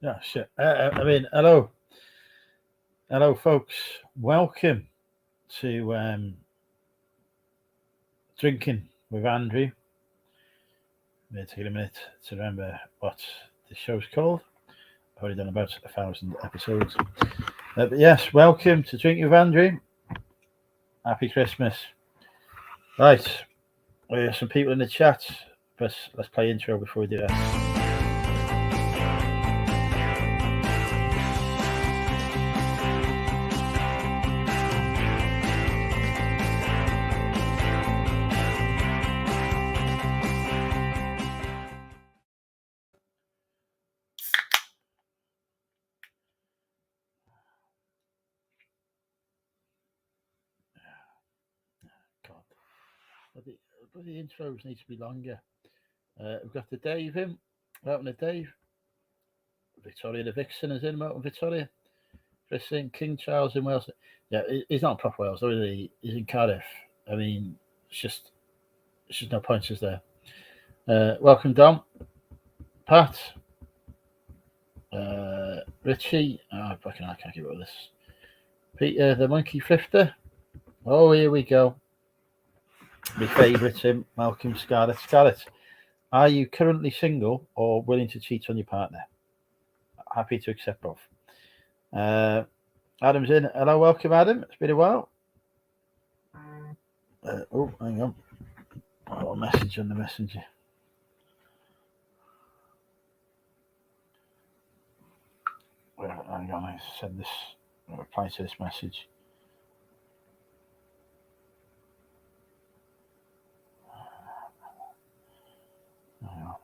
Yeah, shit. Hello, folks. Welcome to Drinking with Andrew. I'm going to take a minute to remember what the show's called. I've already done about 1,000 episodes. But yes, welcome to Drinking with Andrew. Happy Christmas. Right, we have some people in the chat, but let's play intro before we do that. God, but the intros need to be longer. We've got the Dave in. Welcome to Dave. Victoria the Vixen is in. Welcome, Victoria. Chris in. King Charles in Wales. Yeah, he's not proper Wales, though, is he? He's in Cardiff. I mean, it's just no pointers there. Welcome, Dom. Pat. Richie. I can't keep up with this. Peter the Monkey Thrifter. Oh, here we go. My favourite, him, Malcolm Scarlett. Scarlett, are you currently single or willing to cheat on your partner? Happy to accept both. Adam's in. Hello, welcome, Adam. It's been a while. Hang on. I got a message on the messenger. Hang on, I send this. I'll reply to this message. Hang on.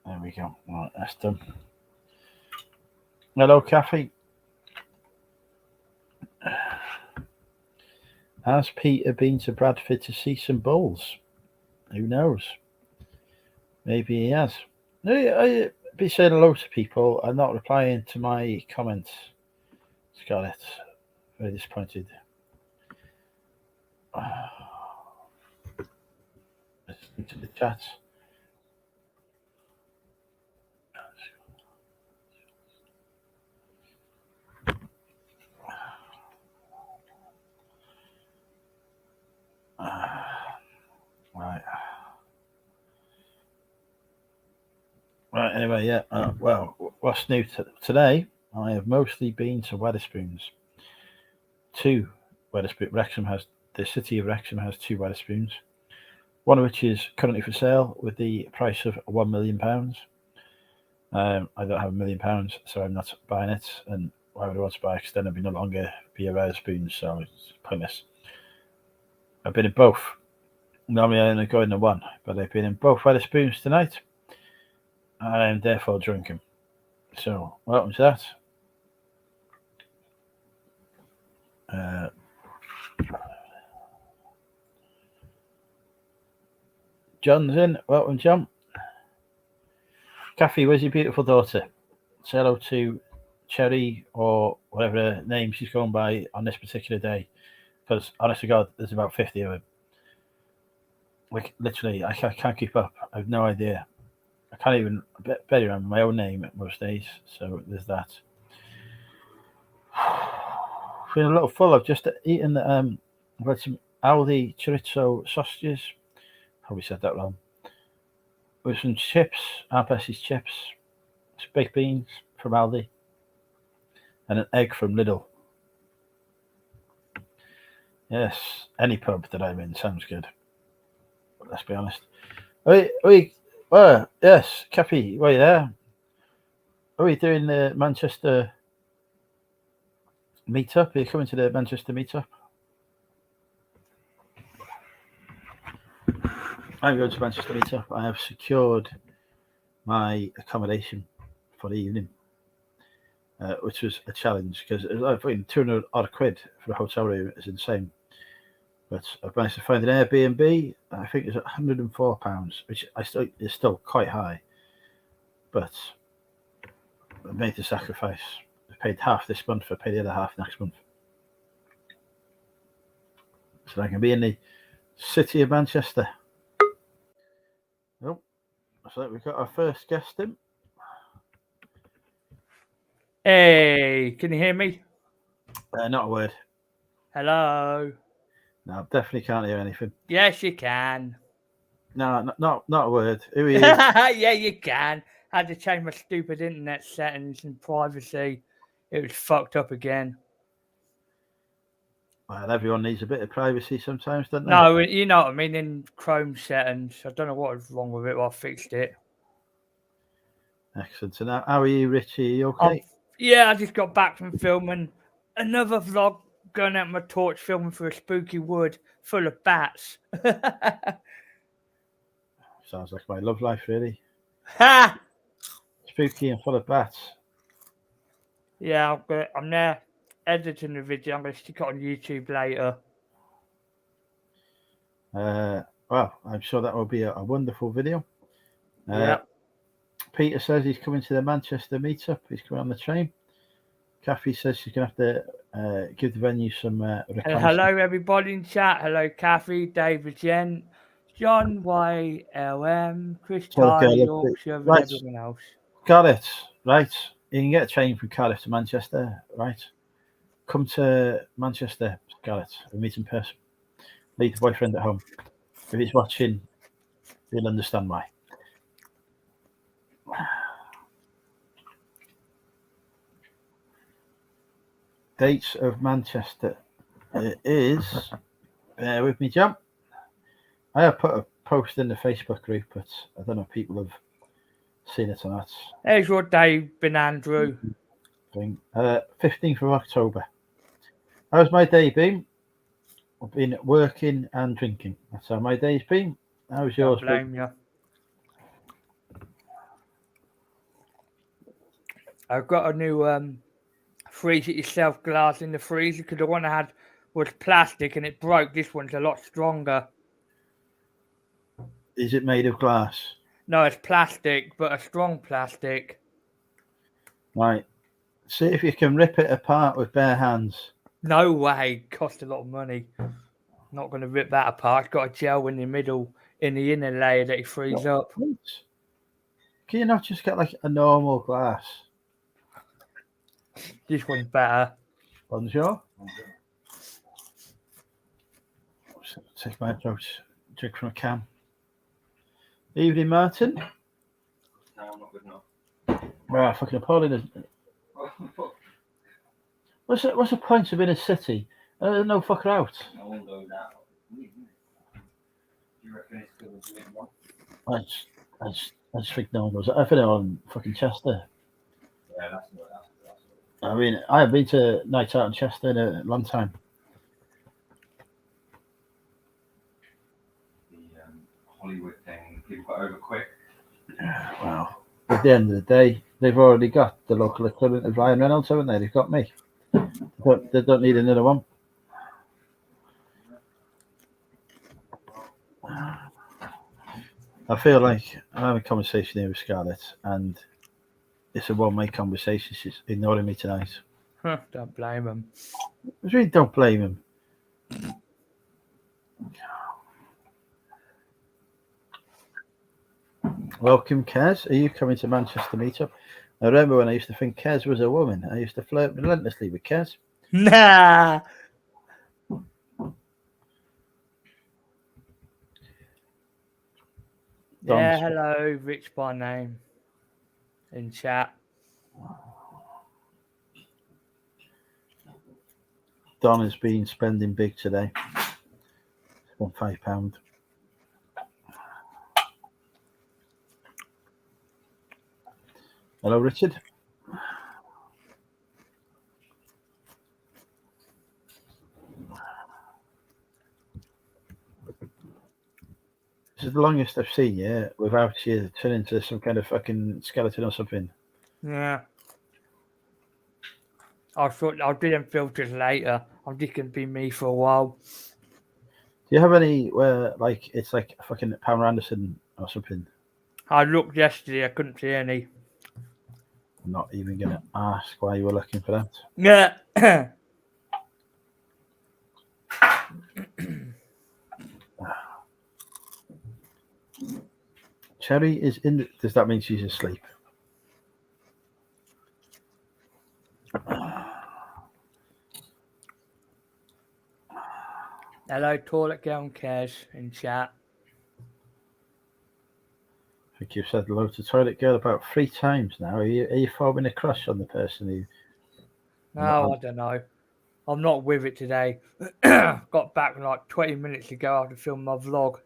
There we go. Right, that's done. Hello, Kathy. Has Peter been to Bradford to see some bulls? Who knows? Maybe he has. I be saying hello to people and not replying to my comments. Scarlett, very disappointed. Listening to the chat. Right. Right, anyway, yeah. Well, what's new today? I have mostly been to Wetherspoons. 2 Wetherspoons. The city of Wrexham has 2 Wetherspoons. One of which is currently for sale with the price of £1 million. I don't have £1 million, so I'm not buying it. And why would I want to buy it? Because then I'd no longer be a Wetherspoons, so it's pointless. I've been in both. Normally I only go in the one, but I've been in both Wetherspoons tonight. I am therefore drinking. So, welcome to that. John's in. Welcome, John. Kathy, where's your beautiful daughter? Say hello to Cherry or whatever name she's going by on this particular day. Because, honest to God, there's about 50 of them. Like, literally, I can't keep up. I have no idea. I can't even barely remember my own name most days. So, there's that. Feeling a little full. I've just eaten I've had some Aldi chorizo sausages. Probably said that wrong. With some chips, Aunt Bessie's chips, some baked beans from Aldi, and an egg from Lidl. Yes, any pub that I'm in sounds good. But let's be honest. Yes, Cappy, were you there? Are we doing the Manchester meetup? Are you coming to the Manchester meetup? I'm going to Manchester meetup. I have secured my accommodation for the evening, which was a challenge because I think 200 odd quid for a hotel room is insane. But I've managed to find an Airbnb. I think it's £104, which is still quite high. But I made the sacrifice. I paid half this month. I pay the other half next month. So I can be in the City of Manchester. Nope. So we've got our first guest in. Hey, can you hear me? Not a word. Hello. No, definitely can't hear anything. Yes, you can. No, not a word. Who are you? Yeah, you can. I had to change my stupid internet settings and privacy. It was fucked up again. Well, everyone needs a bit of privacy sometimes, don't they? No, you know what I mean, in Chrome settings. I don't know what was wrong with it, but I fixed it. Excellent. So now, how are you, Richie? Are you okay? Yeah, I just got back from filming another vlog, going out my torch, filming for a spooky wood full of bats. Sounds like my love life, really. Ha! Spooky and full of bats. Yeah, I'm there editing the video. I'm going to stick it on YouTube later. Well, I'm sure that will be a wonderful video. Yeah. Peter says he's coming to the Manchester meetup. He's coming on the train. Kathy says she's going to have to give the venue some Hello, everybody in chat. Hello, Kathy, David, Jen, John, YLM, Chris, Charlie, Yorkshire, and everyone else. Got it. Right. You can get a train from Cardiff to Manchester. Right. Come to Manchester. Got it. We'll meet in person. Leave the boyfriend at home. If he's watching, you'll understand why. Dates of Manchester. It is. Bear with me, Jam. I have put a post in the Facebook group, but I don't know if people have seen it or not. There's your day, been Andrew. 15th of October. How's my day been? I've been working and drinking. That's how my day's been. How's yours? Don't blame you. I've got a new freeze it yourself glass in the freezer because the one I had was plastic and it broke. This one's a lot stronger. Is it made of glass? No, it's plastic, but a strong plastic. Right. See if you can rip it apart with bare hands. No way. Cost a lot of money. Not going to rip that apart. It's got a gel in the middle, in the inner layer that you freeze up. Can you not just get like a normal glass? This one's better. Bonjour. Take my approach. Drink from a can. Evening, Martin. No, I'm not good enough. Wow, fucking appalling, isn't it? What's the point of in a city? No fucker out. I won't go now. Do you reckon it's going to be one? I just think no one goes. I think on fucking Chester. Yeah, that's. I mean, I have been to night out in Chester in a long time. The Hollywood thing, people got over quick. Wow. At the end of the day, they've already got the local equivalent of Ryan Reynolds, haven't they? They've got me. But they don't need another one. I feel like I'm having a conversation here with Scarlett, and it's a one-way conversation. She's ignoring me tonight. Don't blame him. I really don't blame him. Welcome, Kez. Are you coming to Manchester meetup? I remember when I used to think Kez was a woman. I used to flirt relentlessly with Kez. Nah. Yeah, hello, Rich by name. In chat. Don has been spending big today. Spent £5. Hello, Richard. This is the longest I've seen you without you turning into some kind of fucking skeleton or something. Yeah. I thought I'll do them filters later. I'm just gonna be me for a while. Do you have any where like it's like fucking Pamela Anderson or something? I looked yesterday, I couldn't see any. I'm not even gonna ask why you were looking for that. Yeah. Cherry is in. Does that mean she's asleep? Hello, Toilet Girl and Cares in chat. I think you've said hello to Toilet Girl about 3 times now. Are you forming a crush on the person who? No, I don't know. I'm not with it today. Got back like 20 minutes ago after filming my vlog.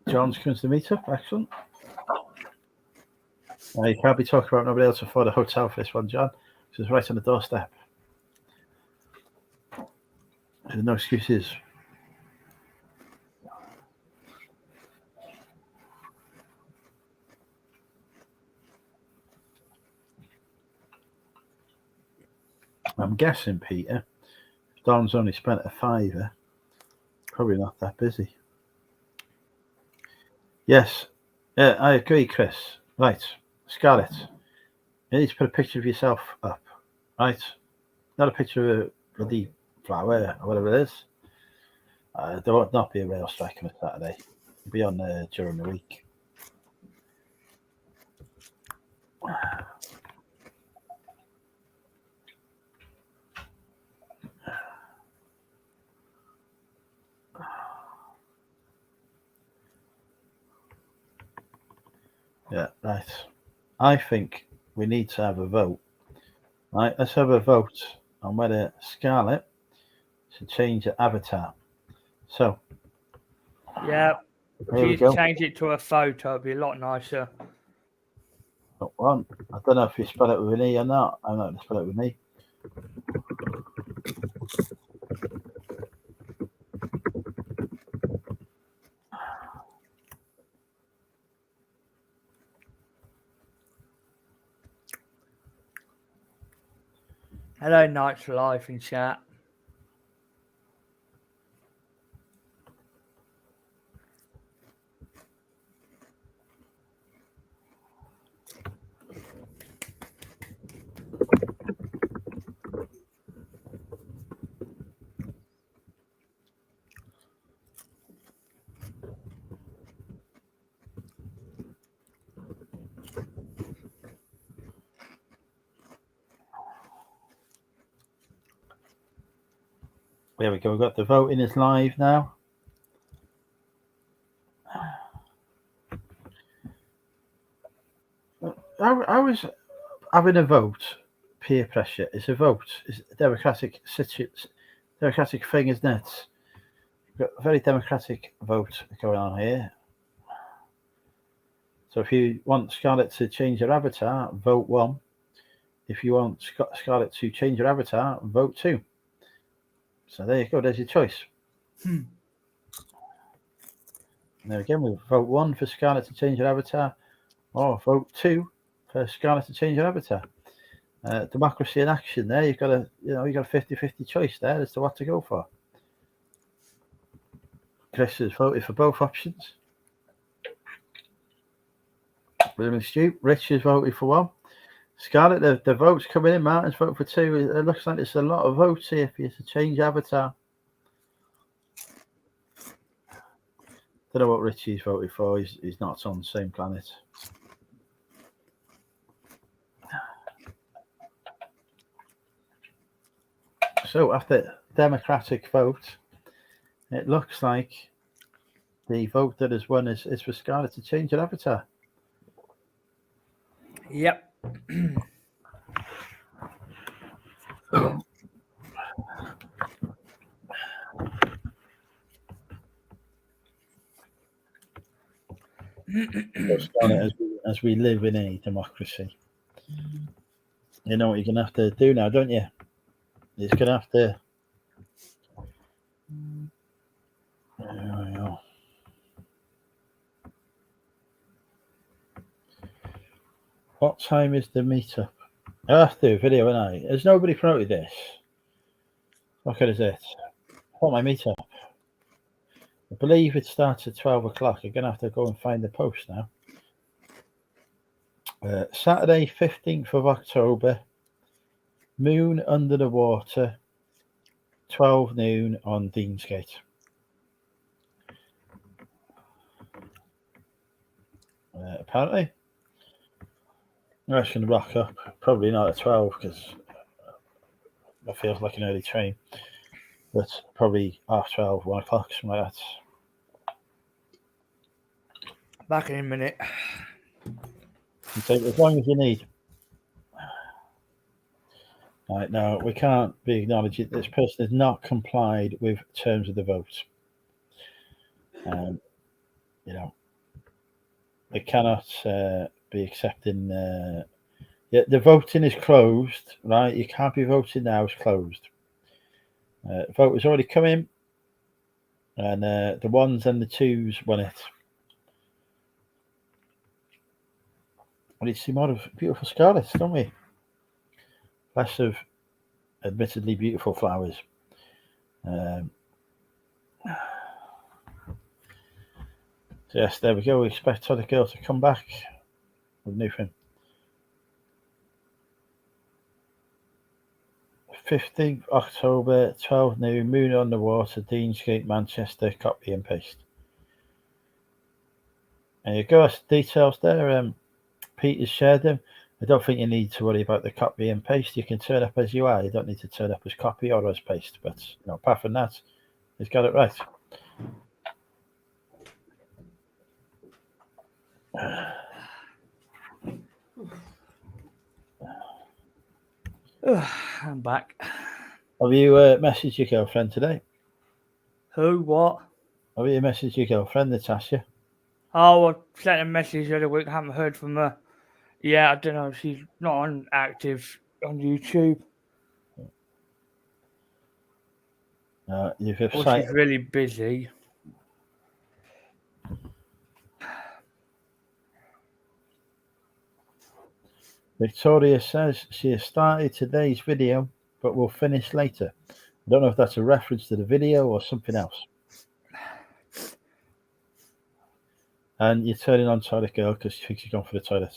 John's coming to the meetup. Excellent. You can't be talking about nobody else afford a hotel for this one, John. It's right on the doorstep. There's no excuses. I'm guessing, Peter, if Don's only spent a £5, probably not that busy. Yes, yeah, I agree, Chris. Right, Scarlett, you need to put a picture of yourself up, right? Not a picture of a bloody flower or whatever it is. There will not be a rail strike on a Saturday. It'll be on during the week. Yeah, right. I think we need to have a vote. Right, let's have a vote on whether Scarlett should change her avatar. So, Yeah, here we if go. you change it to a photo, it'd be a lot nicer. One. I don't know if you spell it with an E or not. I'm not going to spell it with an E. Hello, Nights for Life in chat. There we go. We've got the voting is live now. I was having a vote. Peer pressure is a vote. It's a democratic thing, isn't it? We've got a very democratic vote going on here. So if you want Scarlett to change her avatar, vote 1. If you want Scarlett to change her avatar, vote 2. So there you go. There's your choice. There again, we vote 1 for Scarlett to change her avatar, or vote 2 for Scarlett to change her avatar. Democracy in action. There, you've got a 50-50 choice there as to what to go for. Chris has voted for both options. William and Stu. Rich has voted for 1. Scarlett, the votes coming in. Martin's voted for 2. It looks like there's a lot of votes here for you to change avatar. Don't know what Richie's voted for. He's not on the same planet. So after democratic vote, it looks like the vote that has won is for Scarlett to change her avatar. Yep. As we live in a democracy, you know what you're going to have to do now, don't you? You're going to have to. What time is the meetup? I have to do a video, haven't I? Has nobody promoted this? What good is it? I want my meetup. I believe it starts at 12 o'clock. I'm going to have to go and find the post now. Saturday, 15th of October, moon under the water, 12 noon on Deansgate. Apparently, I was going to rock up. Probably not at 12 because that feels like an early train. But probably half 12, 1 o'clock, something like that. Back in a minute. You take as long as you need. Right, now, we can't be acknowledged. This person has not complied with terms of the vote. You know, they cannot be accepting. The voting is closed, right? You can't be voting now. It's closed. Vote has already come in, and the ones and the twos won it. We need to see more of beautiful scarlets, don't we? Less of admittedly beautiful flowers. So yes, there we go. We expect Tonic Girl to come back with a new thing. 15th October, 12 noon, moon on the water, Deansgate, Manchester, copy and paste. There you go. That's the details there. Peter's shared them. I don't think you need to worry about the copy and paste. You can turn up as you are. You don't need to turn up as copy or as paste. But apart from that, he's got it right. I'm back. Have you messaged your girlfriend today? Who? What? Have you messaged your girlfriend, Natasha? Oh, I sent a message the other week. Haven't heard from her. Yeah, I don't know. She's not on active on YouTube. You've She's really busy. Victoria says she has started today's video, but will finish later. I don't know if that's a reference to the video or something else. And you're turning on Toilet Girl because she thinks you're going for the toilet.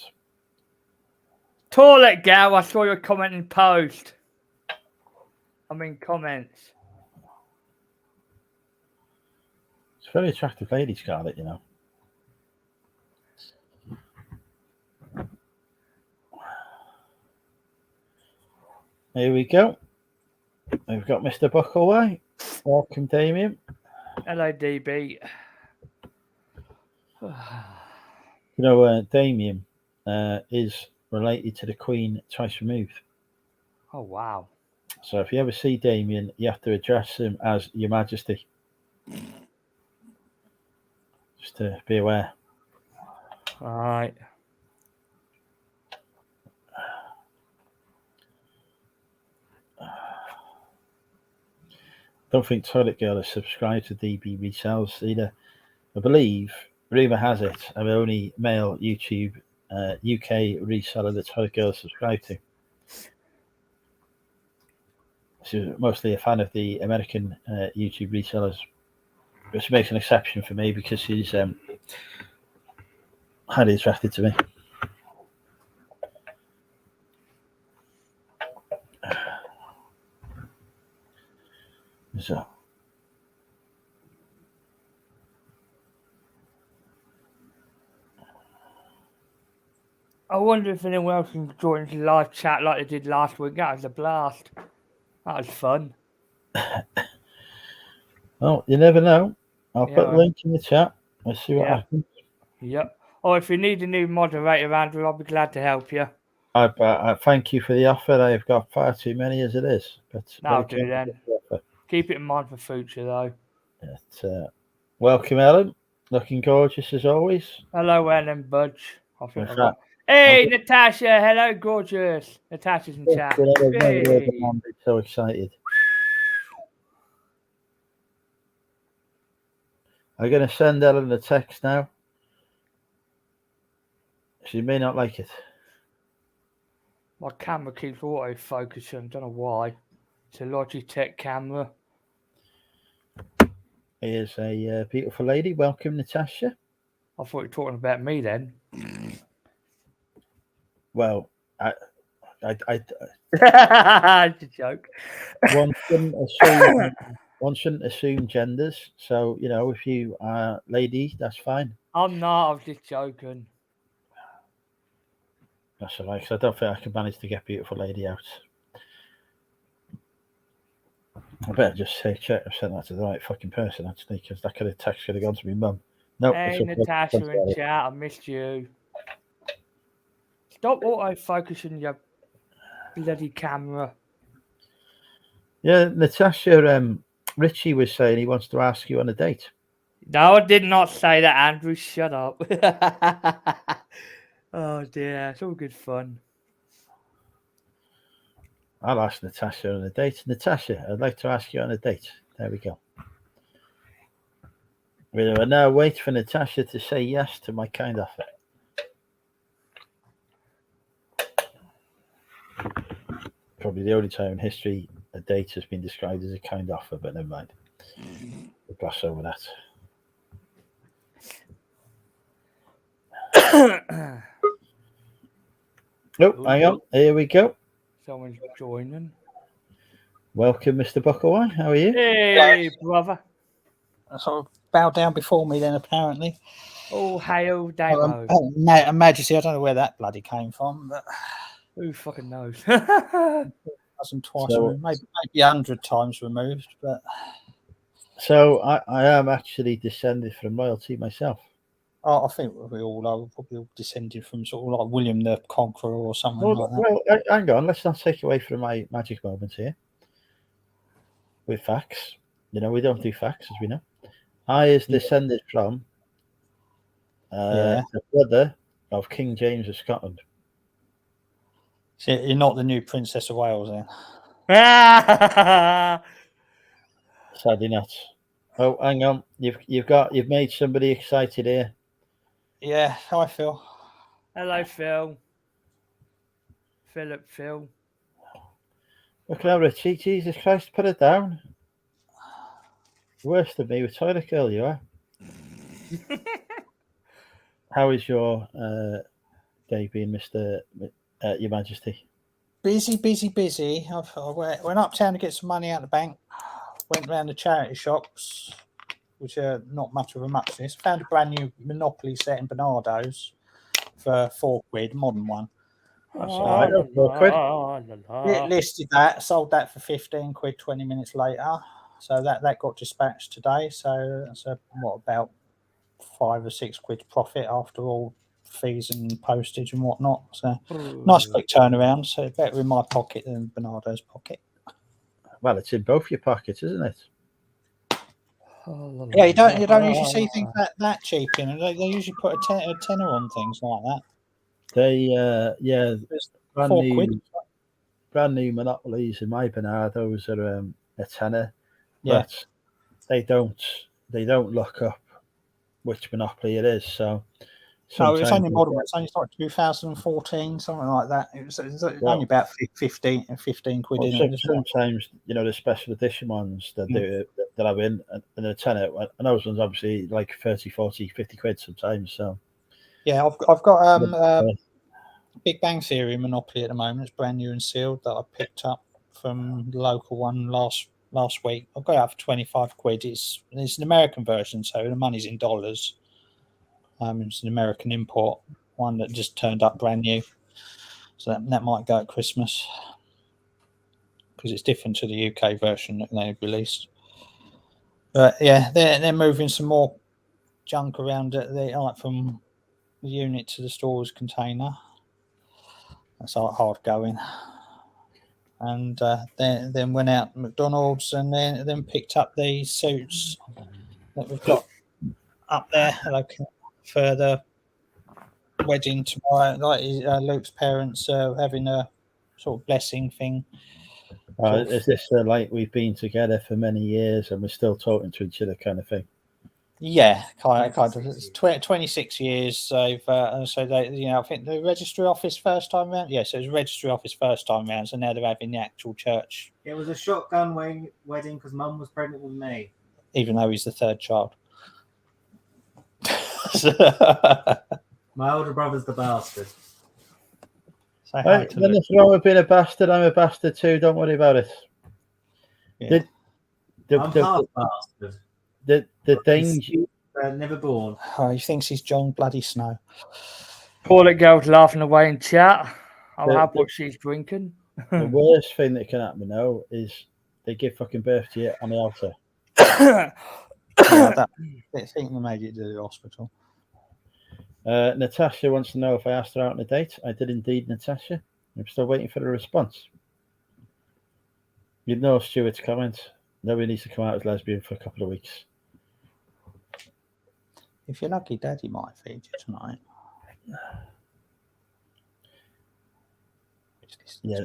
Toilet Girl, I saw your comment in post. I mean comments. It's a very attractive lady, Scarlett, you know. Here we go. We've got Mr. Buckleway. Welcome, Damien. Hello, DB. Damien is related to the Queen twice removed. Oh, wow. So if you ever see Damien, you have to address him as Your Majesty. Just to be aware. All right. Don't think Toilet Girl is subscribed to DB Resells either. I believe, rumour has it, I'm the only male YouTube UK reseller that Toilet Girl is subscribed to. She's mostly a fan of the American YouTube resellers, which makes an exception for me because she's highly attracted to me. So, I wonder if anyone else can join the live chat like they did last week. That was a blast. That was fun. well, you never know. I'll put a link in the chat. Let's see what happens. Yep. Oh, if you need a new moderator, Andrew, I'll be glad to help you. I thank you for the offer. I've got far too many as it is. But that'll do then. Keep it in mind for future, though. Welcome, Ellen. Looking gorgeous as always. Hello, Ellen Budge. Hey, Natasha. Hello, gorgeous. Natasha's in chat. Hey. I'm so excited. I'm going to send Ellen a text now. She may not like it. My camera keeps auto-focusing. Don't know why. It's a Logitech camera. is a beautiful lady. Welcome, Natasha. I thought you were talking about me then. Well, It's a joke. one shouldn't assume genders. So if you are lady, that's fine. I'm not. I was just joking. That's all right. 'Cause I don't think I can manage to get beautiful lady out. I better just say check I've sent that to the right fucking person actually, because that text could have gone to my mum. No, Hey, Natasha in chat, I missed you. Stop auto-focusing your bloody camera. Yeah, Natasha. Richie was saying he wants to ask you on a date. No, I did not say that, Andrew. Shut up. Oh dear, it's all good fun. I'll ask Natasha on a date. Natasha, I'd like to ask you on a date. There we go. We will now wait for Natasha to say yes to my kind offer. Probably the only time in history a date has been described as a kind offer, but never mind. We'll gloss over that. Oh, hang on. Here we go. Someone's joining. Welcome, Mr. Buckaway. How are you? Hey, brother. Sort of bow down before me then, apparently. Oh, hail Damo. Majesty, I don't know where that bloody came from, but Who fucking knows? wasn't twice So- removed, maybe 100 times removed, but So I am actually descended from royalty myself. I think we all are. We're probably all descended from sort of like William the Conqueror or something like that. Well, hang on. Let's not take away from my magic moment here. With facts. We don't do facts, as we know. I is descended from the brother of King James of Scotland. So you're not the new Princess of Wales then? Sadly not. Oh, hang on. You've made somebody excited here. Yeah, how I feel. Hello, Phil. Phil. Look now, Richie. Jesus Christ, put it down. Worse than me with toilet girl, you are. How is your day being, Mr. Your Majesty? Busy. I went uptown to get some money out of the bank. Went round the charity shops, which are not much of a muchness. Found a brand new Monopoly set in Bernardo's for £4, modern one. That's all right. Listed that, sold that for £15, 20 minutes later. So that got dispatched today. So that's about £5 or £6 profit after all fees and postage and whatnot. So nice quick turnaround. So better in my pocket than Bernardo's pocket. Well, it's in both your pockets, isn't it? Yeah, you don't usually see things that cheap in. They usually put a tenner on things like that. They brand £4. new Monopolies in my Bernardo's are a tenner. Yeah. But they don't look up which Monopoly it is. So no, it's only modern. It's only like 2014, something like that. It's only about 15 quid in it. Sometimes the special edition ones that I've in a tenner, and those ones obviously like 30, 40, 50 quid sometimes. So yeah, I've got Big Bang Theory Monopoly at the moment. It's brand new and sealed that I picked up from the local one last week. I've got it out for 25 quid. It's an American version, so the money's in dollars. It's an American import, one that just turned up brand new. So that might go at Christmas because it's different to the UK version that they released. But yeah, they're moving some more junk around from the unit to the storage container. That's hard going. And then went out to McDonald's and then picked up the suits that we've got up there for the wedding tomorrow. Like Luke's parents having a sort of blessing thing. Is this like we've been together for many years and we're still talking to each other kind of thing? Yeah, kind of. It's 26 years. So they, I think the registry office first time round. Yes, it was registry office first time round. So now they're having the actual church. It was a shotgun wedding because Mum was pregnant with me. even though he's the third child. My older brother's the bastard. Say hi to When Luke. it's wrong with being a bastard, I'm a bastard too. Don't worry about it. Yeah. I'm half bastard. The things. Never born. Oh, he thinks he's John Bloody Snow. Poor little girl's laughing away in chat. I'll The- have the- what she's drinking. The worst thing that can happen now is they give fucking birth to you on the altar. Yeah, I think they made it to the hospital. Natasha wants to know if I asked her out on a date. I did indeed, Natasha. I'm still waiting for a response. You'd know Stuart's comment. Nobody needs to come out as lesbian for a couple of weeks. If you're lucky, Daddy might feed you tonight. Yeah,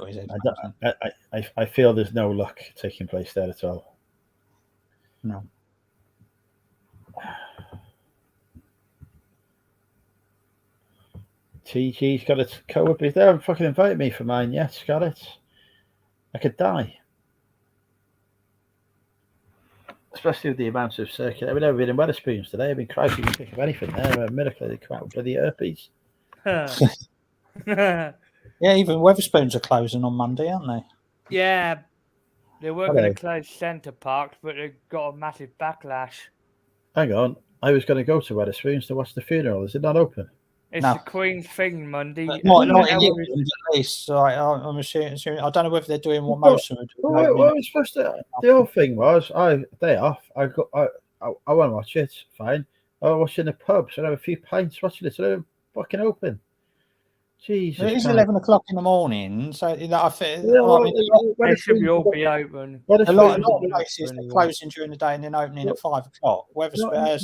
I feel there's no luck taking place there at all. No. TG's got a co-op. They haven't fucking invited me for mine yet, Scarlett. I could die. Especially with the amount of circular. I've never been in Wetherspoons today. I've been crying. You can pick up anything there. A miracle they come out with bloody herpes. Yeah, even Wetherspoons are closing on Monday, aren't they? Yeah, they were Hello. going to close Centre Parks, but they got a massive backlash. Hang on. I was going to go to Wetherspoons to watch the funeral. Is it not open? It's No. the Queen's thing Monday. Not I in don't know England, at least. So I'm assuming. I don't know whether they're doing what most of them are doing. Well, what was supposed to? The whole thing was, day off. I want to watch it. Fine. I was watching the pub, so I have a few pints watching it. So they're fucking open. Jesus. It is Christ. 11 o'clock in the morning, so I think Yeah, well, They should all be open. a lot of Wetherspoons- places are closing during the day and then opening at 5 o'clock. Wetherspoons,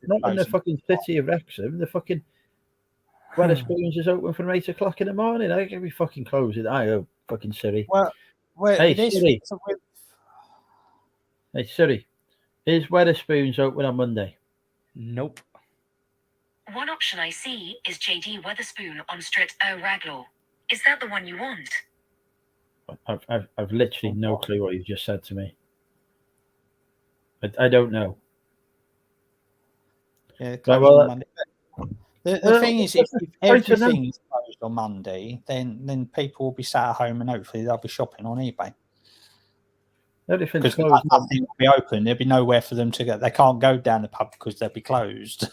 not in the fucking city of Wrexham. The fucking Wetherspoons is open from 8 o'clock in the morning. I can be fucking closing. I go fucking Siri. Hey, Siri. Hey Siri, is Wetherspoons open on Monday? Nope. One option I see is JD Wetherspoon on Street O'Raglaw. Is that the one you want? I've literally no clue what you've just said to me. I don't know. Yeah, Right, well, the thing is, if everything is closed on Monday, then people will be sat at home and hopefully they'll be shopping on eBay. Everything's Because closed. nothing will be open. There'll be nowhere for them to go. They can't go down the pub because they'll be closed.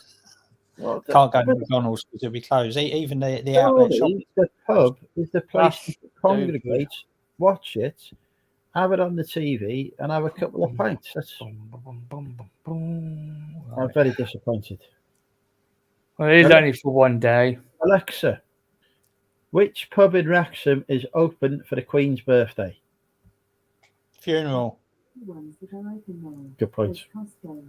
Well, Can't go to McDonald's because it'll be closed. Even the outlet shop. the pub is the place That's to congregate, watch it, have it on the TV, and have a couple of pints. I'm very disappointed. Well, it is only for one day. Alexa, which pub in Wrexham is open for the Queen's birthday? Funeral. Ones that are open now. Good point. There's Costco,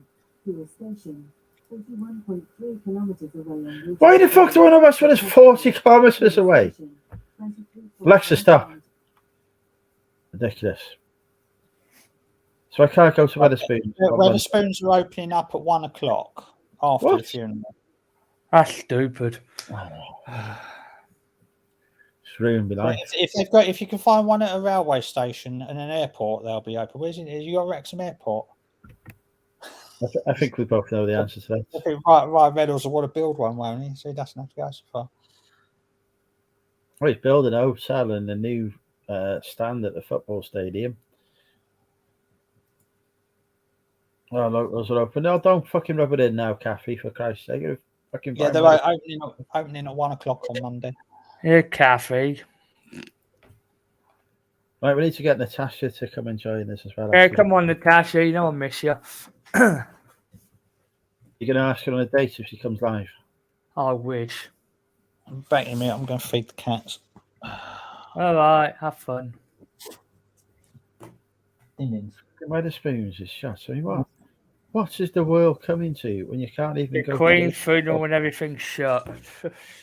Fuel Station, 41.3 kilometers away on Route Why the fuck do I know that's when it's 40 kilometres away? Alexa, stop. Ridiculous. So I can't go to Wetherspoons. Wetherspoons are opening up at 1 o'clock after the What? funeral. That's stupid. It's ruined my life. If you can find one at a railway station and an airport, they'll be open. Where's it? You got Wrexham Airport? I think we both know the answer to that. I think Ryan Reynolds will want to build one, won't he? So he doesn't have to go so far. Well, he's building a hotel and a new stand at the football stadium. Oh, look, those are open. No, don't fucking rub it in now, Kathy, for Christ's sake. You're fucking Yeah, they're opening at 1 o'clock on Monday. Yeah, Kathy. Right, we need to get Natasha to come and join us as well. Hey, come on, Natasha. You know I miss you. You're going to ask her on a date if she comes live. I wish. Back in a minute, I'm going to feed the cats. All right, have fun. Wetherspoons is shut. I mean, what is the world coming to when you can't even The go? Queen's funeral and everything's shut.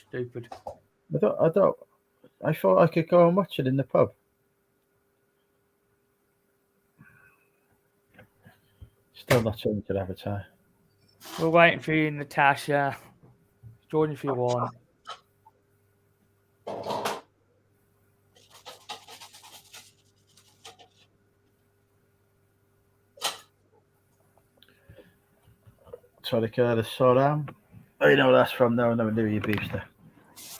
Stupid. I thought I could go and watch it in the pub. Still not showing to Avatar. We're waiting for you, Natasha. Join if you want. Sorry, Curtis. Soram. Oh, you know where that's from, though. Never knew you beefster.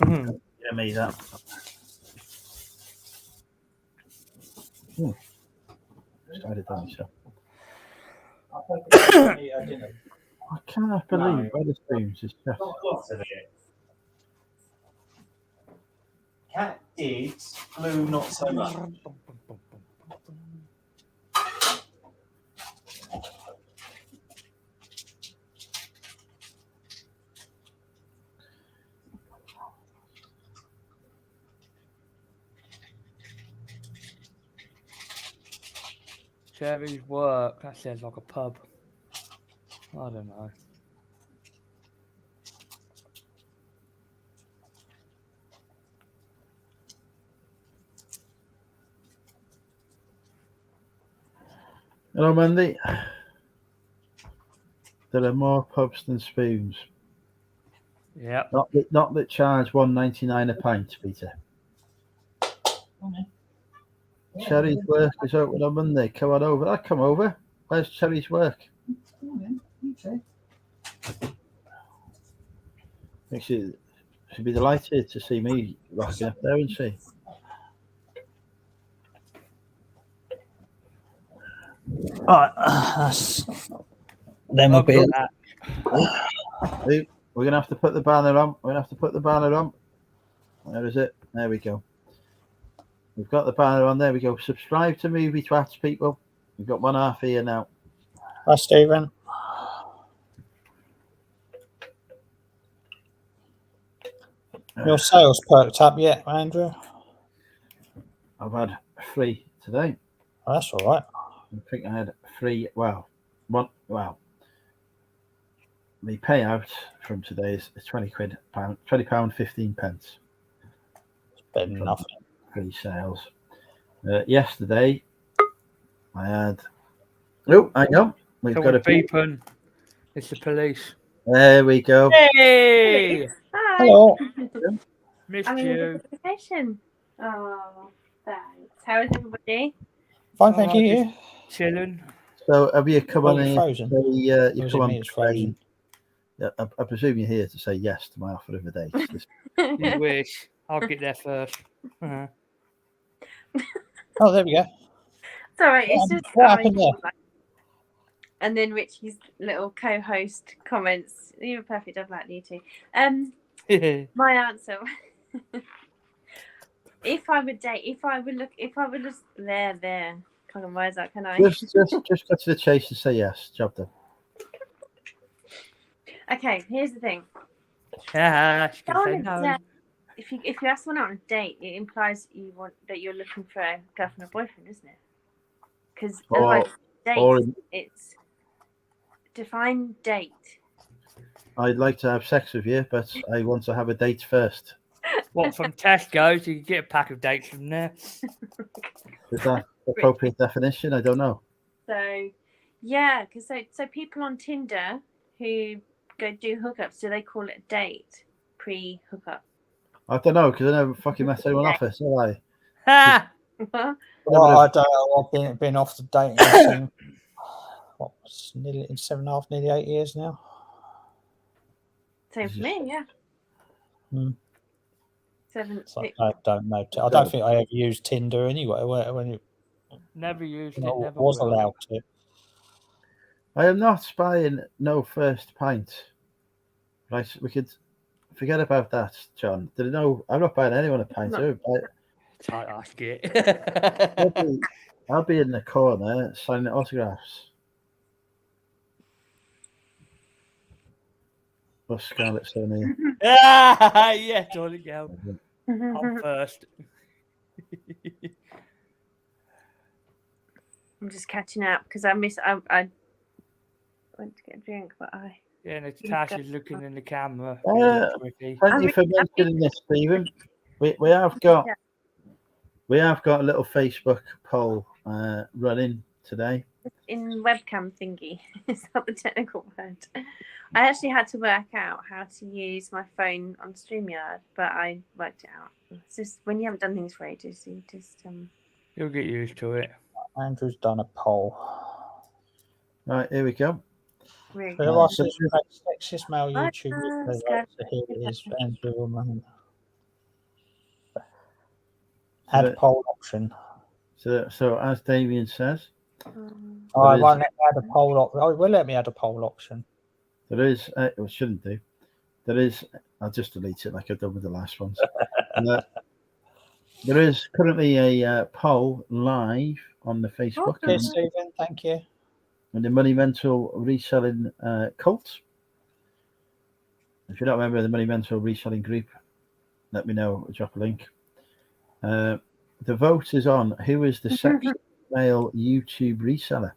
Yeah, me that. Started down, so. I cannot believe Wetherspoons is just. Not a lot of it. Cat did, Blue not so much. Cherry's work. That sounds like a pub. I don't know. Hello, Mandy. There are more pubs than spoons. Yep. Not that charge $1.99 a pint, Peter. Cherry's work is open on Monday. Come on over. I'll come over. Where's Cherry's work? She'd be delighted to see me rocking up there, isn't she? Right, then we'll be. We're gonna have to put the banner on. Where is it? There we go. We've got the banner on. There we go. Subscribe to Movie Twats, people. We've got 1.5 here now. Hi, Stephen. Your sales perked up yet, Andrew? I've had 3 today. Oh, that's all right. I think I had 3. Well, one. Well, the payout from today is £20. £20, 15 pence. It's better than nothing. 3 sales. Yesterday, I had. Oh, hang on. We've got a beeping. It's the police. There we go. Hey! Hi. Hello. Missed I'm in you. the vacation. Oh, thanks. How is everybody? Fine, thank you. Chilling. So, have you come on you're in? frozen. You Was come it on. me that's frozen? Yeah, I presume you're here to say yes to my offer of a date. You wish. I'll get there first. Uh-huh. Oh, there we go. It's all right. It's just What happened there? and then Richie's little co-host comments. You were perfect. I've liked you too. My answer. If I would just there. Can't get my words out, can I? just got to the chase and say yes. Job done. Okay, here's the thing. Yeah, she can On say a no. date, if you ask someone out on a date, it implies that you're looking for a girlfriend or boyfriend, isn't it? Because otherwise, it's define date. I'd like to have sex with you, but I want to have a date first. What, from Tesco's? You can get a pack of dates from there. Is that appropriate definition? I don't know. So, yeah, because so people on Tinder who go do hookups, do they call it a date pre-hookup? I don't know because I never fucking met anyone off it, have I? Ha! Well, I don't know. I've been off the dating scene. What's nearly 7.5, nearly 8 years now. Same for me, yeah. Hmm. 7, So 6. I don't know. I don't think I ever used Tinder anyway. When it Never used it. I Never was will. allowed to. I am not buying no first pint. Right, we could forget about that, John. I'm not buying anyone a pint. No. Tight ass git. I'll be in the corner signing autographs. What's Scarlett saying here? Yeah, Johnny go. Mm-hmm. I'm first. I'm just catching up because I went to get a drink, but Yeah, Natasha's looking in the camera. Pretty. Thank you for mentioning this, Stephen. We have got a little Facebook poll running today. in webcam thingy. It's not the technical word. I actually had to work out how to use my phone on StreamYard, but I worked it out. It's just when you haven't done things for ages, you just You'll get used to it. Andrew's done a poll. Right, here we go. Really. Who else is sexist male Ah, YouTube? Sky- So here it is. Andrew Woman. So Add that- poll option. So as Damien says, Oh, I is- won't let me add a poll option. Oh, it will let me add a poll option. there is, it shouldn't do. There is, I'll just delete it like I've done with the last ones. There is currently a poll live on the Facebook Okay, Stephen, thank you. and the Money Mental reselling cult. If you're not a member of the Money Mental reselling group, let me know. I'll drop a link. The vote is on who is the sexiest male YouTube reseller.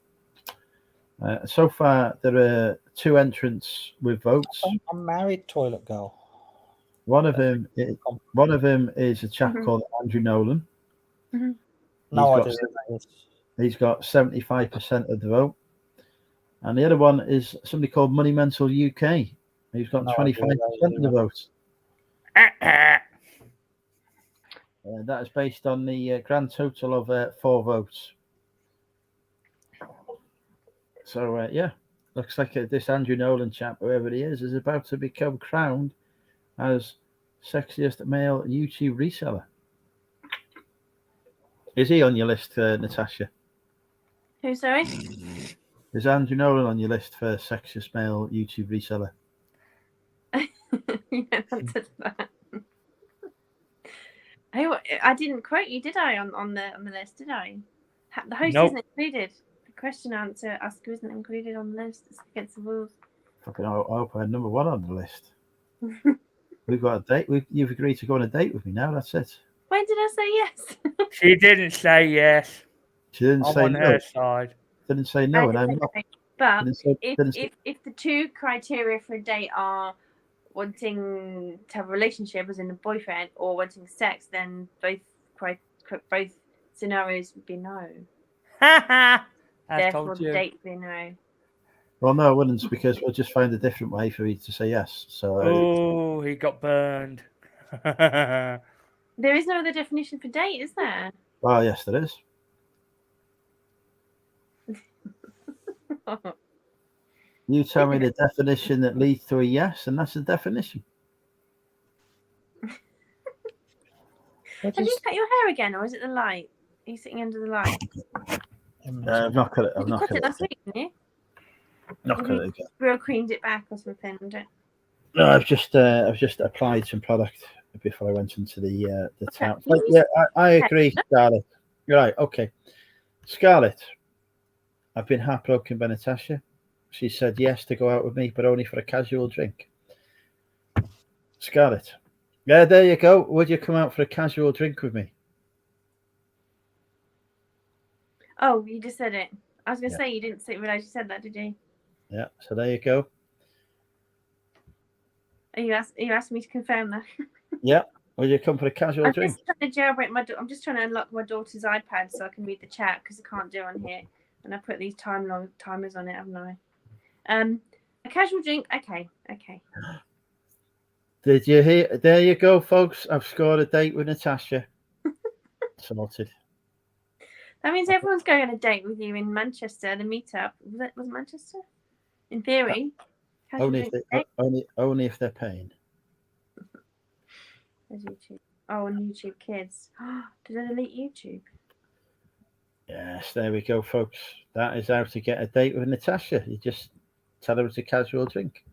So far, there are 2 entrants with votes. I'm married, toilet girl. One of them is a chap called Andrew Nolan. No got idea who that is. He's got 75% of the vote. And the other one is somebody called Money Mental UK. He's got No 25% idea of the vote. That is based on the grand total of 4 votes. So, yeah, looks like this Andrew Nolan chap, whoever he is about to become crowned as sexiest male YouTube reseller. Is he on your list, Natasha? Who, sorry? Is Andrew Nolan on your list for sexiest male YouTube reseller? Yeah, answer to that. I didn't quote you, did I, on the list, did I? The host Nope. isn't included. The question answer asker isn't included on the list. It's against the rules. Fucking, I hope I'm number 1 on the list. We've got a date. You've agreed to go on a date with me now. That's it. When did I say yes? She didn't say yes. She didn't I'm say on no. her side. Didn't say no, and I I'm didn't not. say no. But Didn't say- if the 2 criteria for a date are wanting to have a relationship as in a boyfriend or wanting sex, then both scenarios would be no. I Therefore, told the you. date would be no. Well, no, I wouldn't, because we'll just find a different way for you to say yes. So, Oh, he got burned. There is no other definition for date, is there? well, yes, there is. You tell me the definition that leads to a yes, and that's the definition. Have you cut your hair again, or is it the light? Are you sitting under the light? I've not cut it. I've You not cut cut it it. last week, didn't you? Not cut it again. Real creamed it back or something. No, I've just applied some product before I went into the town. Okay. But yeah, I agree, Scarlett. Right, okay. Scarlett, I've been heartbroken by Natasha. She said yes to go out with me, but only for a casual drink. Scarlett, yeah, there you go. Would you come out for a casual drink with me? Oh, you just said it. I was going to Yeah. say you didn't realize you said that, did you? Yeah, so there you go. Are you asking me to confirm that? Yeah, would you come for a casual I'm drink? just trying to jailbreak I'm just trying to unlock my daughter's iPad so I can read the chat because I can't do it on here. And I put these timers on it, haven't I? A casual drink. Okay. Did you hear? There you go, folks. I've scored a date with Natasha. Sorted. That means everyone's going on a date with you in Manchester. The meetup was it Manchester? In theory. Casual Only if drink they, date. only if they're paying. There's YouTube. Oh, on YouTube Kids. Did I delete YouTube? Yes, there we go, folks. That is how to get a date with Natasha. You just tell her it's a casual drink.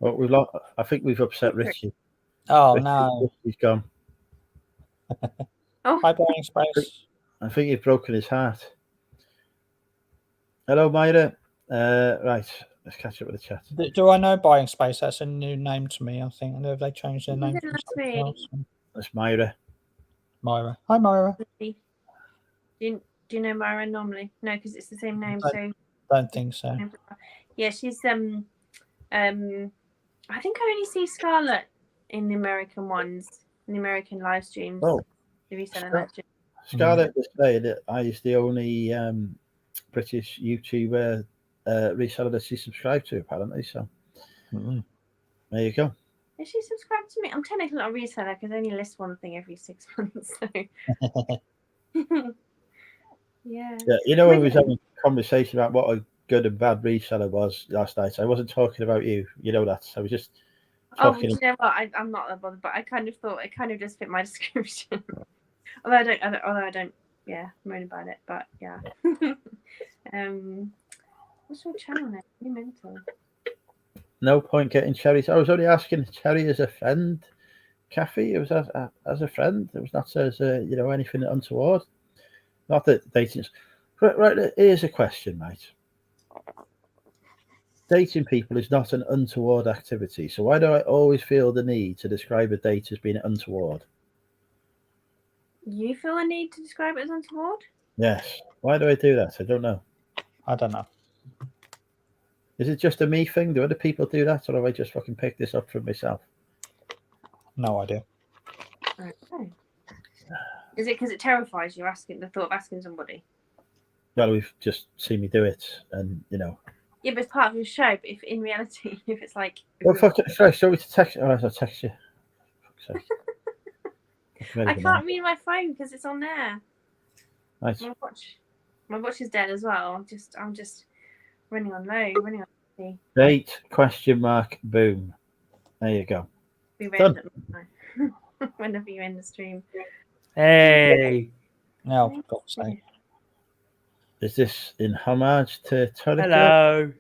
Well, I think we've upset Richie. Oh, Richie, no. He's gone. Hi, Buying Space. I think you've broken his heart. Hello, Myra. Right, let's catch up with the chat. Do I know Buying Space? That's a new name to me, I think. Have they changed their You name? did from last something week. else? That's Myra. Myra. Hi, Myra. Do you know Myra normally? No, because it's the same name. Right. So Don't think so. yeah, she's I think I only see Scarlett in the American ones, in the American live streams. Oh. The reseller live stream. Scarlett was saying that I is the only British YouTuber reseller that she subscribed to, apparently. So there you go. Is she subscribed to me? I'm technically not a reseller because I only list one thing every 6 months. So yeah. Yeah, you know, we was having a conversation about what a good and bad reseller was last night. I wasn't talking about you. You know that. I was just Oh, talking. you know what? I'm not that bothered, but I kind of thought it kind of just fit my description. although I don't, yeah, moan about it. But yeah. What's your channel name? You mental. No point getting cherries. I was only asking Cherry as a friend. Kathy, it was as a friend. It was not as anything untoward. Not that dating. Right. Here's a question, mate. Dating people is not an untoward activity. So why do I always feel the need to describe a date as being untoward? You feel a need to describe it as untoward? Yes. Why do I do that? I don't know. I don't know. Is it just a me thing? Do other people do that, or have I just fucking picked this up from myself? No idea. Okay. Is it because it terrifies you the thought of asking somebody? Well, we've just seen me do it, and Yeah, but it's part of your show. But if in reality, if it's like, Oh fuck it! Sorry, show me to text. Oh, I'll text you. Fuck's sake. I can't read my phone because it's on there. Right. My watch is dead as well. I'm just running on low, running on. Date ? Boom. There you go. Be Done. ready whenever you're in the stream. Hey, Now I've got to say. Is this in homage to Turrican? hello.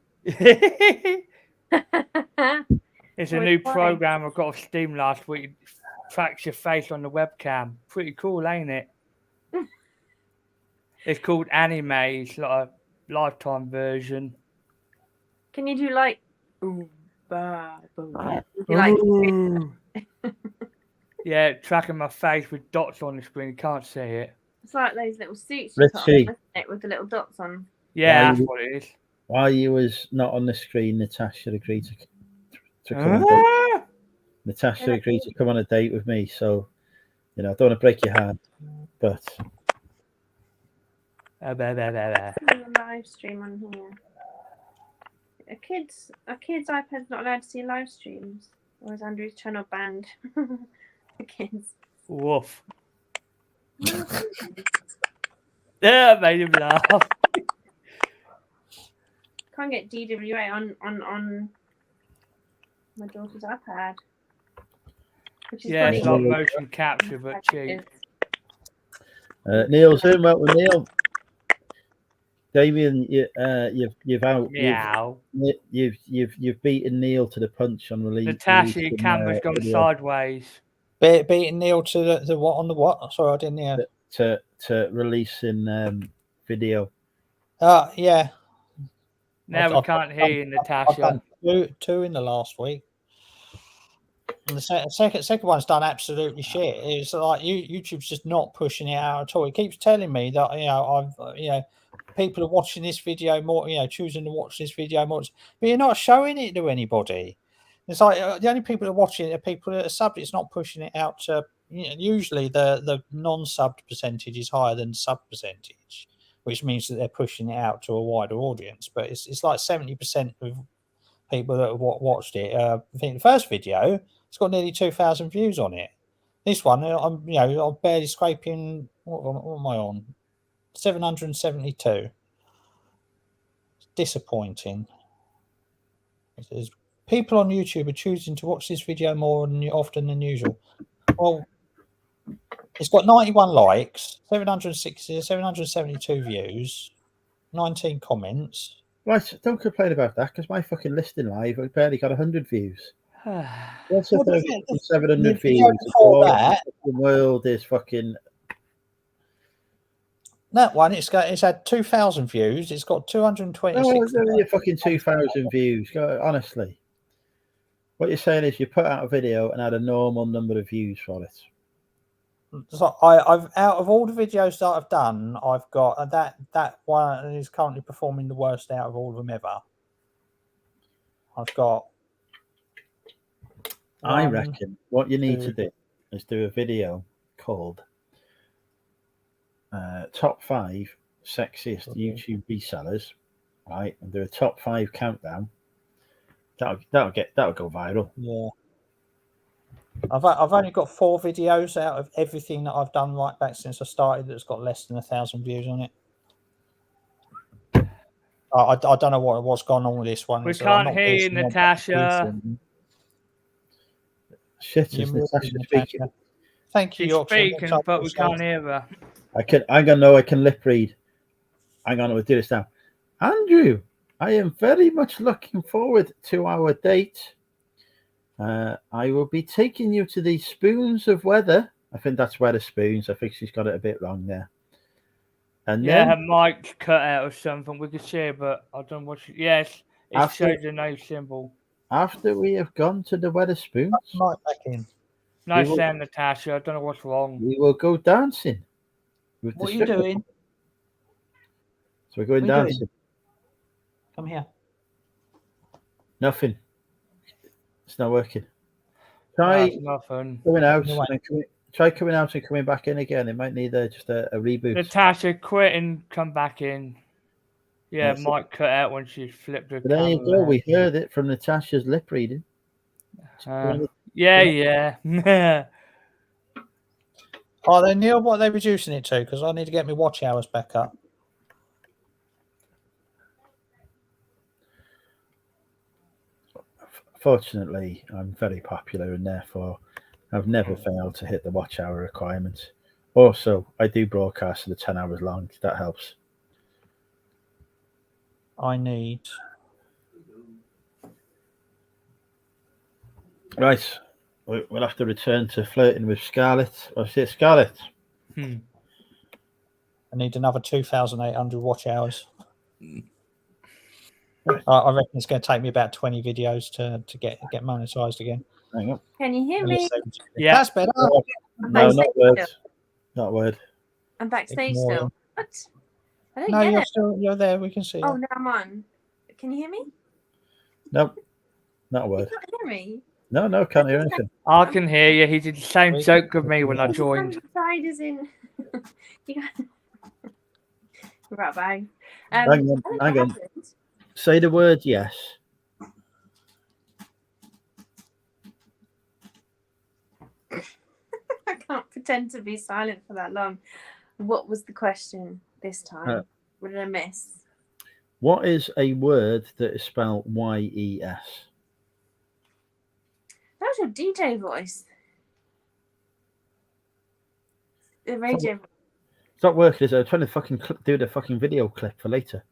It's a Wait, new why? program I got off Steam last week. It tracks your face on the webcam. Pretty cool, ain't it? It's called Anime. It's like a lifetime version. Can you do like? Ooh, bah, bah. You like? Ooh. Yeah, tracking my face with dots on the screen. You can't see it. It's like those little suits you put on, Richie. isn't it, with the little dots on. Yeah, Why that's you- what it is. While you was not on the screen, Natasha agreed to come on a date. Ah! Natasha agreed to come on a date with me. So, I don't want to break your heart, but Bah, bah, bah, bah, bah. Do a live stream on here. A kid's iPad's not allowed to see live streams, or is Andrew's channel banned? The kids. Woof. Yeah, made him laugh. Can't get DWA on my daughter's iPad. Which is Yeah, funny. it's like motion capture, but cheap. Neil's in. Welcome, Neil. Damien, you've out. Meow. You've beaten Neil to the punch on release. Natasha, your releasing, camera's gone video sideways. Beating Neil to the what on the what? Sorry, I didn't hear. to releasing video. Yeah. Now we can't hear you, I've Natasha. done two in the last week. And the second one's done absolutely shit. It's like YouTube's just not pushing it out at all. It keeps telling me that people are watching this video more, choosing to watch this video more, but you're not showing it to anybody. It's like the only people that are watching it are people that are subbed. It's not pushing it out to. Usually the non-subbed percentage is higher than sub percentage, which means that they're pushing it out to a wider audience. But it's like 70% of people that have watched it. I think the first video, it's got nearly 2,000 views on it. This one, I'm barely scraping. What am I on? 772. It's disappointing. There's people on YouTube are choosing to watch this video more often than usual. Well, it's got 91 likes, 772 views, 19 comments. Right, don't complain about that because my fucking listing live, I barely got 100 views. What's Well, the the 700 video views? before that- The world is fucking. That one, it's had 2,000 views. It's got 226. Oh, you're fucking 2,000 views. Honestly, what you're saying is you put out a video and had a normal number of views for it. So I've out of all the videos that I've done, I've got that one is currently performing the worst out of all of them ever. I've got. I one, reckon what you need to two. do is do a video called Top 5 Sexiest YouTube Resellers, right? And do a top 5 countdown. That'll go viral. Yeah. I've only got 4 videos out of everything that I've done right back since I started that's got less than 1,000 views on it. I don't know what's gone on with this one. We So I'm can't not hear you, listening on Natasha. PC. Shit, You're is muted, Natasha Natasha. speaking? Thank you, She's Yorkshire. speaking, Looks but we like can't hear her. I can lip read. Hang on, we'll do this now. Andrew, I am very much looking forward to our date. I will be taking you to the Spoons of Weather. I think that's Weatherspoons. I think she's got it a bit wrong there. And Yeah, her then mic cut out or something. We could see it, but I don't know what she... Yes, it After- shows a no symbol. after we have gone to the Weatherspoons, Mic back in. Nice will- sound, Natasha. I don't know what's wrong. we will go dancing. With What the are you stripper. doing? So we're going What are you dancing. Come here. Nothing. It's not working. No, Try it's nothing. coming out You're right. and try coming out and coming back in again. It might need just a reboot. Natasha, quit and come back in. Yeah, That's it. mic cut out when she flipped her But there you camera. go. We heard it from Natasha's lip reading. Yeah. Oh, then Neil, what are they reducing it to? Because I need to get my watch hours back up. Fortunately, I'm very popular and therefore I've never failed to hit the watch hour requirement. Also, I do broadcast that are 10 hours long. That helps. I need. Right. We'll have to return to flirting with Scarlett. What's it, Scarlett? Hmm. I need another 2,800 watch hours. I reckon it's going to take me about 20 videos to get monetized again. Hang on. Can you hear me? Yeah. That's better. I'm No, backstage not word. still. Not word. I'm backstage Ignore still. him. What? I don't No, get it. you're there. We can see you. Oh, now I'm on. Can you hear me? Nope. Not a You word. can't hear me. No, can't hear anything. I can hear you. He did the same joke with me when I joined. Side is in. You got... Right, bye. Hang on, I don't know hang what on. happened. Say the word yes. I can't pretend to be silent for that long. What was the question this time? What did I miss? What is a word that is spelled Y-E-S? That was your DJ voice. The radio. It's not working, is it? I'm trying to fucking do the fucking video clip for later.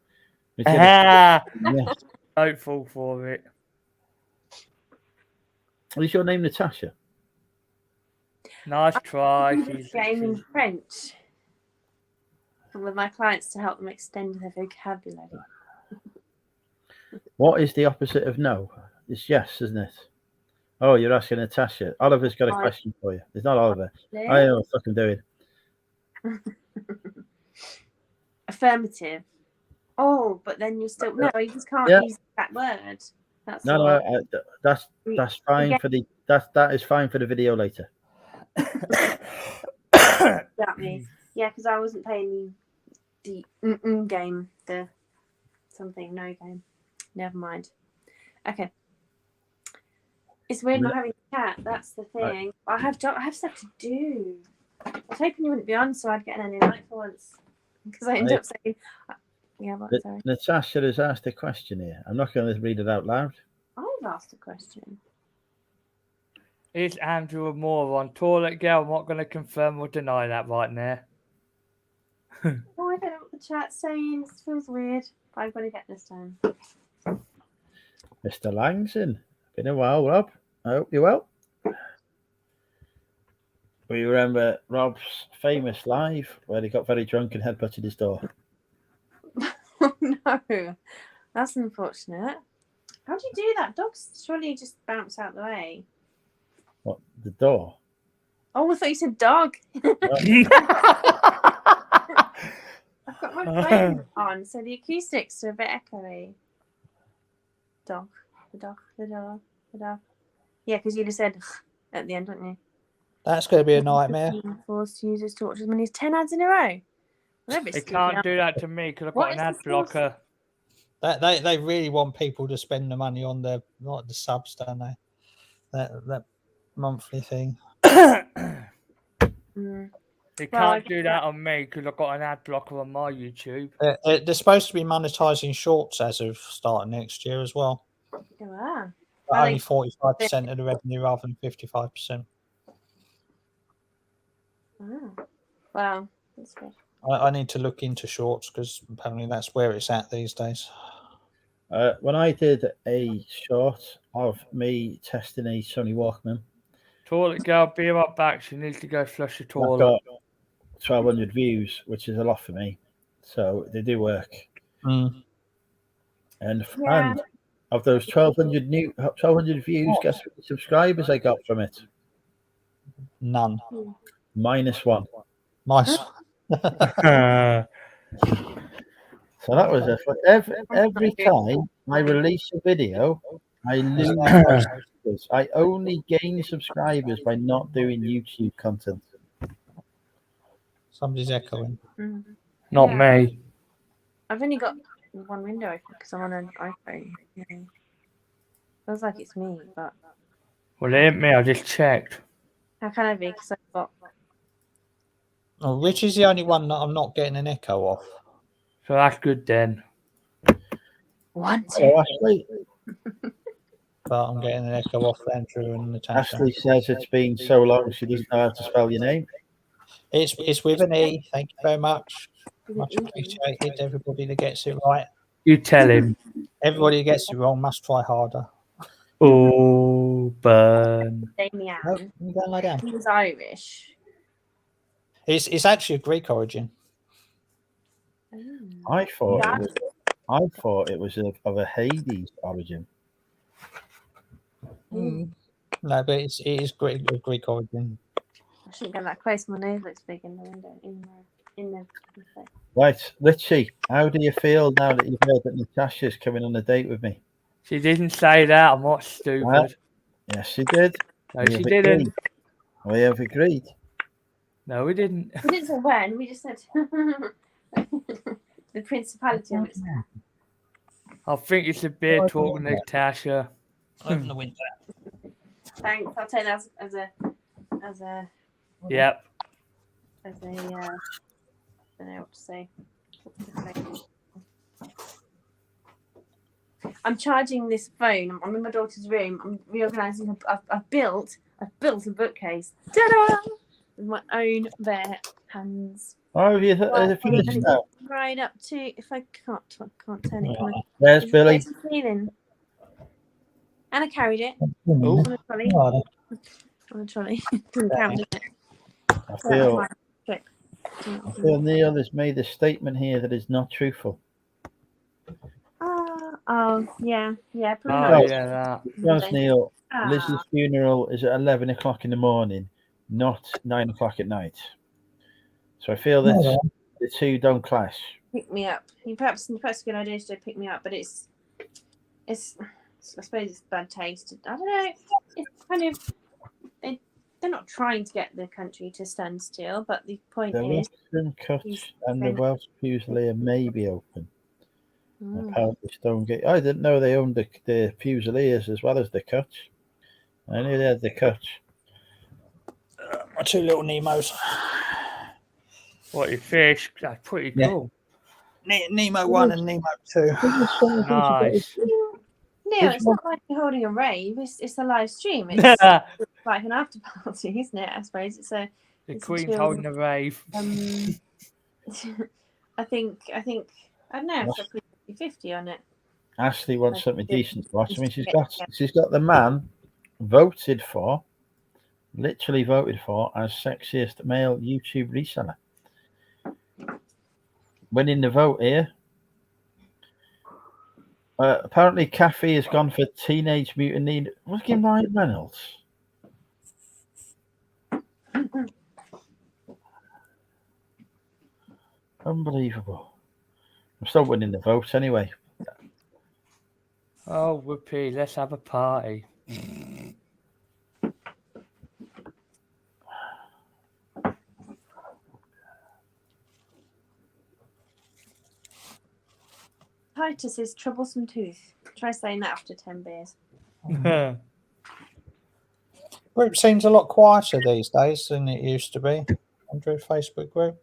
It's Ah, yes. hopeful for it. Is your name Natasha? Nice try. I do this game in French with my clients to help them extend their vocabulary. What is the opposite of no? It's yes, isn't it? Oh, you're asking Natasha. Oliver's got a question for you. It's not Oliver. I know what the fuck I'm doing. Affirmative. Oh, but then you're still no. You just can't Yeah. use that word. That's No, all. that's fine for the that is fine for the video later. Got me. Yeah, because I wasn't playing the game, the something no game. Never mind. Okay. It's weird not having a cat. That's the thing. I have stuff to do. I was hoping you wouldn't be on, so I'd get an any night for once. Because I end up saying, yeah, what? Sorry. Natasha has asked a question here. I'm not going to read it out loud. I've asked a question. Is Andrew a moron? Toilet girl, I'm not going to confirm or deny that right now. Oh, I don't know what the chat's saying. It feels weird. But I've got to get this done. Mr. Langson. Been a while, Rob. I hope you're well. We remember Rob's famous live where he got very drunk and headbutted his door. Oh no, that's unfortunate. How do you do that? Dogs surely just bounce out the way. What, the door? Oh, I thought you said dog. I've got my phone on, so the acoustics are a bit echoey. Dog, the dog, the dog, the dog. Yeah, because you just said at the end, didn't you? That's going to be a nightmare. Forced to use his torches when he's 10 ads in a row. Well, They can't do that to me because I've What got an is ad the blocker. They really want people to spend the money on the subs, don't they? That monthly thing. Mm. You Well, I can't do that on me because I've got an ad blocker on my YouTube. They're supposed to be monetizing shorts as of starting next year as well. Ah. But Well, only 45% of the revenue rather than 55%. Wow, that's good. I need to look into shorts because apparently that's where it's at these days. When I did a short of me testing a Sony Walkman, Toilet girl, be right back. She needs to go flush the I've toilet. got 1,200 views, which is a lot for me. So they do work. Mm. And Yeah. of those 1,200 views, guess how many subscribers I got from it? None. -1. Nice. So that was every time I release a video, I lose subscribers. I only gain subscribers by not doing YouTube content. Somebody's echoing. Not Yeah. me. I've only got one window open because I'm on an iPhone. Yeah. Feels like it's me, but Well, it ain't me. I just checked. how can I be? Because I've got. Oh, which is the only one that I'm not getting an echo off? So that's good then. One, two. Hello, Ashley. But I'm getting an echo off Andrew and Natasha. Ashley says it's been so long she doesn't know how to spell your name. It's with an E. Thank you very much. Much appreciated. Everybody that gets it right. You tell him. Everybody that gets it wrong must try harder. Oh, burn. Damien. No, you go and lie down. He's Irish. It's actually a Greek origin. I thought it was of a Hades origin. No, but it is Greek origin. I shouldn't get that close. My nose looks big in the window. In the Right, Richie, how do you feel now that you've heard that Natasha's coming on a date with me? She didn't say that. I'm not stupid. Yes, she did. No, We she have didn't. agreed. We have agreed. No, we didn't. We didn't say when. We just said the principality of it. I think it's a beer talking to Natasha. Open the window. Thanks. I'll take that as a Yep. I don't know what to say. I'm charging this phone. I'm in my daughter's room. I'm reorganizing. I've built a bookcase. Ta-da! With my own bare hands. Oh, have you finished now? Right up to if I can't turn it. There's Billy. It's cleaning. And I carried it Oh, on a trolley. On a trolley. Didn't count, did it? I feel Neil has made a statement here that is not truthful. Oh yeah. Pretty Oh, much. yeah, that. Because Neil, Ah. Liz's funeral is at 11 o'clock in the morning, not 9 o'clock at night. So I feel that the two don't clash. Pick me up. Perhaps a good idea is to pick me up, but it's I suppose it's bad taste. I don't know. It's kind of they're not trying to get the country to stand still, but the point The is Western Cut and the Welsh Fusilier may be open. Apparently Stonegate. I didn't know they owned the Fusiliers as well as the Cut. I knew they had the Cut. my two little Nemos. What, you fish? That's pretty cool. Nemo 1 and Nemo 2. Nice. No, it's not like you're holding a rave. It's a live stream. It's like an after party, isn't it? I suppose it's a. The it's Queen's chill. holding a rave. I think I don't know. So 50 on it. Ashley wants something decent to watch. I mean, she's got the man literally voted for as sexiest male YouTube reseller. Winning the vote here. Apparently, Kathy has gone for Teenage Mutant Ninja. Look at Ryan Reynolds. Unbelievable. I'm still winning the vote anyway. Oh, whoopee, let's have a party. Titus's troublesome tooth. Try saying that after 10 beers. Group seems a lot quieter these days than it used to be. Android Facebook group?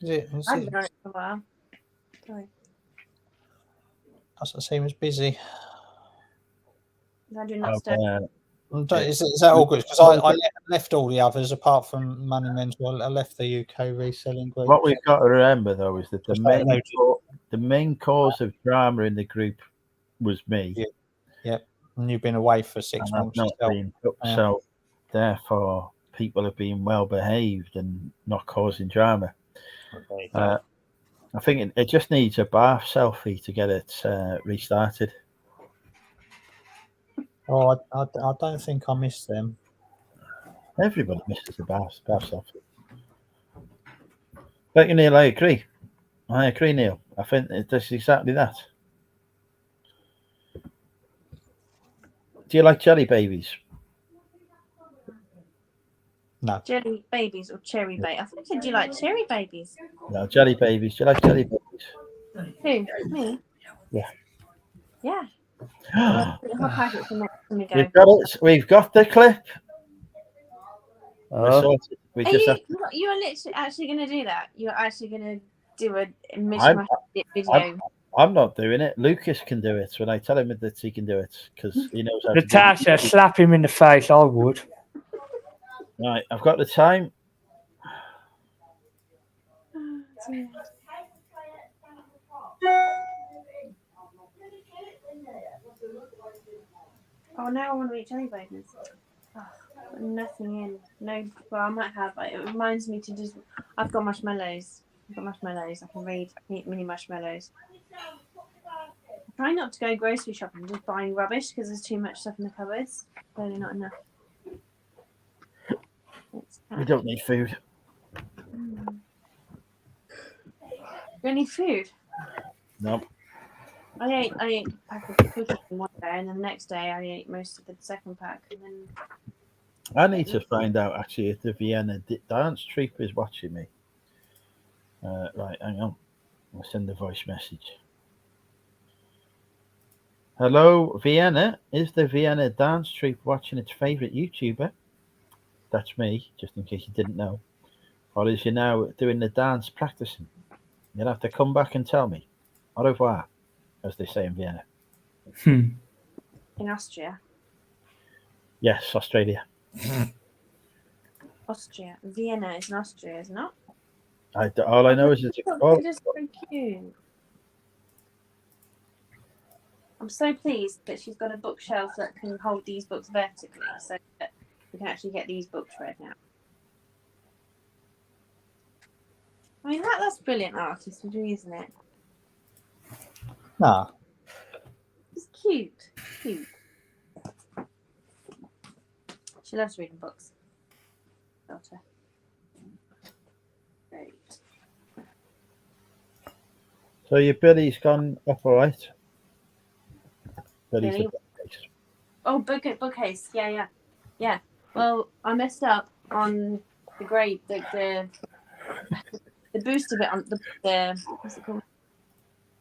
I've been on it for a while. Sorry. Doesn't seem as busy. I do not stay. Is that all good? Because I left all the others apart from Money Mental. I left the UK reselling group. What we've got to remember, though, is that the main cause of drama in the group was me. Yeah. And you've been away for 6 months. So therefore, people have been well behaved and not causing drama. I think it just needs a bath selfie to get it restarted. Oh, I don't think I missed them. Everybody misses the bath selfie. But Neil, I agree, Neil. I think it does exactly that. Do you like jelly babies? No. Jelly babies or cherry babies? I think I said, do you like cherry babies? No, jelly babies. Do you like jelly babies? Who? Me? Yeah. Yeah. Hot packet for next time we go. We've got it. We've got the clip. Oh. We Are just you, have to, you are literally actually going to do that? You're actually going to do a mishmash video? I'm not doing it. Lucas can do it when I tell him that he can do it because he knows how Natasha, to do it. slap him in the face. I would. Right, I've got the time. Oh, now I want to eat jelly babies. Oh, nothing in. No, well, I might have. It reminds me to just. I've got marshmallows. I can eat mini marshmallows. I try not to go grocery shopping, just buying rubbish because there's too much stuff in the cupboards. Clearly not enough. We don't need food. You need food? No. I ate a pack of cookies one day, and then the next day I ate most of the second pack. And then I need to find out actually if the Vienna dance troupe is watching me. Right, hang on. I'll send a voice message. Hello, Vienna. Is the Vienna dance troupe watching its favourite YouTuber? That's me, just in case you didn't know. Or is you now doing the dance practicing? You'll have to come back and tell me. Au revoir, as they say in Vienna. in Austria. Yes, Australia. Austria. Vienna is in Austria, isn't it? All I know is it's They're just so cute. I'm so pleased that she's got a bookshelf that can hold these books vertically, so that we can actually get these books read now. I mean, that's brilliant artistry, isn't it? No. It's cute. Cute. She loves reading books. Daughter. Great. So your Billy's gone up all right? Billy's Billy? the bookcase. Oh, bookcase. Yeah. Well, I messed up on the grade, the booster bit on the what's it called?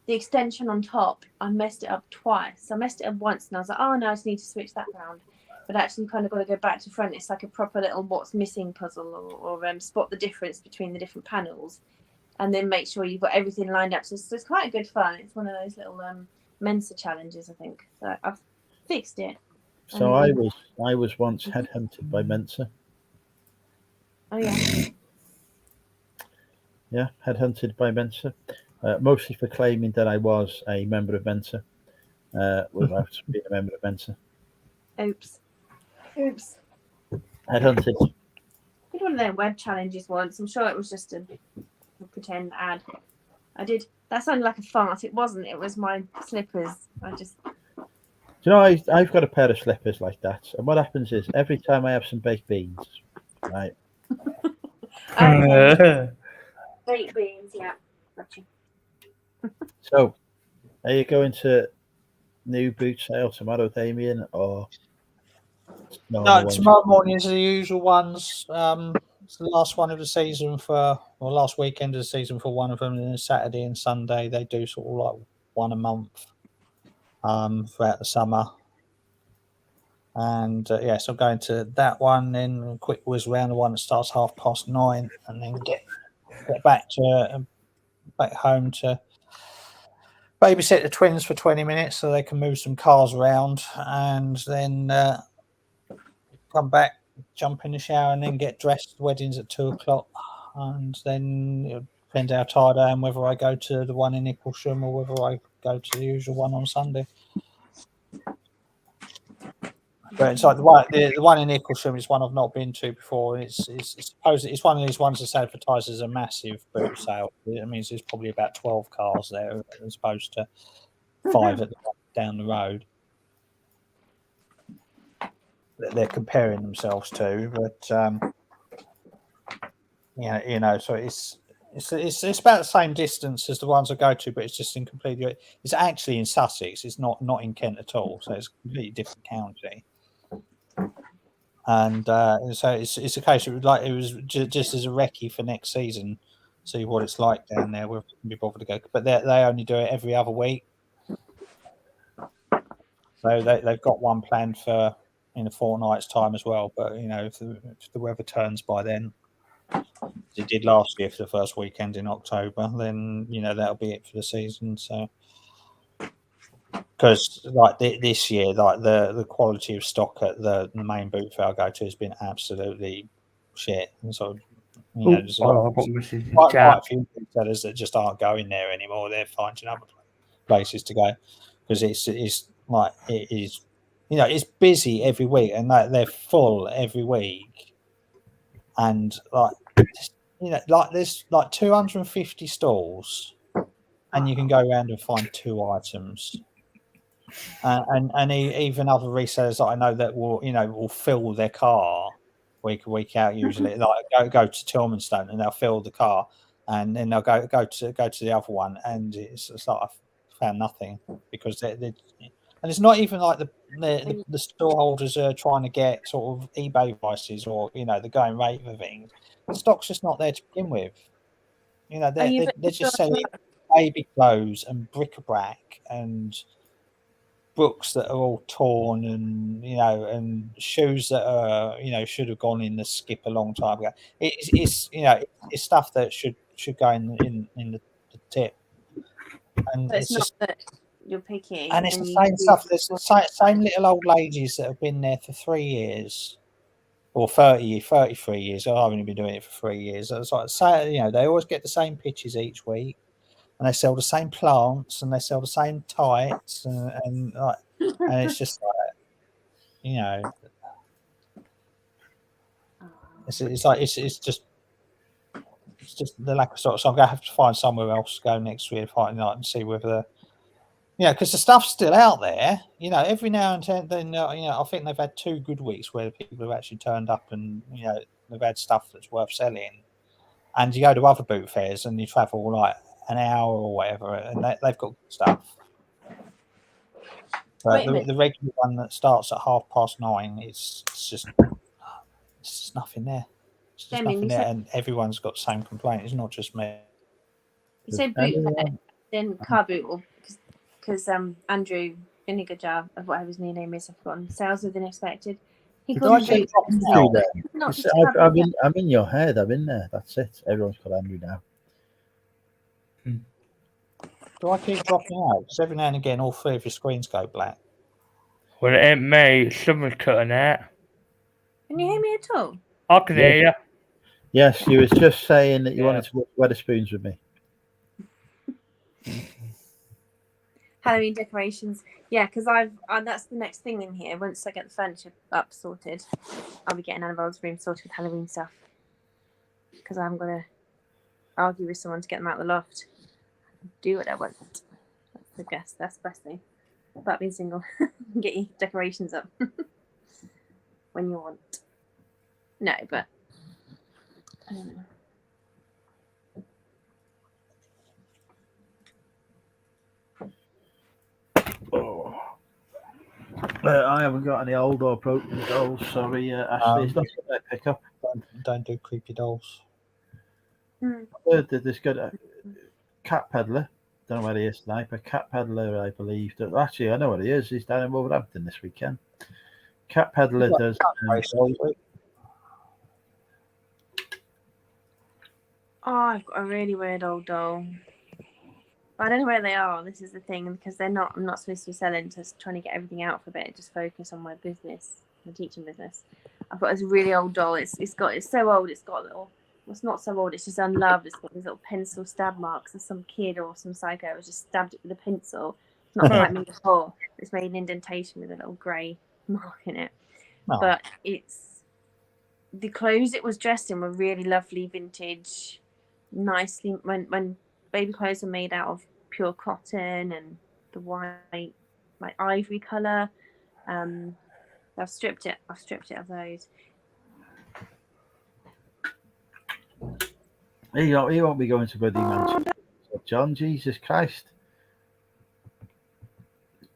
The extension on top. I messed it up twice. I messed it up once, and I was like, oh no, I just need to switch that round. But actually, kind of got to go back to front. It's like a proper little what's missing puzzle, or spot the difference between the different panels, and then make sure you've got everything lined up. So it's quite good fun. It's one of those little Mensa challenges, I think. So I've fixed it. So I was once headhunted by Mensa. Oh yeah. Yeah, headhunted by Mensa, mostly for claiming that I was a member of Mensa, without being a member of Mensa. Oops. Headhunted. I did one of their web challenges once. I'm sure it was just a pretend ad. I did. That sounded like a fart. It wasn't. It was my slippers. Do you know, I've got a pair of slippers like that, and what happens is every time I have some baked beans, right? Baked beans, yeah. Gotcha. So, are you going to new boot sale tomorrow, Damien, or No, tomorrow morning is the usual ones. It's the last one of the season last weekend of the season for one of them, and then Saturday and Sunday they do sort of like one a month throughout the summer. And so I'm going to that one, then a quick whiz around the one that starts 9:30, and then get back home to babysit the twins for 20 minutes so they can move some cars around, and then come back, jump in the shower, and then get dressed. The wedding's at 2:00, and then it depends how tired I am, whether I go to the one in Nicholsham or whether I go to the usual one on Sunday. But it's like the one in Nicholsham is one I've not been to before. It's one of these ones that's advertised as a massive boot sale. It means there's probably about 12 cars there as opposed to 5 down the road. That they're comparing themselves to, but so it's about the same distance as the ones I go to, but it's just in completely. It's actually in Sussex. It's not in Kent at all, so it's a completely different county. And so it's a case of it was just as a recce for next season, see what it's like down there. We'll be bothered to go, but they only do it every other week. So they've got one planned for in a fortnight's time as well. But if the weather turns by then, as it did last year for the first weekend in October, then that'll be it for the season. So. Because this year, the quality of stock at the main boot fair I go to has been absolutely shit. And so, there's quite a few sellers that just aren't going there anymore. They're finding other places to go because it's busy every week and they're full every week. And there's 250 stalls, and you can go around and find 2 items. And even other resellers that I know that will fill their car week out usually. Like go to Tilmanstone and they'll fill the car, and then they'll go to the other one, and it's like I found nothing because and it's not even like the store holders are trying to get sort of eBay prices or the going rate for things. The stock's just not there to begin with. They're just selling baby clothes and bric-a-brac and books that are all torn and and shoes that are should have gone in the skip a long time ago. It's stuff that should go in the tip, and it's not just that you're picky, and it's the same stuff. There's the same little old ladies that have been there for 3 years or 33 years. I've only been doing it for 3 years. It's like they always get the same pitches each week. And they sell the same plants, and they sell the same tights, and it's just like, it's just the lack of stock. So I'm gonna have to find somewhere else to go next week and see whether because the stuff's still out there. Every now and then, I think they've had 2 good weeks where people have actually turned up and they've had stuff that's worth selling. And you go to other boot fairs and you travel like an hour or whatever, and they've got good stuff. But the regular one that starts at 9:30, it's just nothing there. It's just nothing there, and everyone's got the same complaint. It's not just me. You said boot fair, then car boot, because Andrew Vinegar, of whatever his new name is, I've forgotten. Sales within expected. He calls it I'm in your head. I'm in there. That's it. Everyone's got Andrew now. Do I keep dropping out? Because every now and again, all 3 of your screens go black. Well, it ain't me. Someone's cutting it. Can you hear me at all? I can hear you. Yes, you was just saying that you wanted to watch Wetherspoons with me. Halloween decorations. Yeah, because that's the next thing in here. Once I get the furniture up sorted, I'll be getting Annabelle's room sorted with Halloween stuff. Because I'm going to argue with someone to get them out of the loft. Do what I want. I guess that's the best thing about being single. Get your decorations up when you want. No, but I don't know. I haven't got any old or broken dolls. Sorry, Ashley. It's not going to pick up. Don't do creepy dolls. I heard that there's got a cat peddler. Don't know where he is tonight, but cat peddler, I believe. Actually, I know where he is. He's down in Wolverhampton this weekend. Cat Peddler does. Oh, I've got a really weird old doll. But I don't know where they are. This is the thing, because I'm not supposed to be selling, just trying to get everything out for a bit, just focus on my business, my teaching business. I've got this really old doll. It's so old. It's got little. Well, it's not so old. It's just unloved. It's got these little pencil stab marks, and some kid or some psycho has just stabbed it with a pencil. It's not quite made a hole. It's made an indentation with a little grey mark in it. Oh. But it's the clothes it was dressed in were really lovely, vintage, nicely. When baby clothes were made out of pure cotton and the white, like ivory color. I've stripped it of those. He won't be going to bloody Manchester, John. Jesus Christ.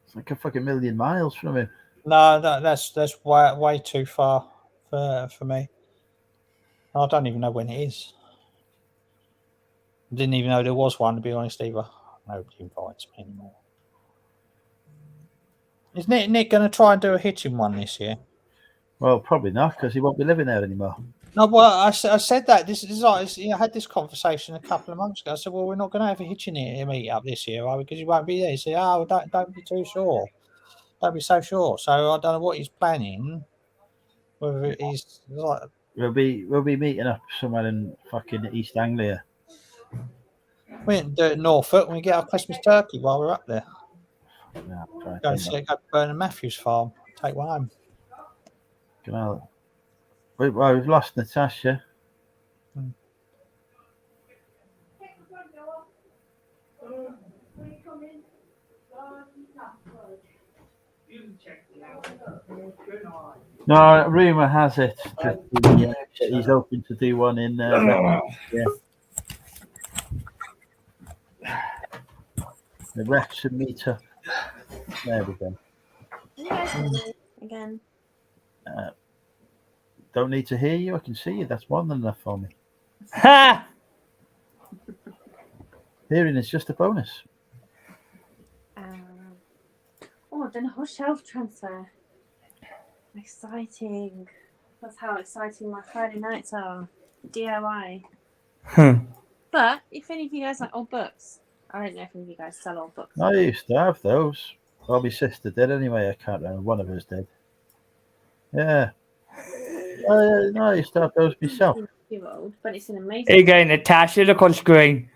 It's like a fucking million miles from him. No, that's way too far for me. I don't even know when it is. I didn't even know there was one, to be honest, either. Nobody invites me anymore. Is Nick going to try and do a hitching one this year? Well, probably not, because he won't be living there anymore. No, well, I said that. This is like, I had this conversation a couple of months ago. I said, well, we're not going to have a hitching meet up this year, are we? Because he won't be there. He said, oh, don't be too sure. Don't be so sure. So I don't know what he's planning. Whether he's like, We'll be meeting up somewhere in fucking East Anglia. we didn't do it in Norfolk when we get our Christmas turkey while we're up there. No, Go to Bernard Matthews farm. Take one home. We've lost Natasha. No, rumour has it that he's hoping to do one in the Wrexham meetup. There we go. You guys can do it again. Don't need to hear you. I can see you. That's more than enough for me. Ha! Hearing is just a bonus. I've done a whole shelf transfer. Exciting. That's how exciting my Friday nights are. DIY. But if any of you guys like old books, I don't know if any of you guys sell old books. I used to have those. Well, my sister did anyway. I can't remember. One of us did. Yeah. No, I used to have those myself. Too old, but it's an amazing. Here you go, Natasha. Look on screen.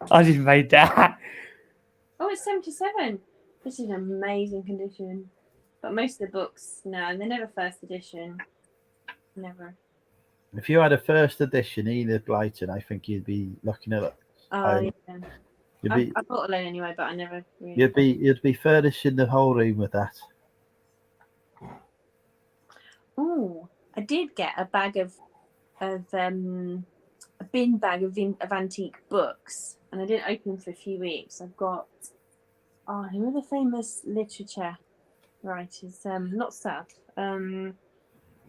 I just made that. Oh, it's 77. This is an amazing condition. But most of the books, no, they're never first edition. Never. If you had a first edition Enid Blyton, I think you'd be looking at it. Oh, yeah. I bought a loan anyway, but I never really. You'd be furnishing the whole room with that. Oh, I did get a bag of a bin bag of antique books, and I didn't open them for a few weeks. I've got who are the famous literature writers? Not Seth. There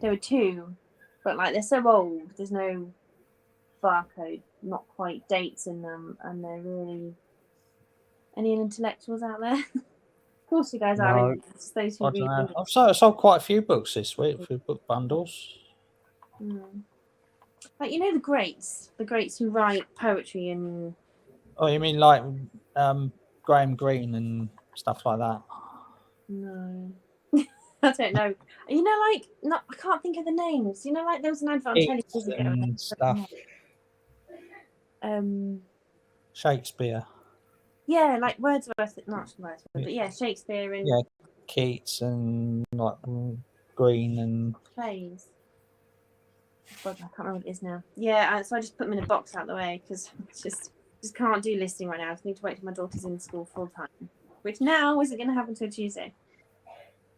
were two, but like they're so old. There's no barcode, not quite dates in them, and they're really. Any intellectuals out there? Of course, you guys are. It's those who read. I've sold quite a few books this week for book bundles. Like the greats who write poetry and. Oh, you mean like Graham Greene and stuff like that? No, I don't know. I can't think of the names. Like there was an advert on television and stuff. Shakespeare. Yeah, like Wordsworth, not Wordsworth, but yeah, Shakespeare and Keats and like Green and plays. God, I can't remember what it is now. Yeah, so I just put them in a box out the way because just can't do listing right now. I just need to wait till my daughter's in school full time, which now isn't going to happen until Tuesday.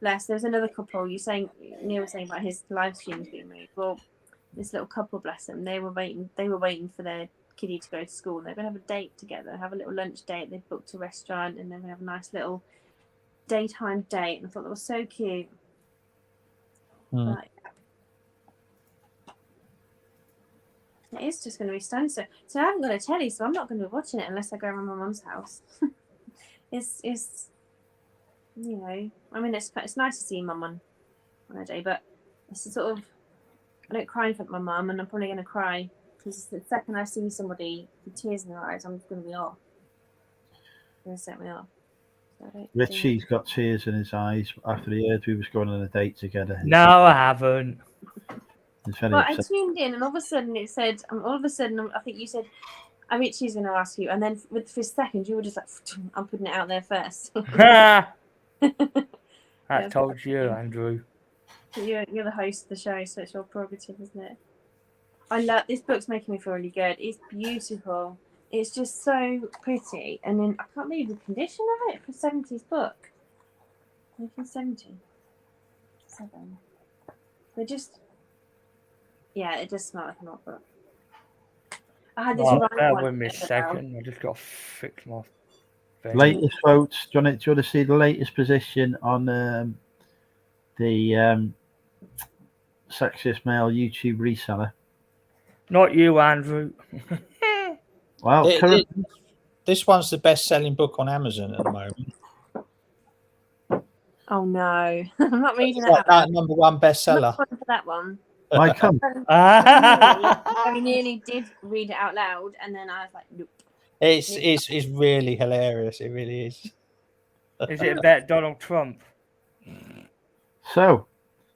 Bless. There's another couple. Neil was saying about his live streams being moved. Well, this little couple, bless them, they were waiting for their kiddie to go to school. They're going to have a date together, have a little lunch date. They've booked a restaurant and they're going to have a nice little daytime date. And I thought that was so cute. But, it is just going to be stunning. So I haven't got a telly, so I'm not going to be watching it unless I go around my mum's house. It's you know, I mean, it's nice to see mum on a day, but it's a sort of, I don't cry in front of my mum, and I'm probably going to cry because the second I see somebody with tears in their eyes, I'm just going to be off. It's going to set me off. So I don't Richie's got tears in his eyes after he heard we was going on a date together. No, I haven't. He's very Well, I upset. tuned in, and all of a sudden it said, I think you said, Richie's going to ask you, and then for a second you were just like, I'm putting it out there first. I told you, Andrew. You're the host of the show, so it's your prerogative, isn't it? I love this book's making me feel really good. It's beautiful. It's just so pretty, and then I can't believe the condition of it for a 70s book. 1970. 7. They're just, yeah, it does smell like an old book. I had this Oh, run bear one with me a the other second. I just got to fix my thing. Latest votes. Do you want to see the latest position on the sexiest male YouTube reseller? Not you, Andrew. Well, This one's the best-selling book on Amazon at the moment. Oh no, I'm not reading It's like that. that number one bestseller. Not for that one. my come. I nearly did read it out loud, and then I was like, nope. It's really hilarious. It really is. Is it about Donald Trump? So,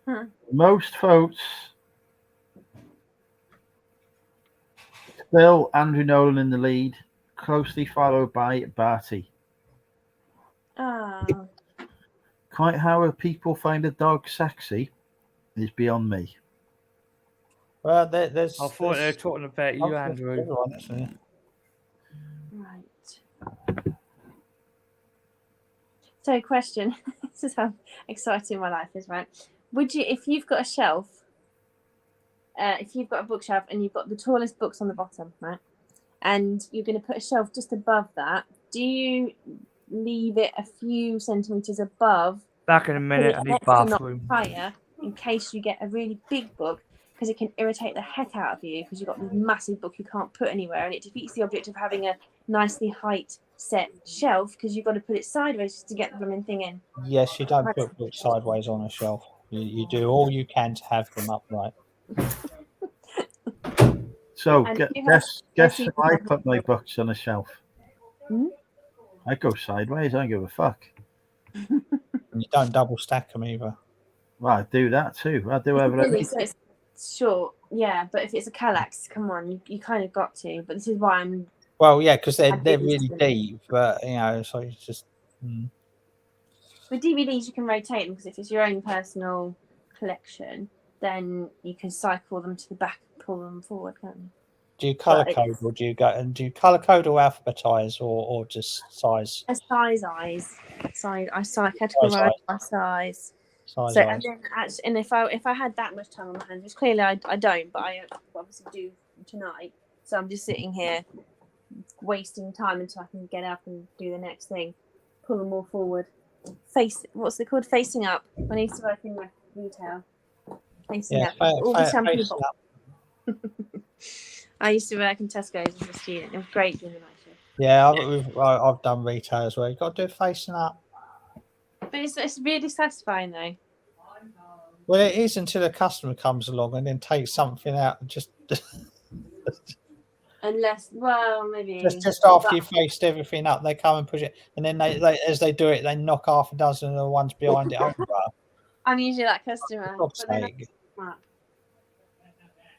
Huh. most votes. Still Andrew Nolan in the lead, closely followed by Barty. Oh, Quite how people find a dog sexy is beyond me. Well, there's. I thought they were talking about you, Andrew. Everyone, actually. right. So, question. This is how exciting my life is, right? Would you, if you've got a shelf, if you've got a bookshelf and you've got the tallest books on the bottom, right, and you're going to put a shelf just above that, do you leave it a few centimeters above? Back in a minute, I put it need next to not bathroom. higher in case you get a really big book, because it can irritate the heck out of you because you've got this massive book you can't put anywhere, and it defeats the object of having a nicely height set shelf because you've got to put it sideways just to get the blooming thing in. Yes, you don't put books sideways on a shelf. You do all you can to have them upright. So, And you guess have- how I put my books on a shelf. Hmm? I go sideways. I don't give a fuck. And you don't double stack them either. Well, I do that too. I do whatever I Really, need. so it's short, yeah, but if it's a Kallax, come on, you kind of got to. But this is why I'm. Well, yeah, because they're I think really it's- deep, but so it's just. With DVDs, you can rotate them because if it's your own personal collection, then you can cycle them to the back, pull them forward, can't you? Do you color But code it's- or do you color code or alphabetize or just size? A size eyes. I categorize by size. Size So eyes. and then actually, and if I had that much time on my hands, which clearly I don't, but I obviously do tonight. So I'm just sitting here wasting time until I can get up and do the next thing. Pull them all forward. What's it called? Facing up. When I used to work in retail. Facing Yeah, up. All the shampoo face bottles. up. I used to work in Tesco's as a student. It was great doing the night shift. Yeah, I've done retail as well. You got to do it facing up. But it's really satisfying though. Well, it is until a customer comes along and then takes something out and just Unless, well, maybe. just after you faced everything up, they come and push it, and then they as they do it, they knock half a dozen of the ones behind it over. I'm usually that customer. For God's but they're not sake. smart.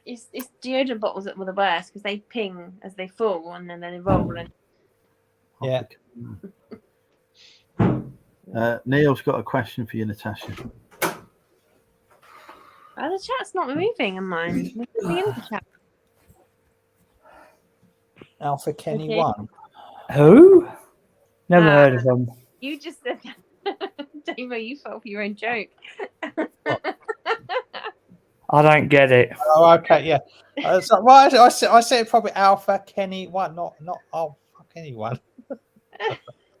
It's deodorant bottles that were the worst because they ping as they fall and then they roll. And Yeah. Neil's got a question for you, Natasha. the chat's not moving on mine. Look at the end of the chat. Alpha Kenny Okay. 1. Who? Never heard of them. You just said, Davo, you fell for your own joke. I don't get it. Oh, okay, yeah. So, well, I said probably Alpha Kenny 1, not oh fuck anyone.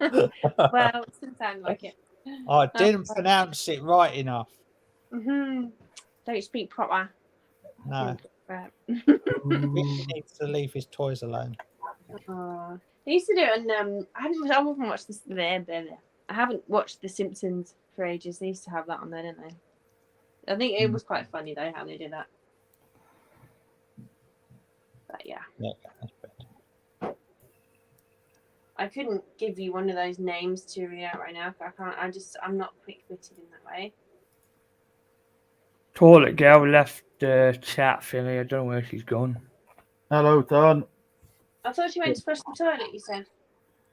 Well, it doesn't sound like it. I didn't pronounce it right enough. Mm-hmm. Don't speak proper. No, Right. Ricky needs to leave his toys alone. They used to do it on. I haven't watched this. I haven't watched The Simpsons for ages. They used to have that on there, didn't they? I think it was quite funny though how they did that. But yeah, Yeah, that's better. I couldn't give you one of those names to read out right now. I can't. I'm not quick-witted in that way. Toilet girl left the chat thingy. I don't know where she's gone. Hello, Don. I thought she went to flush the toilet. You said.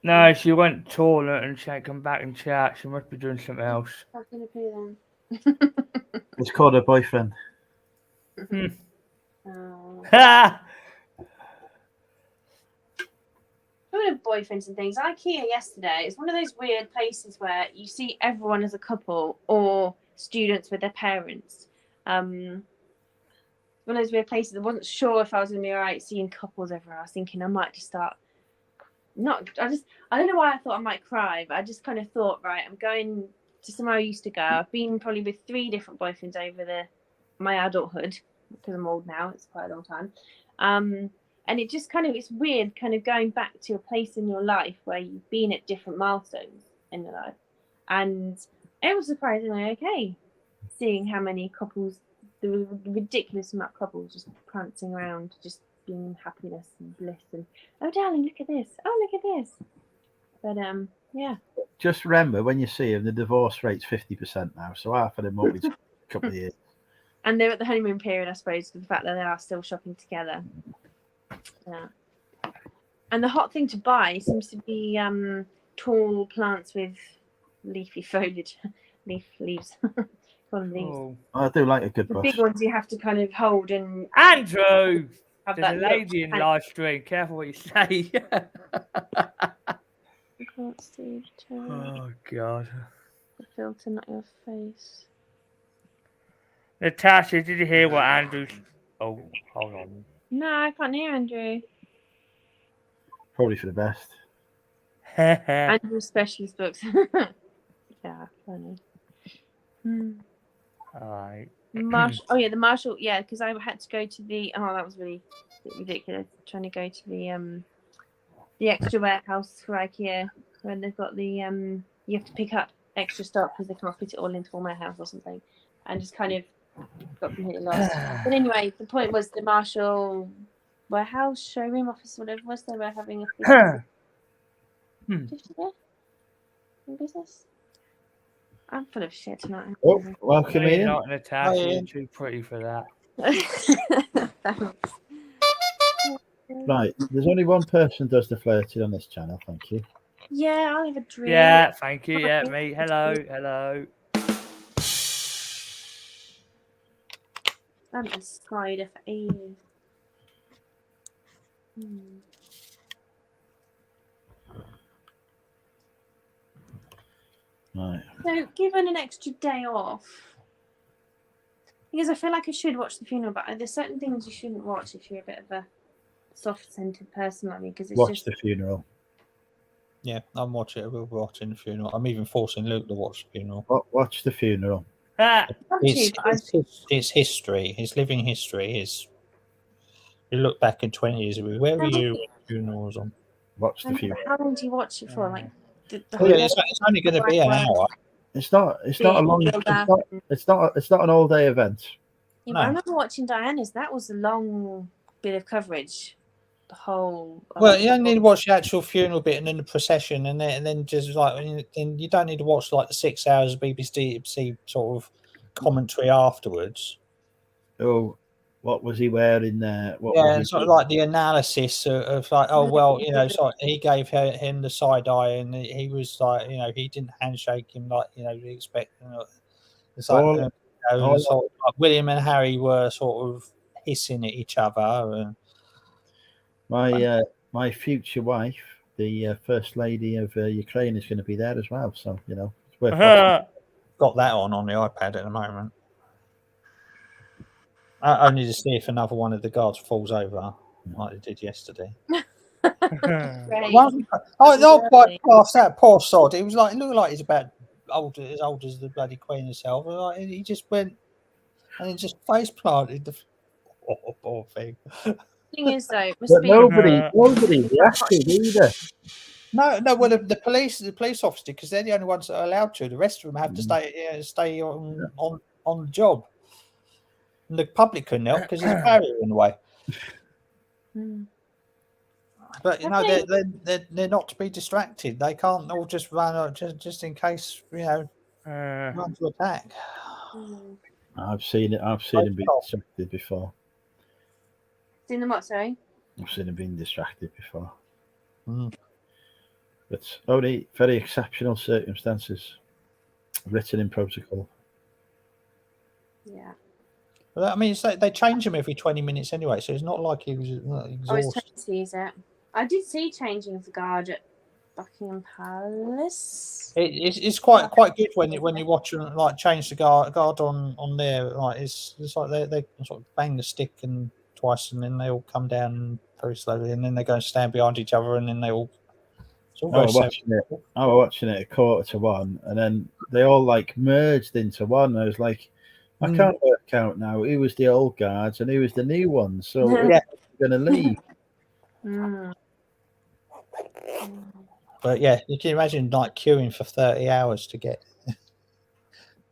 No, she went toilet and she ain't come back in chat. She must be doing something else. How can it be then? It's called her boyfriend. Oh. Ha! Talking of boyfriends and things, IKEA yesterday, it's one of those weird places where you see everyone as a couple or students with their parents. One of those weird places. I wasn't sure if I was going to be all right seeing couples everywhere. I was thinking I might just start. I don't know why I thought I might cry, but I just kind of thought, right, I'm going to somewhere I used to go. I've been probably with 3 different boyfriends over my adulthood, because I'm old now. It's quite a long time. And it just kind of, it's weird kind of going back to a place in your life where you've been at different milestones in your life. And it was surprisingly okay seeing how many couples, the ridiculous amount of couples just prancing around, just being happiness and bliss and, oh darling, look at this. Oh, look at this. But yeah. Just remember, when you see them, the divorce rate's 50% now. So half of them will be a couple of years. And they're at the honeymoon period, I suppose, for the fact that they are still shopping together. Yeah. And the hot thing to buy seems to be tall plants with leafy foliage, leaves. Call them leaves. Oh. I do like a good The bush. big ones you have to kind of hold and Andrew! have There's that a look. lady in live stream. Careful what you say. I can't see the Oh, God. filter, not your face. Natasha, did you hear what Andrew... Oh, hold on. No, I can't hear Andrew. Probably for the best. Andrew specialist books. Yeah, funny. Alright. Marshall. Oh yeah, the Marshall. Yeah, because I had to go to the. Oh, that was really ridiculous. Trying to go to the extra warehouse for IKEA when they've got the you have to pick up extra stock because they can't fit it all into one warehouse or something, and just kind of got completely lost. But anyway, the point was the Marshall warehouse showroom office, whatever it was, they were having a in business. I'm full of shit tonight. Oh, welcome No, you're in. not, Natasha. Hi, You're Ian. too pretty for that. Thanks. Right, there's only one person does the flirting on this channel. Thank you. Yeah, I'll have a drink. Yeah, thank you. Yeah, me. Hello, hello. I'm a spider for ages. Right. So, given an extra day off, because I feel like I should watch the funeral, but there's certain things you shouldn't watch if you're a bit of a soft-centered person like me, because it's Watch just the funeral. Yeah, I'm watching. We're watching the funeral. I'm even forcing Luke to watch the funeral. Watch the funeral. Ah, It's history. It's living history. You look back in 20 years ago. Where were you when the funeral was on? Watch the funeral. How long do you watch it for? Like, the Oh, yeah, it's only going to be an hour. It's not a long. It's not an all day event. Yeah, but I remember watching Diana's. That was a long bit of coverage. The whole. Well, you only need to watch the actual funeral bit and then the procession, and then just like, and you don't need to watch like the 6 hours of BBC sort of commentary afterwards. Oh, what was he wearing there? Yeah, and sort of like the analysis of like, oh well, so he gave him the side eye, and he was like, he didn't handshake him like you expect. It's like, sort of like William and Harry were sort of hissing at each other, and my future wife, the first lady of Ukraine, is going to be there as well. So it's worth watching. Got that on the iPad at the moment. Only to see if another one of the guards falls over like they did yesterday. Past that poor sod. It was like, it looked like he's about as old as the bloody Queen herself. Like, he just went and he just face planted the poor thing. Thing is, though, But nobody reacted either. No. Well, the police officer, because they're the only ones that are allowed to. The rest of them have to stay on the job. And the public couldn't help because there's a barrier in the way. Mm. But Okay. they're not to be distracted. They can't all just run out just in case run to attack. Mm. I've seen it. I've seen him being distracted before. Seen them what? Sorry. I've seen him being distracted before. Mm. But only very exceptional circumstances written in protocol. Yeah. But I mean, it's like they change them every 20 minutes anyway, so it's not like he was I was exhausted. trying to use it. I did see changing of the guard at Buckingham Palace. It's quite good when you watch them like change the guard on there. Like it's like they sort of bang the stick and twice, and then they all come down very slowly, and then they go and stand behind each other, and then they all. It's all I very was watching it at 1:45, and then they all like merged into one. I was like, I can't work out now who was the old guards and who was the new ones. So who's going to leave? Mm. But yeah, you can imagine like queuing for 30 hours to get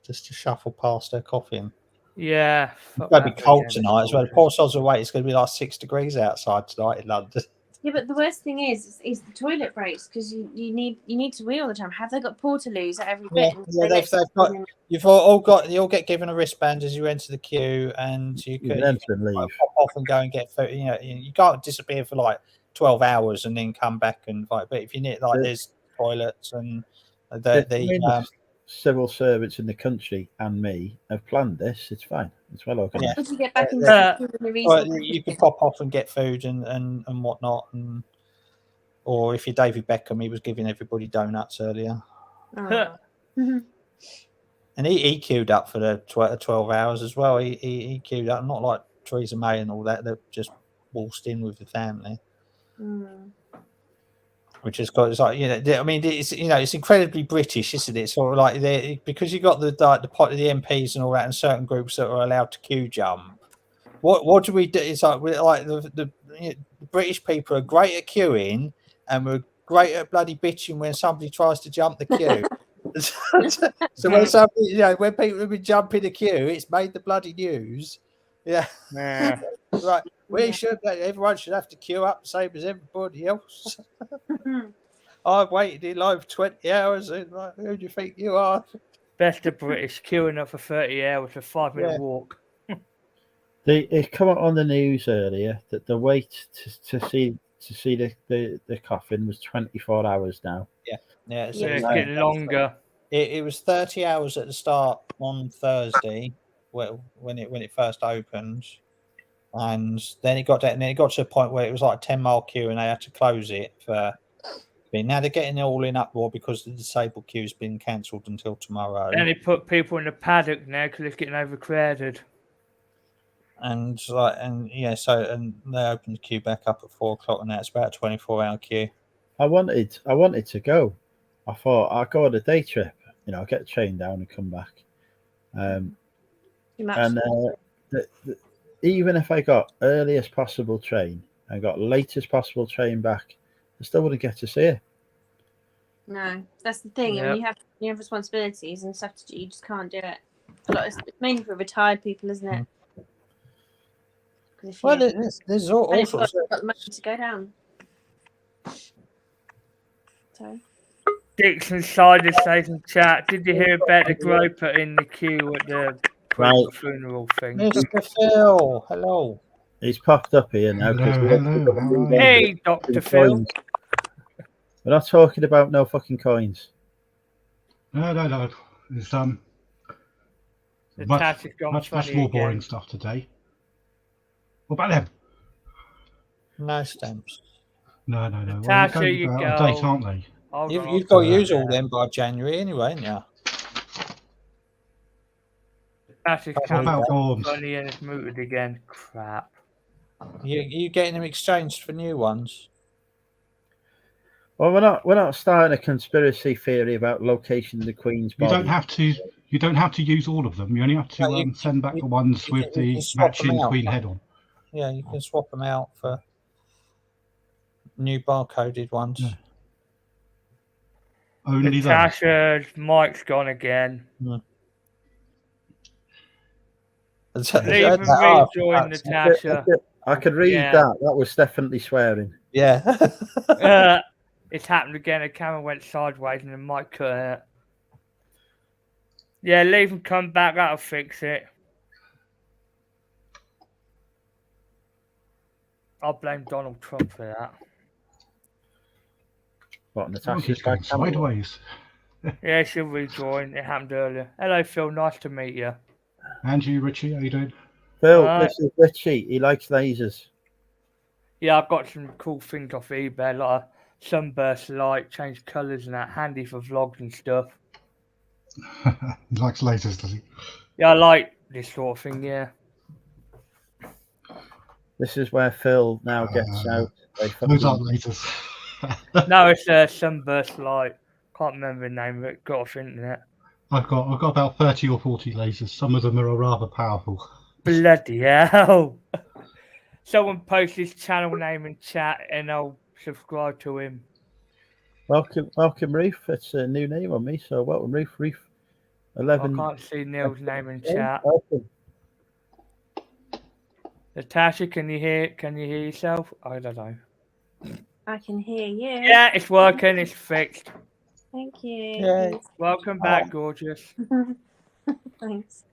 just to shuffle past their coffin. Yeah. It's going to be cold tonight as well. The poor sods away. It's going to be like 6 degrees outside tonight in London. Yeah, but the worst thing is the toilet breaks because you need to wee all the time. Have they got portaloos at every bit? Yeah, they've got. You've all get given a wristband as you enter the queue, and you can enter and leave. Pop off and go and get food. You know, you can't disappear for like 12 hours and then come back and fight. But if you need there's toilets and the civil servants in the country and me have planned this. It's fine. It's well organized. Did you get back into the you can pop off and get food and whatnot, or if you're David Beckham, he was giving everybody donuts earlier. Oh. And he queued up for the 12 hours as well. He queued up, not like Theresa May and all that. They're just waltzed in with the family. Which has got, it's like, I mean, it's incredibly British, isn't it? Sort of like because you got the MPs and all that, and certain groups that are allowed to queue jump. What do we do? It's like the British people are great at queuing, and we're great at bloody bitching when somebody tries to jump the queue. So when somebody, when people have been jumping the queue, it's made the bloody news. Yeah. Right. Everyone should have to queue up the same as everybody else. I've waited in line for 20 hours. And who do you think you are? Best of British queuing up for 30 hours, a 5-minute walk. It come up on the news earlier that the wait to see the coffin was 24 hours now. Yeah. It's getting longer. It was 30 hours at the start on Thursday, when it first opened. And then it got to a point where it was like a 10-mile queue, and they had to close it for. Now they're getting it all in uproar because the disabled queue has been cancelled until tomorrow. And they put people in the paddock now because it's getting overcrowded. And they opened the queue back up at 4:00, and now it's about a 24-hour queue. I wanted to go. I thought I'll go on a day trip. I'll get the train down and come back. Even if I got earliest possible train and got latest possible train back, I still wouldn't get to see it. No, that's the thing. Yep. I mean, you have responsibilities and stuff to do. You just can't do it. It's mainly for retired people, isn't it? Well, there's all sorts. Got the money to go down. Sorry. Dixon Sider says in chat, did you hear about the groper in the queue at the funeral thing? Mr. Phil, hello. He's popped up here now. Hello. Hey, Dr. Phil. We're not talking about no fucking coins. No. It's The task has gone much funny more again. boring stuff today. What about them? No stamps. No. Natasha, Well, you they're go. out of date, aren't they? You've got to use all them by January anyway, haven't you? Natasha's What about forms? funny and it's mooted again. Crap. You getting them exchanged for new ones? Well, we're not starting a conspiracy theory about location of the Queen's You body. don't have to use all of them. You only have to send back the ones with the swap them matching out. Queen head on. Yeah, you can swap them out for new barcoded ones. Yeah. Only those. Natasha's mic's gone again. Leave and rejoin Natasha. I could read Yeah. that. That was definitely swearing. Yeah. It's happened again. The camera went sideways and the mic cut out. Yeah, leave and come back. That'll fix it. I'll blame Donald Trump for that. What, Oh, Natasha's he's going back camera? sideways. Yeah, she'll rejoin. It happened earlier. Hello, Phil. Nice to meet you. And you, Richie, how you doing? Phil, Alright. this is Richie. He likes lasers. Yeah, I've got some cool things off eBay, like a sunburst light, change colours and that, handy for vlogs and stuff. He likes lasers, does he? Yeah, I like this sort of thing, yeah. This is where Phil now gets out. They Those aren't fucking- lasers. No, it's a sunburst light. Can't remember the name of it. Got off the internet. I've got about 30 or 40 lasers. Some of them are rather powerful. Bloody hell. Someone post his channel name in chat and I'll subscribe to him. Welcome, Reef. It's a new name on me, so welcome, Reef. Reef I 11. can't see Neil's name in chat. Welcome. Natasha, can you hear yourself? I don't know. I can hear you. Yeah, it's working, it's fixed. Thank you. Yay. Welcome back, gorgeous. Thanks.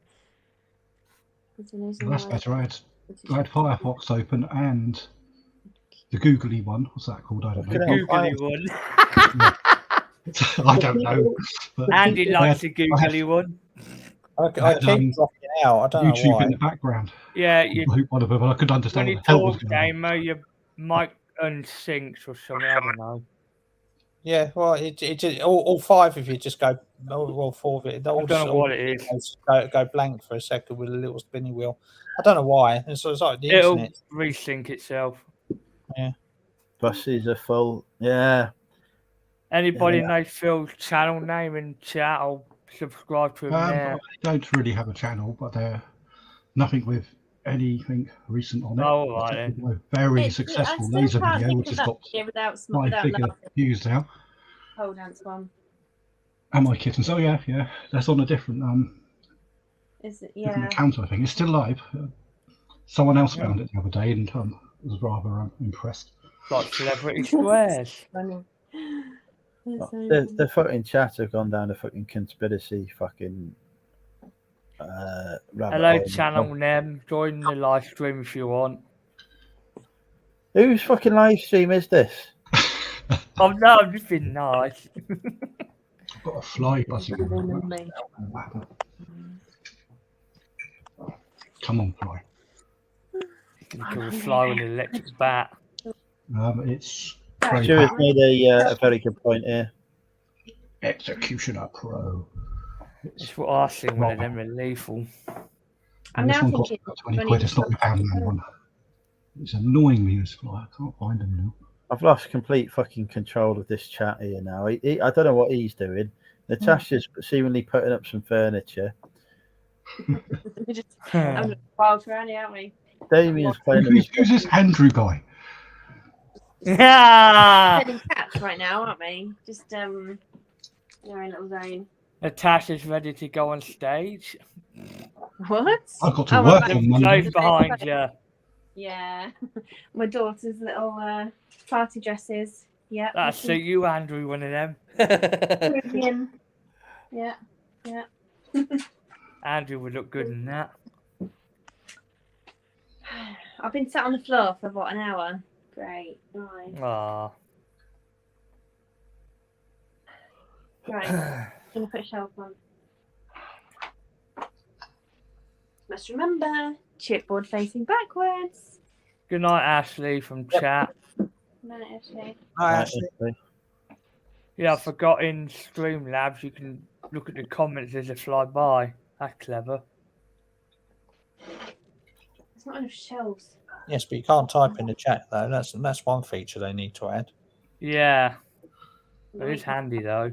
That's better. I had Firefox open and the googly one. What's that called? I don't know. Googly one. I don't know. But Andy I likes had- the googly one. I had, keep dropping out. I don't know YouTube why. in the background. Yeah, you, One of them, and I couldn't when understand you what the hell was talk, going on. gamer, your mic unsyncs or something. I don't know. Yeah, well, it just, all five of you just go, all four of it. I don't know what it is. Go blank for a second with a little spinny wheel. I don't know why. It's like the It'll internet. resync itself. Buses are full. Yeah. Anybody Yeah. knows Phil's channel name in chat? I'll subscribe to him there. I don't really have a channel, but they're nothing with anything recent on it. Oh, right It's then. a very successful laser video, which has got without 5 figure views now. pole dance one. And my kittens. Oh yeah, that's on a different Is it? different Yeah. account. I think it's still live. Someone else found it the other day and was rather impressed. Like Celebrity Squares. Funny. The fucking chat have gone down a fucking conspiracy fucking rabbit Hello, hole. channel name. Join the live stream if you want. Whose fucking live stream is this? Oh no, I'm just being nice. I've got a fly buzzing around. Come on, fly. You can fly with an electric bat. It's Grey Stu has Pat, made a very good point here. Executioner Pro. It's what I think one of them are lethal. I'm This now one costs thinking about 20 quid. It's not the Poundland one. It's annoying me this fly. I can't find them now. I've lost complete fucking control of this chat here now. I don't know what he's doing. Natasha's seemingly putting up some furniture. We're just having a wild rally, aren't we? Damien's playing with his Who's this Andrew guy? Yeah. Selling cats right now, aren't we? Just they're in a little zone. Natasha's ready to go on stage. What? I've got to Oh, work right. on Monday. Close behind you. Yeah, my daughter's little party dresses. Yeah, That'll suit you, Andrew, one of them. Caribbean. Yeah, yeah. Andrew would look good in that. I've been sat on the floor for about an hour. Great, nice. Aw. Right, gonna put a shelf on. Must remember, chipboard facing backwards. Good night, Ashley from chat. No, actually. Yeah, I forgot in Streamlabs you can look at the comments as they fly by. That's clever. There's not enough shelves. Yes, but you can't type in the chat though. That's one feature they need to add. Yeah, it is handy though.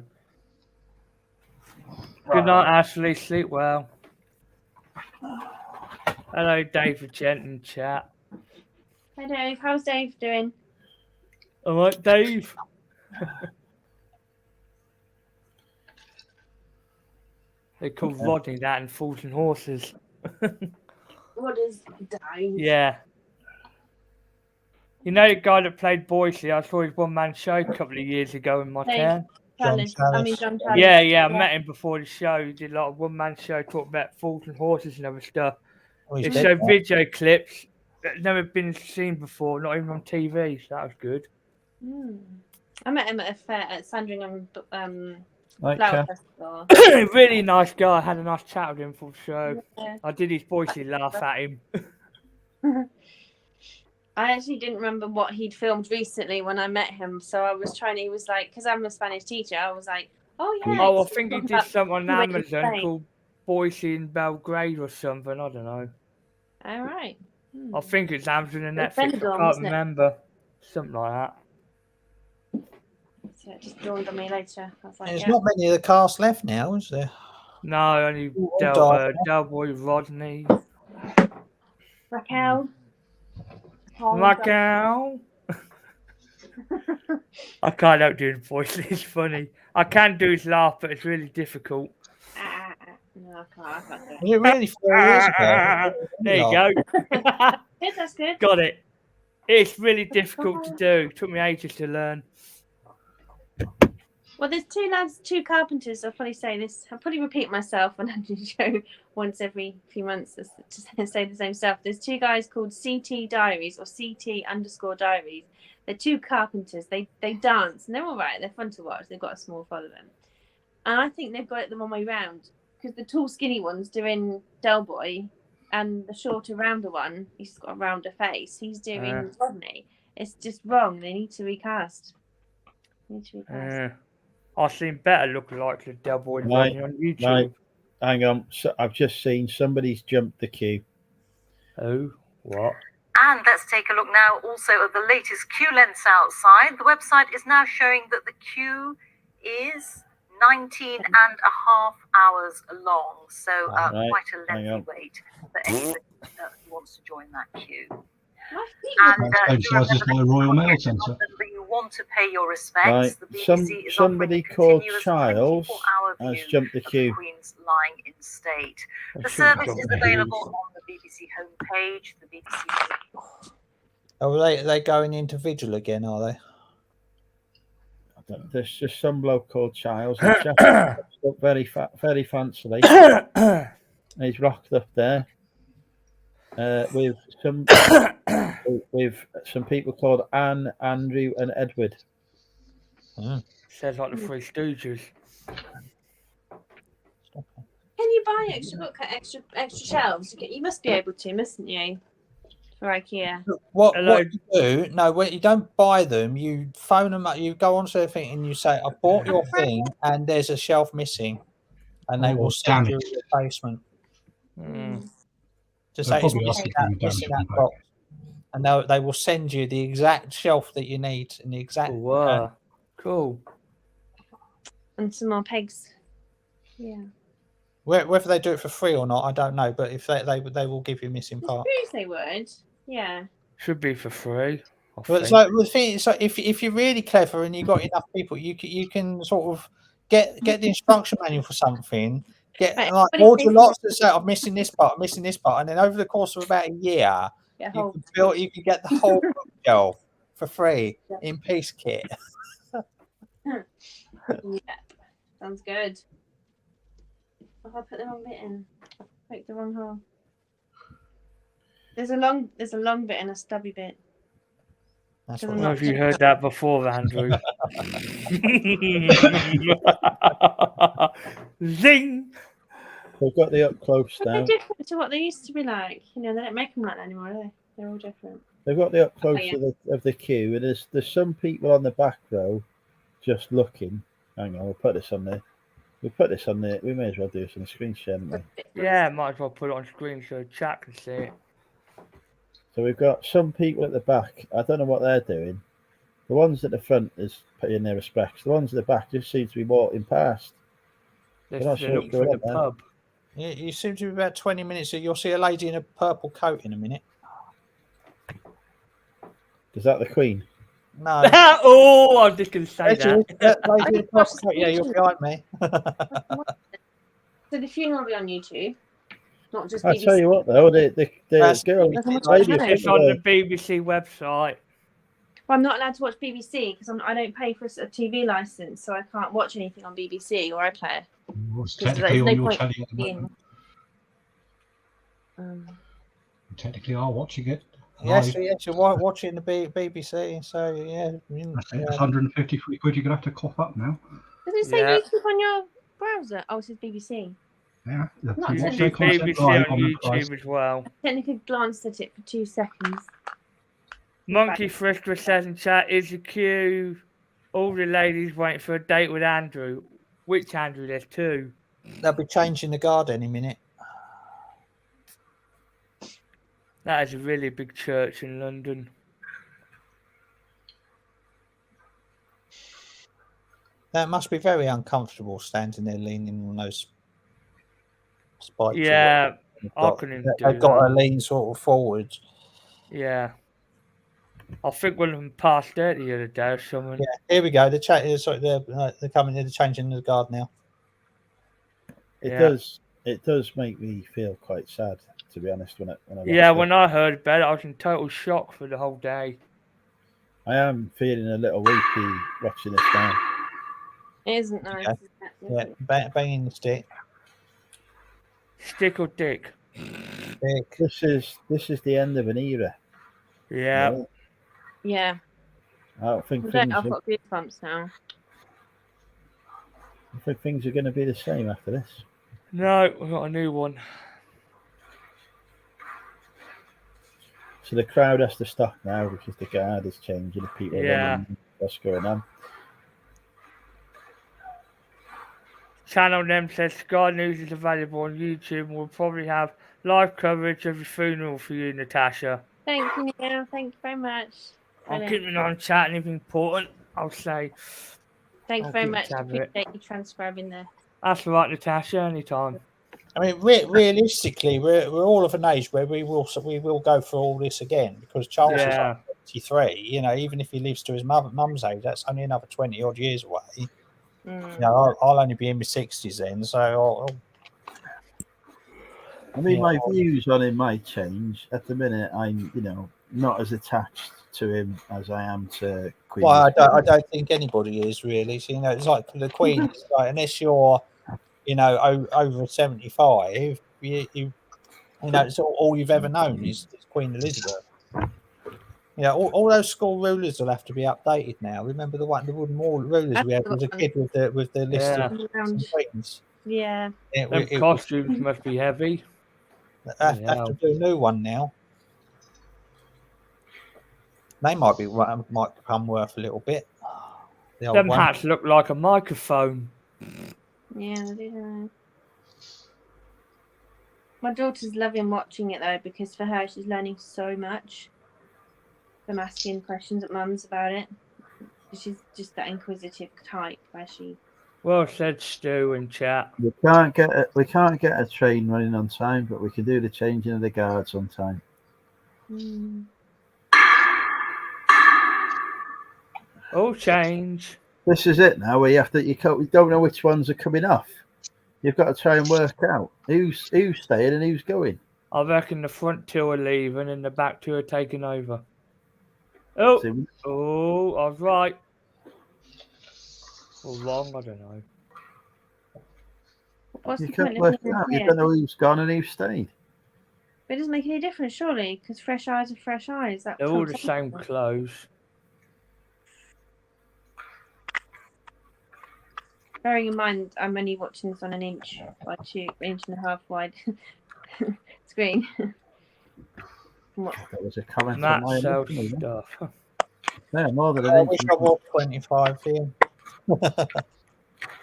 Good night, Ashley. Sleep well. Hello, David Gent in chat. Hi Dave, how's Dave doing? All right, Dave. They called Rodney that in Fools and Horses. What is dying? Yeah. You know the guy that played Boise? I saw his one-man show a couple of years ago in my town. John Tallis. John Tallis. Yeah, I met him before the show. He did a lot of one-man show, talking about Fools and Horses and other stuff. Oh, he's They dead showed now. video clips that never been seen before, not even on TV, so that was good. I met him at a fair at Sandringham Like, Flower Festival. Really nice guy. I had a nice chat with him for the show. Yeah. I did his Boise laugh at him. I actually didn't remember what he'd filmed recently when I met him, so I was trying. He was like, because I'm a Spanish teacher, I was like, oh yeah. Oh, I it's think he talking did about something on the way you Amazon say. called Boise in Belgrade or something. I don't know. All right. I think it's Amazon and It's Netflix. I Benidorm, can't isn't it? remember. Something like that. So it just dawned on me later. I was like, There's yeah. not many of the cast left now, is there? No, only All died. Del Boy, Rodney, Raquel. Macau. I can't help doing voice. It's funny. I can do his laugh, but it's really difficult. No, I can't do it. Was it really 4 years ago? There you go. Good, that's good. Got it. It's really difficult to do. It took me ages to learn. Well, there's two lads, two carpenters. I'll probably say this. I'll probably repeat myself when I do the show once every few months to say the same stuff. There's two guys called CT Diaries or CT_Diaries. They're two carpenters. They dance and they're all right. They're fun to watch. They've got a small following. And I think they've got it the wrong way round because the tall, skinny one's doing Del Boy and the shorter, rounder one, he's got a rounder face. He's doing Rodney. It's just wrong. They need to recast. I've seen better lookalikes of Del Boy and Right, Rodney on YouTube. right. Hang on. So I've just seen somebody's jumped the queue. Oh, what? And let's take a look now also at the latest queue lengths outside. The website is now showing that the queue is 19 and a half hours long. So Right, quite a hang lengthy on. wait for anybody who wants to join that queue. Same size as my Royal Mail Centre. That you want to pay your respects. Right. The BBC is Somebody offering a called continuous Charles 24-hour has view jumped the of the queue. Queen's lying in state. I The shouldn't service jump is the available queues. on the BBC homepage. The BBC. Oh, they going into vigil again, are they? There's just some bloke called Charles. He's dressed up very fancily. He's rocked up there with some people called Anne, Andrew, and Edward. Sounds like the Three Stooges. Can you buy extra shelves? You must be able to, mustn't you? For IKEA. What Hello. you do? No, when you don't buy them, you phone them up. You go onto their thing and you say, "I bought your thing, and there's a shelf missing," and they will send you a replacement. Just say They'll it's probably ask missing you for that, the missing damage that box, and they will send you the exact shelf that you need and the exact. Wow. Cool. And some more pegs. Yeah. Whether they do it for free or not, I don't know. But if they will give you a missing I part. suppose they would. Yeah. Should be for free. I But it's think. like the thing is, like, if you're really clever and you've got enough people, you can sort of get the instruction manual for something. Get Right, like what do you order think? lots and say, "I'm missing this part, I'm missing this part," and then over the course of about a year, Get a you whole. can get the whole bookshelf for free in piece kit. Yeah. Sounds good. Oh, I put the wrong bit in. I picked the wrong hole. There's a long bit and a stubby bit. That's I what don't Have you heard that before, Andrew? Zing! They've got the up close But they're now. different to what they used to be like. You know, they don't make them like that anymore, do they? They're all different. They've got the up close yeah. of the queue, and there's some people on the back row just looking. Hang on, we'll put this on there. We'll put this on there. We may as well do this on the screen share, haven't we? Yeah, might as well put it on screen so chat can see it. So we've got some people at the back. I don't know what they're doing. The ones at the front is paying their respects. The ones at the back just seem to be walking past. They're not still sure looking what's for the going on there. pub. you seem to be about 20 minutes. So you'll see a lady in a purple coat in a minute. Is that the Queen? No. Oh, I was just going to say that. Lady in a purple coat. Yeah, you're behind me. So the funeral will be on YouTube, not just I BBC. tell you what, though, the That's- girl, That's much lady better. up It's on the there, BBC website. Well, I'm not allowed to watch BBC because I don't pay for a TV license, so I can't watch anything on BBC or iPlayer. Well, it's Because technically there's on no your point telly at the being. moment. Um, You technically are watching it. Yes, live. yes, you're watching the BBC. So yeah, That's it, 153 quid. You're gonna have to cough up now. does it say Yeah. YouTube on your browser? Oh, it says BBC. Yeah, you have Not to You watch can technically see their content BBC live on on the YouTube device. as well. I technically glanced at it for 2 seconds. Monkey Frisker says in chat, is the queue all the ladies waiting for a date with Andrew? Which Andrew? There's two. they'll be changing the guard any minute. That is a really big church in London. That must be very uncomfortable standing there leaning on those spikes. or Yeah, whatever they've I got. couldn't They've do got that. to lean sort of forward. Yeah. I think one of them passed out the other day or something. Yeah, here we go. They're coming here. They're changing the guard now. it Yeah. does. It does make me feel quite sad, to be honest. When I Yeah, watch when I heard about it, I was in total shock for the whole day. I am feeling a little weepy watching this now. It isn't nice. Okay. Is it? Yeah, banging the stick. Stick or dick? Stick. This is the end of an era. Yeah. you know? Yeah. I don't think I've got goosebumps now. things are going to be the same after this. No, we've got a new one. So the crowd has to stop now because the guard is changing. The people Yeah. running, what's going on? Channel Them says Sky News is available on YouTube and we'll probably have live coverage of your funeral for you, Natasha. Thank you, Neil. Thank you very much. I'll Brilliant. keep an eye on chat, anything important, I'll say. Thank you I'll very keep much. tabs of it. Appreciate you transcribing there. That's right, Natasha, anytime. I mean, realistically, we're all of an age where we will go through all this again because Charles is Yeah. like 23. You know, even if he lives to his mum's age, that's only another 20 odd years away. Mm. You know, I'll only be in my 60s then, so I mean, Yeah. my views on him might change. At the minute, I'm, not as attached to him as I am to Queen. well, I don't think anybody is really. So, you know, it's like the Queen. It's like, unless you're, over 75, you know, it's all you've ever known is Queen Elizabeth. Yeah, all those school rulers will have to be updated now. Remember the wooden rulers we had as a kid with the list Yeah. of queens. Yeah. Them costumes must be heavy. Have to do a new one now. They might become worth a little bit. The old Them one. hats look like a microphone. Yeah, I do know. My daughter's loving watching it though because for her she's learning so much from asking questions at mum's about it. She's just that inquisitive type where she. Well said, Stu in chat. We can't get a train running on time, but we can do the changing of the guards on time. All change. This is it now. Where you don't know which ones are coming off. You've got to try and work out who's staying and who's going. I reckon the front two are leaving and the back two are taking over. Oh, See, I was right. Or wrong, I don't know. What's you the can't point work of it out. living You don't know who's gone and who's stayed. But it doesn't make any difference, surely, because fresh eyes are fresh eyes. That They're all the trumps same everything. clothes. Bearing in mind, I'm only watching this on an inch by 2.5 wide screen. That was a comment Matt on my sells original, stuff. yeah, more than I an wish inch. I was 25 here.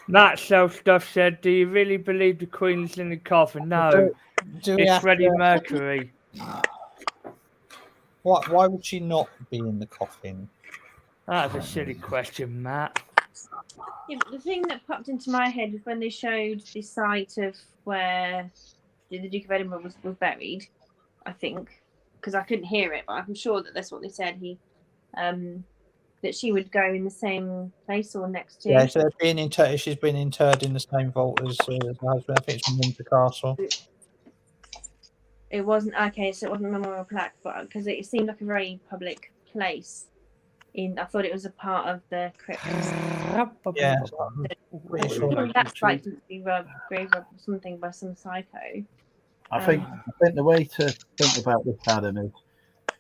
Matt sells stuff said, do you really believe the Queen is in the coffin? No, Do we it's have Freddie to- Mercury. Why would she not be in the coffin? That's a silly question, Matt. Yeah, but the thing that popped into my head was when they showed the site of where the Duke of Edinburgh was buried, I think, because I couldn't hear it, but I'm sure that that's what they said. that she would go in the same place or next to. Yeah, so they're being interred. She's been interred in the same vault as her husband. I think it's Windsor Castle. It wasn't okay, so it wasn't a memorial plaque, but because it seemed like a very public place. I thought it was a part of the crypt. Yeah, pretty sure. That's likely to be grave robbed or something by some psycho. I think the way to think about this, Adam, is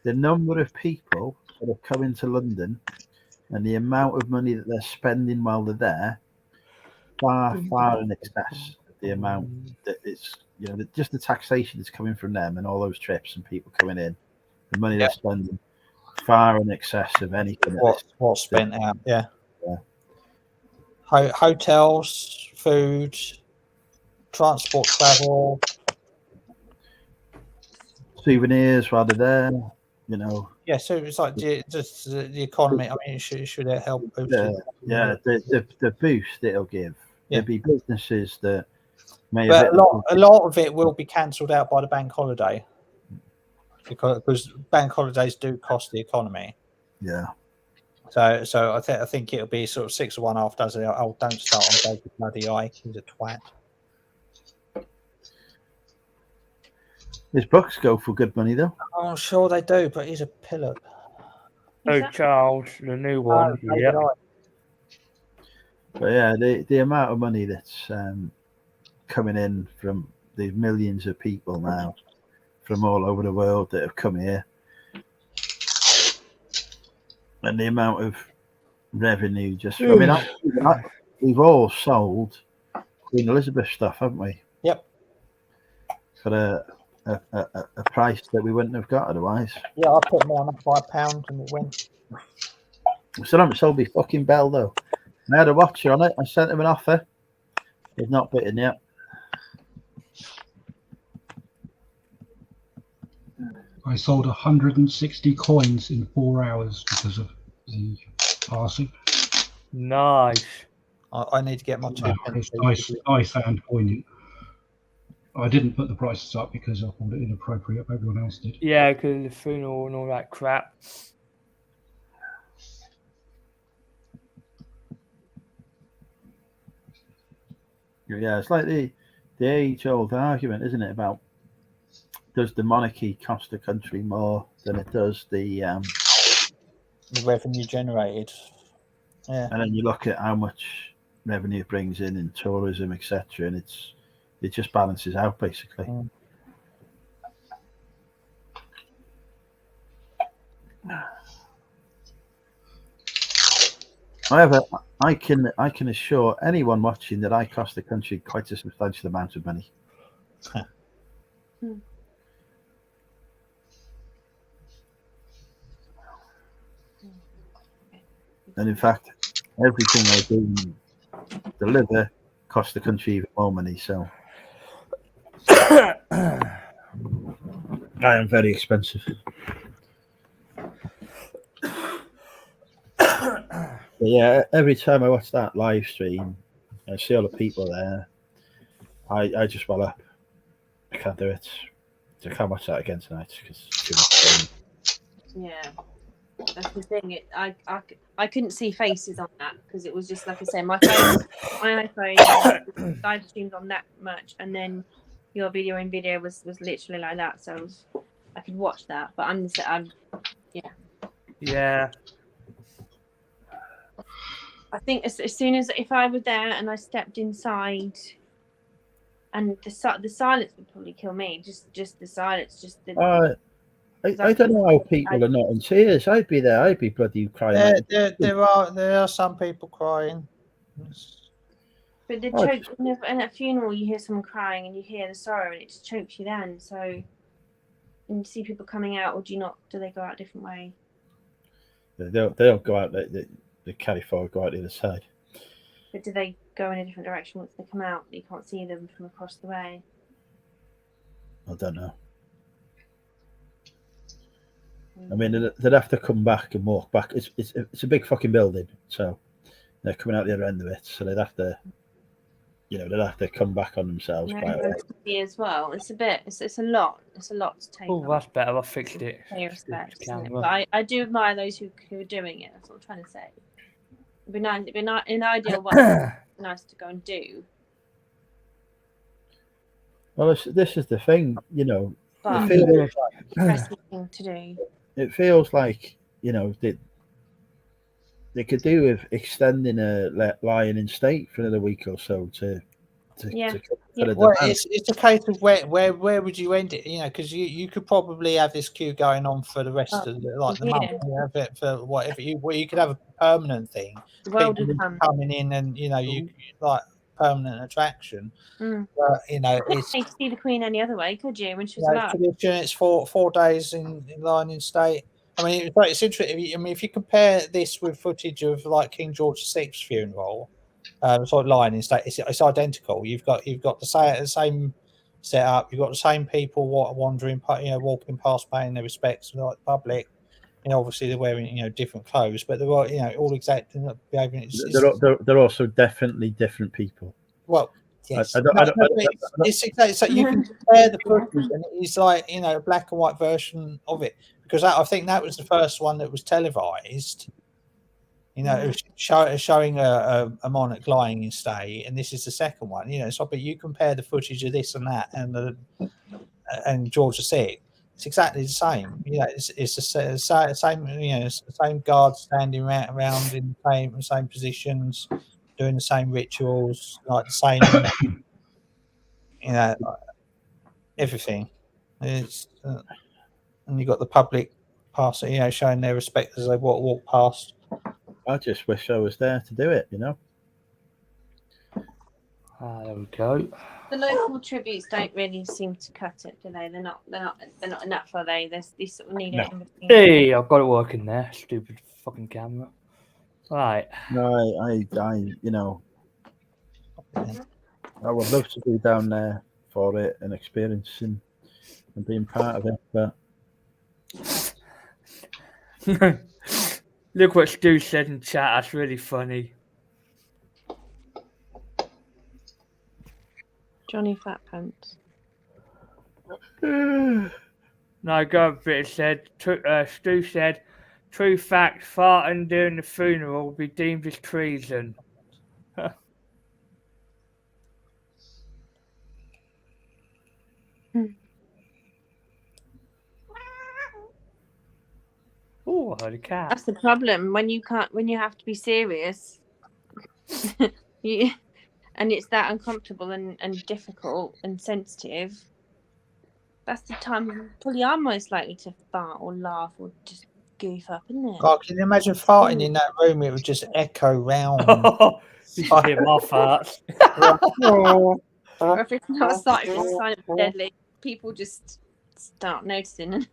the number of people that have come into London and the amount of money that they're spending while they're there, far in excess of the amount that it's, just the taxation that's coming from them and all those trips and people coming in, the money they're spending, far in excess of anything. What's spent out? Yeah. Hotels, food, transport, travel, souvenirs while they're there. Yeah, so it's like just the economy. I mean, it should help. The boost it'll give. There'll be businesses that may. But a lot of it will be cancelled out by the bank holiday, because bank holidays do cost the economy. Yeah. So I think it'll be sort of 6 of one, half dozen. Oh, don't start on David bloody Icke. He's a twat. His books go for good money, though. Oh, I'm sure they do, but he's a pillock. Oh, Charles, the new one. Yeah. But yeah, the amount of money that's coming in from these millions of people now from all over the world that have come here, and the amount of revenue we've all sold Queen Elizabeth stuff, haven't we? Yep. For a price that we wouldn't have got otherwise. Yeah, I put mine up by £1 and it went. I still haven't sold my fucking bell though. I had a watcher on it. I sent him an offer. He's not bitten yet. I sold 160 coins in 4 hours because of the passing. Nice. I need to get my two. I found poignant. I didn't put the prices up because I thought it inappropriate. Everyone else did. Yeah, because of the funeral and all that crap. Yeah, it's like the age-old argument, isn't it, about does the monarchy cost the country more than it does the revenue generated? Yeah. And then you look at how much revenue it brings in tourism, etc., and it just balances out basically. However, I can assure anyone watching that I cost the country quite a substantial amount of money. And in fact, everything I do deliver costs the country even more money. So I am very expensive. But yeah, every time I watch that live stream, I see all the people there. I just well up. I can't do it. I can't watch that again tonight because it's too much fun. Yeah, that's the thing. I couldn't see faces on that because it was just like I say, my iPhone live streamed on that much, and then your video was literally like that, so I could watch that. But yeah. I think as soon as if I were there and I stepped inside, and the silence would probably kill me. Just the silence. Just the. I don't know how people are not in tears. I'd be there. I'd be bloody crying. There are some people crying. But the choke in a funeral, you hear someone crying and you hear the sorrow, and it just chokes you then. So, and you see people coming out, or do they go out a different way? They don't go out. They carry forward, go out the other side. But do they go in a different direction once they come out? You can't see them from across the way. I don't know. I mean, they'd have to come back and walk back. It's a big fucking building, so they're coming out the other end of it. So they'd have to they'll have to come back on themselves And quite a everyone's lot. busy as well. It's a bit. It's a lot. It's a lot to take. Oh, on. that's better. I fixed it. Pay respect, Stupid isn't it? camera. But I do admire those who are doing it. That's what I'm trying to say. It'd be nice. It'd be not in an ideal world. Nice to go and do. Well, this is the thing, But it feels interesting thing to do. it feels like they could do with extending a lying in state for another week or so to Yeah. for Yeah. the Well, demand. it's a case of where would you end it? Because you could probably have this queue going on for the rest of the month. yeah. You have it for whatever you could have a permanent thing. The world People would come. coming in and you like permanent attraction. Mm. But It's it's to see the Queen any other way, could you? When she was alive. tradition. It's 4 days in lying in state. I mean, it's interesting. I mean, if you compare this with footage of like King George VI's funeral, sort of lying in state, it's identical. You've got the same setup. You've got the same people wandering, walking past, paying their respects to the public. Obviously they're wearing different clothes, but they're all exactly behaving. They're also definitely different people. Well, yes. I don't- It's exactly so you can compare the footage, and it's like a black and white version of it, because I think that was the first one that was televised. It was showing a monarch lying in state, and this is the second one. So but you compare the footage of this and that, and George VI, it's exactly the same. It's the same. It's the same guards standing around in the same positions, doing the same rituals, like the same. Everything. It's and you got the public passing, showing their respect as they walk past. I just wish I was there to do it. There we go. The local tributes don't really seem to cut it, do they? They're not enough, are they? There's these sort of need it in between. Hey, I've got it working there. Stupid fucking camera. Right. No, I would love to be down there for it and experiencing and being part of it, but Look what Stu said in chat. That's really funny. Johnny Fat Pants. No, go up a bit. It said, Stu said, true fact, farting during the funeral will be deemed as treason. Oh, I heard a cat. That's the problem when you have to be serious. And it's that uncomfortable and difficult and sensitive. That's the time you probably are most likely to fart or laugh or just goof up, isn't it? God, can you imagine farting in that room? It would just echo round. You should hear my farts. Or if it's not a sign of deadly, people just start noticing.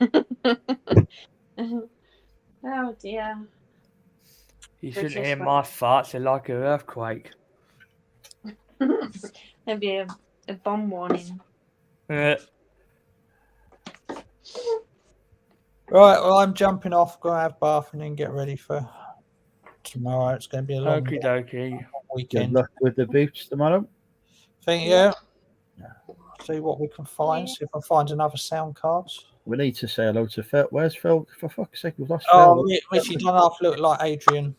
Oh dear. You shouldn't hear my farts. They're like an earthquake. There'd be a bomb warning. Right, well, I'm jumping off, going to have a bath and then get ready for tomorrow. It's going to be a long Okie dokie. good weekend. luck with the boots tomorrow. Yeah. See what we can find. See if I find another sound cards. We need to say hello to Phil. Where's Phil? For fuck's sake, we've lost Oh, Phil. Richie don't half look like Adrian.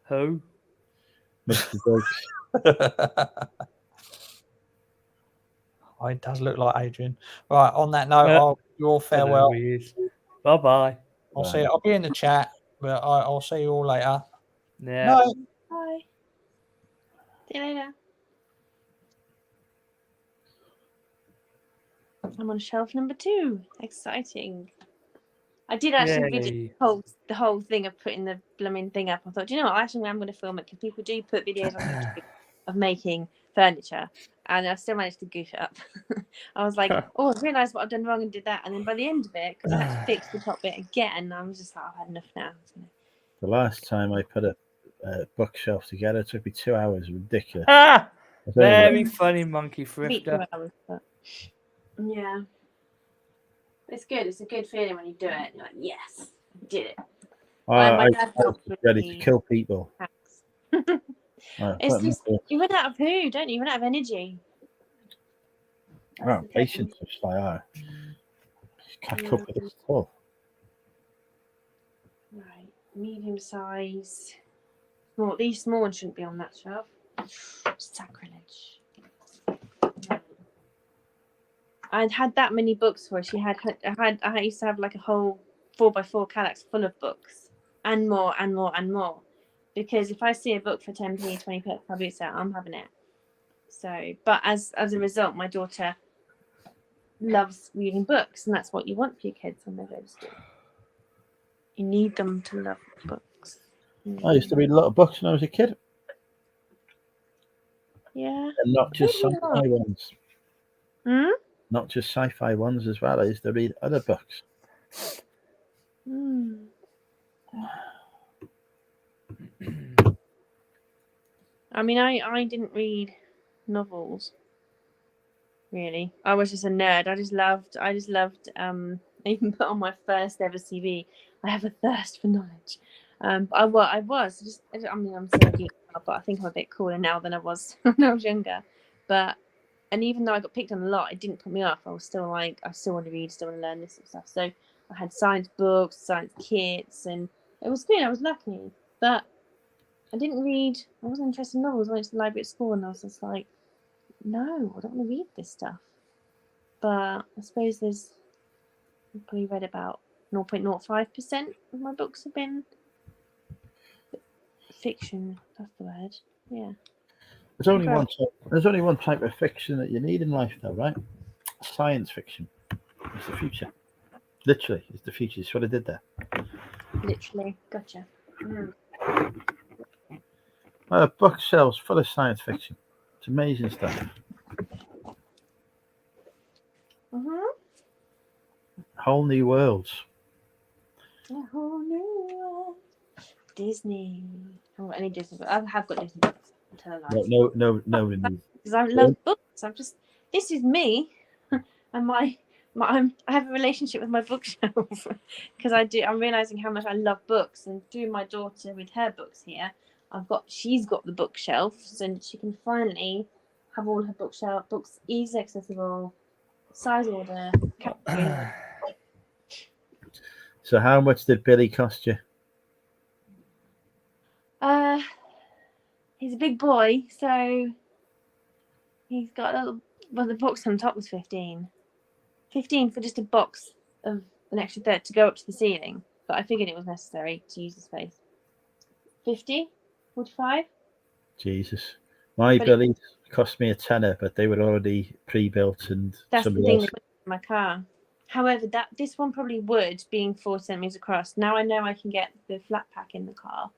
Who? Mr. Buggs. Oh, it does look like Adrian. Right, on that note, I'll give you all farewell. Bye bye. I'll be in the chat, but I'll see you all later. Yeah. No. Bye. See you later. I'm on shelf number 2. Exciting. I did actually video the whole thing of putting the blooming thing up. I thought, you know what? Actually, I'm going to film it because people do put videos on YouTube of making furniture, and I still managed to goof it up. I was like, oh, I realised what I've done wrong and did that. And then by the end of it, because I had to fix the top bit again, I was just like, I've had enough now. The last time I put a bookshelf together, it took me 2 hours. Ridiculous. Ah, very funny, monkey thrifter. Yeah. It's good. It's a good feeling when you do it. You're like, yes, I did it. I was ready to kill people. It's just you run out of food, don't you? You run out of energy. Well, patience is like, catch up with this stuff. Right, medium size. Small. These small ones shouldn't be on that shelf. Sacrilege. I'd had that many books for her. I used to have like a whole 4x4 Kallax full of books, and more and more and more. Because if I see a book for 10p, 20p at public sale, I'm having it. So, but as a result, my daughter loves reading books, and that's what you want for your kids when they go to school. You need them to love books. I used to read a lot of books when I was a kid. Yeah. And not just sci-fi ones. Hmm? Not just sci-fi ones as well. I used to read other books. Hmm. I mean, I didn't read novels. Really, I was just a nerd. I just loved. I even put on my first ever CV. I have a thirst for knowledge. I was just. I mean, I'm so geek now, but I think I'm a bit cooler now than I was when I was younger. And even though I got picked on a lot, it didn't put me off. I was still like, I still want to read, still want to learn this sort of stuff. So I had science books, science kits, and it was good. I was lucky, but I didn't read. I wasn't interested in novels. I went to the library at school, and I was just like, no, I don't want to read this stuff. But I suppose I've probably read about 0.05% of my books have been fiction. That's the word. Yeah. There's only one type of fiction that you need in life, though, right? Science fiction. It's the future. Literally, it's the future. It's what I did there. Literally, gotcha. Bookshelves full of science fiction. It's amazing stuff. Whole new worlds. A whole new world. Disney. I haven't got any Disney books. I have got Disney books. No. Because I love books. This is me, and I have a relationship with my bookshelf because I'm realizing how much I love books, and through my daughter with her books here, she's got the bookshelves, and she can finally have all her books easily accessible, size order. So how much did Billy cost you? He's a big boy, so he's got the box on top was 15. 15 for just a box of an extra third to go up to the ceiling, but I figured it was necessary to use the space. 50? 45? Jesus. My Billy cost me a tenner, but they were already pre-built and that's the somebody thing else. in my car. However, this one probably would, being 4 centimeters across. Now I know I can get the flat pack in the car.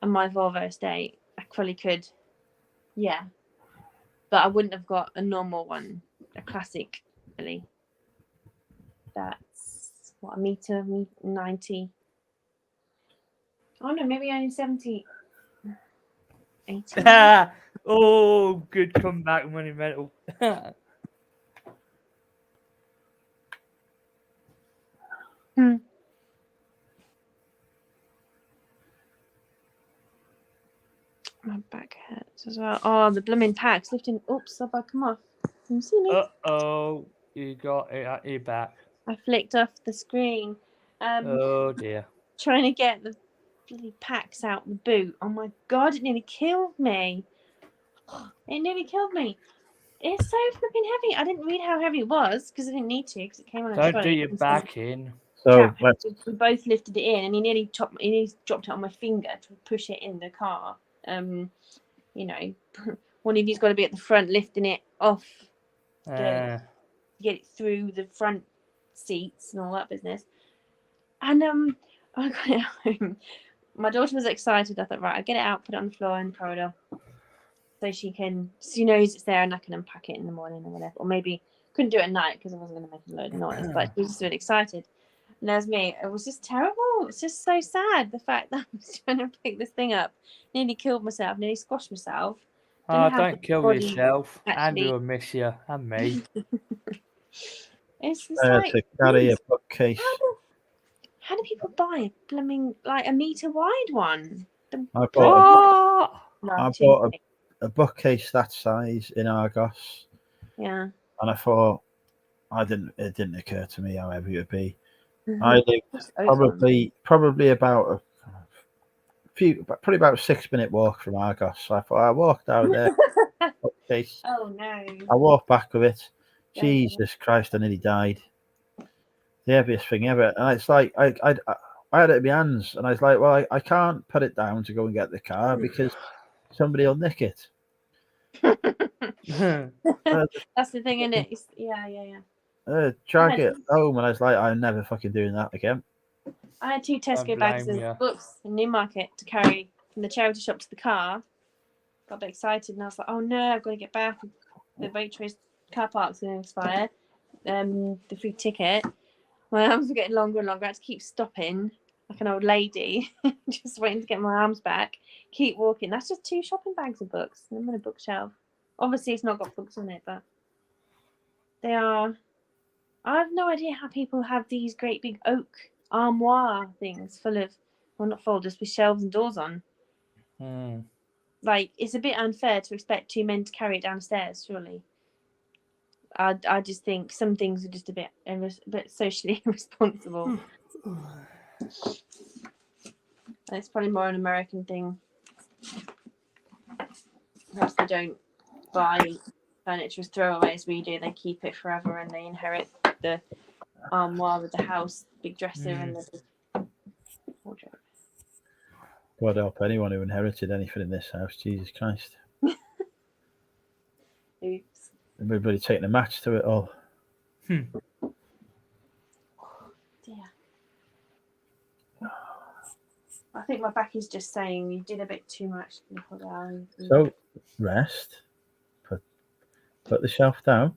On my Volvo estate, I probably could, yeah, but I wouldn't have got a normal one, a classic, really. That's what, a meter 90. Oh no, maybe only 70, 80. Oh, good comeback, Money Metal. My back hurts as well. Oh, the blooming packs lifting. Oops, have I come off? Can you see me? Oh, you got it at your back. I flicked off the screen. Oh dear. Trying to get the bloody packs out the boot. Oh my god, it nearly killed me. It nearly killed me. It's so flipping heavy. I didn't read how heavy it was because I didn't need to because it came on a Don't do your back in. So we both lifted it in, and he nearly dropped it on my finger to push it in the car. You know, one of you's got to be at the front lifting it off, get it through the front seats and all that business. And I got it home. My daughter was excited. I thought, right, I'll get it out, put it on the floor in the corridor, so she knows it's there, and I can unpack it in the morning or whatever. Or maybe couldn't do it at night because I wasn't going to make a load of noise. But she was just really excited. And there's me. It was just terrible. It's just so sad, the fact that I was trying to pick this thing up. Nearly killed myself. Nearly squashed myself. Don't kill yourself. Andrew will miss you. And me. It's just like... to carry a bookcase. How do people buy a blooming, like, a metre wide one? I bought What? Love bought cheesecake. a bookcase that size in Argos, Yeah. and I thought it didn't occur to me how heavy it would be. I lived Those ones. probably about probably about a 6-minute walk from Argos. So I thought I walked down there. Bookcase. Oh no. I walked back with it. Yeah. Jesus Christ! I nearly died. The heaviest thing ever, and it's like I had it in my hands, and I was like, well, I can't put it down to go and get the car because somebody will nick it. That's the thing, isn't it? Yeah. Drag it home, and I was like, I'm never fucking doing that again. I had 2 Tesco Don't bags blame of ya. books in Newmarket to carry from the charity shop to the car. Got a bit excited, and I was like, oh no, I've got to get back. The Waitrose car park's going to expire. The free ticket. My arms were getting longer and longer. I had to keep stopping like an old lady, just waiting to get my arms back. Keep walking. That's just 2 shopping bags of books. And I'm on a bookshelf. Obviously, it's not got books on it, but they are. I have no idea how people have these great big oak armoire things full of, well, not folders, with shelves and doors on. Like, it's a bit unfair to expect 2 men to carry it downstairs, surely. I just think some things are just a bit socially irresponsible. It's probably more an American thing. Perhaps they don't buy furniture as throwaways we do. They keep it forever and they inherit the armoire with the house, big dresser and the wardrobe. God help anyone who inherited anything in this house. Jesus Christ. Oops. Everybody taking a match to it all. Dear. I think my back is just saying you did a bit too much. So rest. Put the shelf down.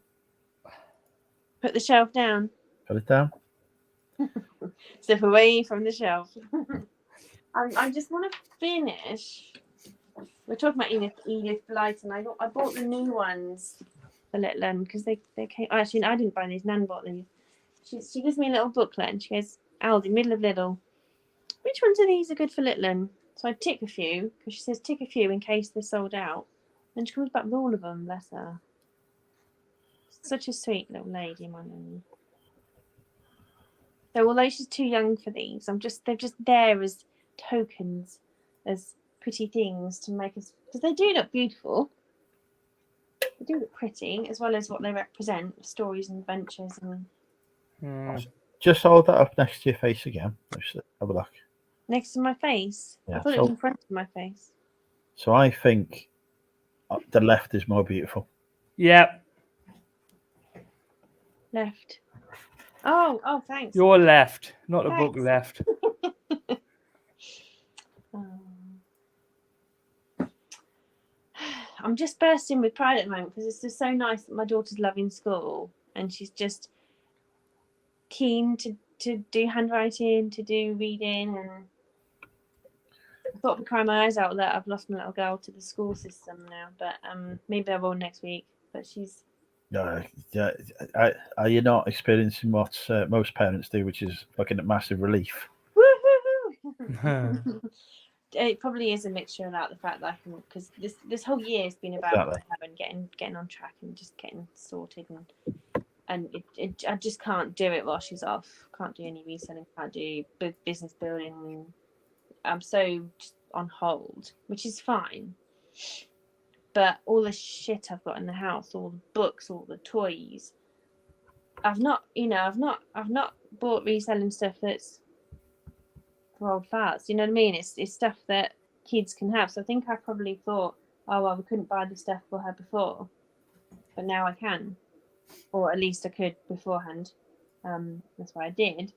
Put the shelf down. Put it down. Step away from the shelf. I just want to finish. We're talking about Edith Blyton. I bought the new ones for Little N because they came. Actually, I didn't buy these. Nan bought these. She gives me a little booklet and she goes, Aldi, middle of Lidl. Which ones of these are good for Little N? So I tick a few because she says tick a few in case they're sold out. And she comes back with all of them. Bless her. Such a sweet little lady, my Nan. So although she's too young for these, they're just there as tokens, as pretty things to make us, because they do look beautiful. They do look pretty, as well as what they represent, stories and adventures. And Just hold that up next to your face again. Let's have a look. next to my face. Yeah, I thought it was in front of my face. So I think the left is more beautiful. Yep. Left. Oh, thanks. Your left, not the book Thanks. left. I'm just bursting with pride at the moment because it's just so nice that my daughter's loving school and she's just keen to do handwriting, to do reading, and I thought I'd cry my eyes out that I've lost my little girl to the school system now, but maybe I will next week. But she's Are you not experiencing what most parents do, which is fucking a massive relief? woohoo! It probably is a mixture about the fact that I can, because this whole year has been about Exactly. her and getting on track and just getting sorted, and I just can't do it while she's off. Can't do any reselling, can't do business building. I'm so just on hold, which is fine. But all the shit I've got in the house, all the books, all the toys, I've not bought reselling stuff that's for old farts. You know what I mean? It's stuff that kids can have. So I think I probably thought, oh well, we couldn't buy the stuff for her before, but now I can, or at least I could beforehand. That's what I did.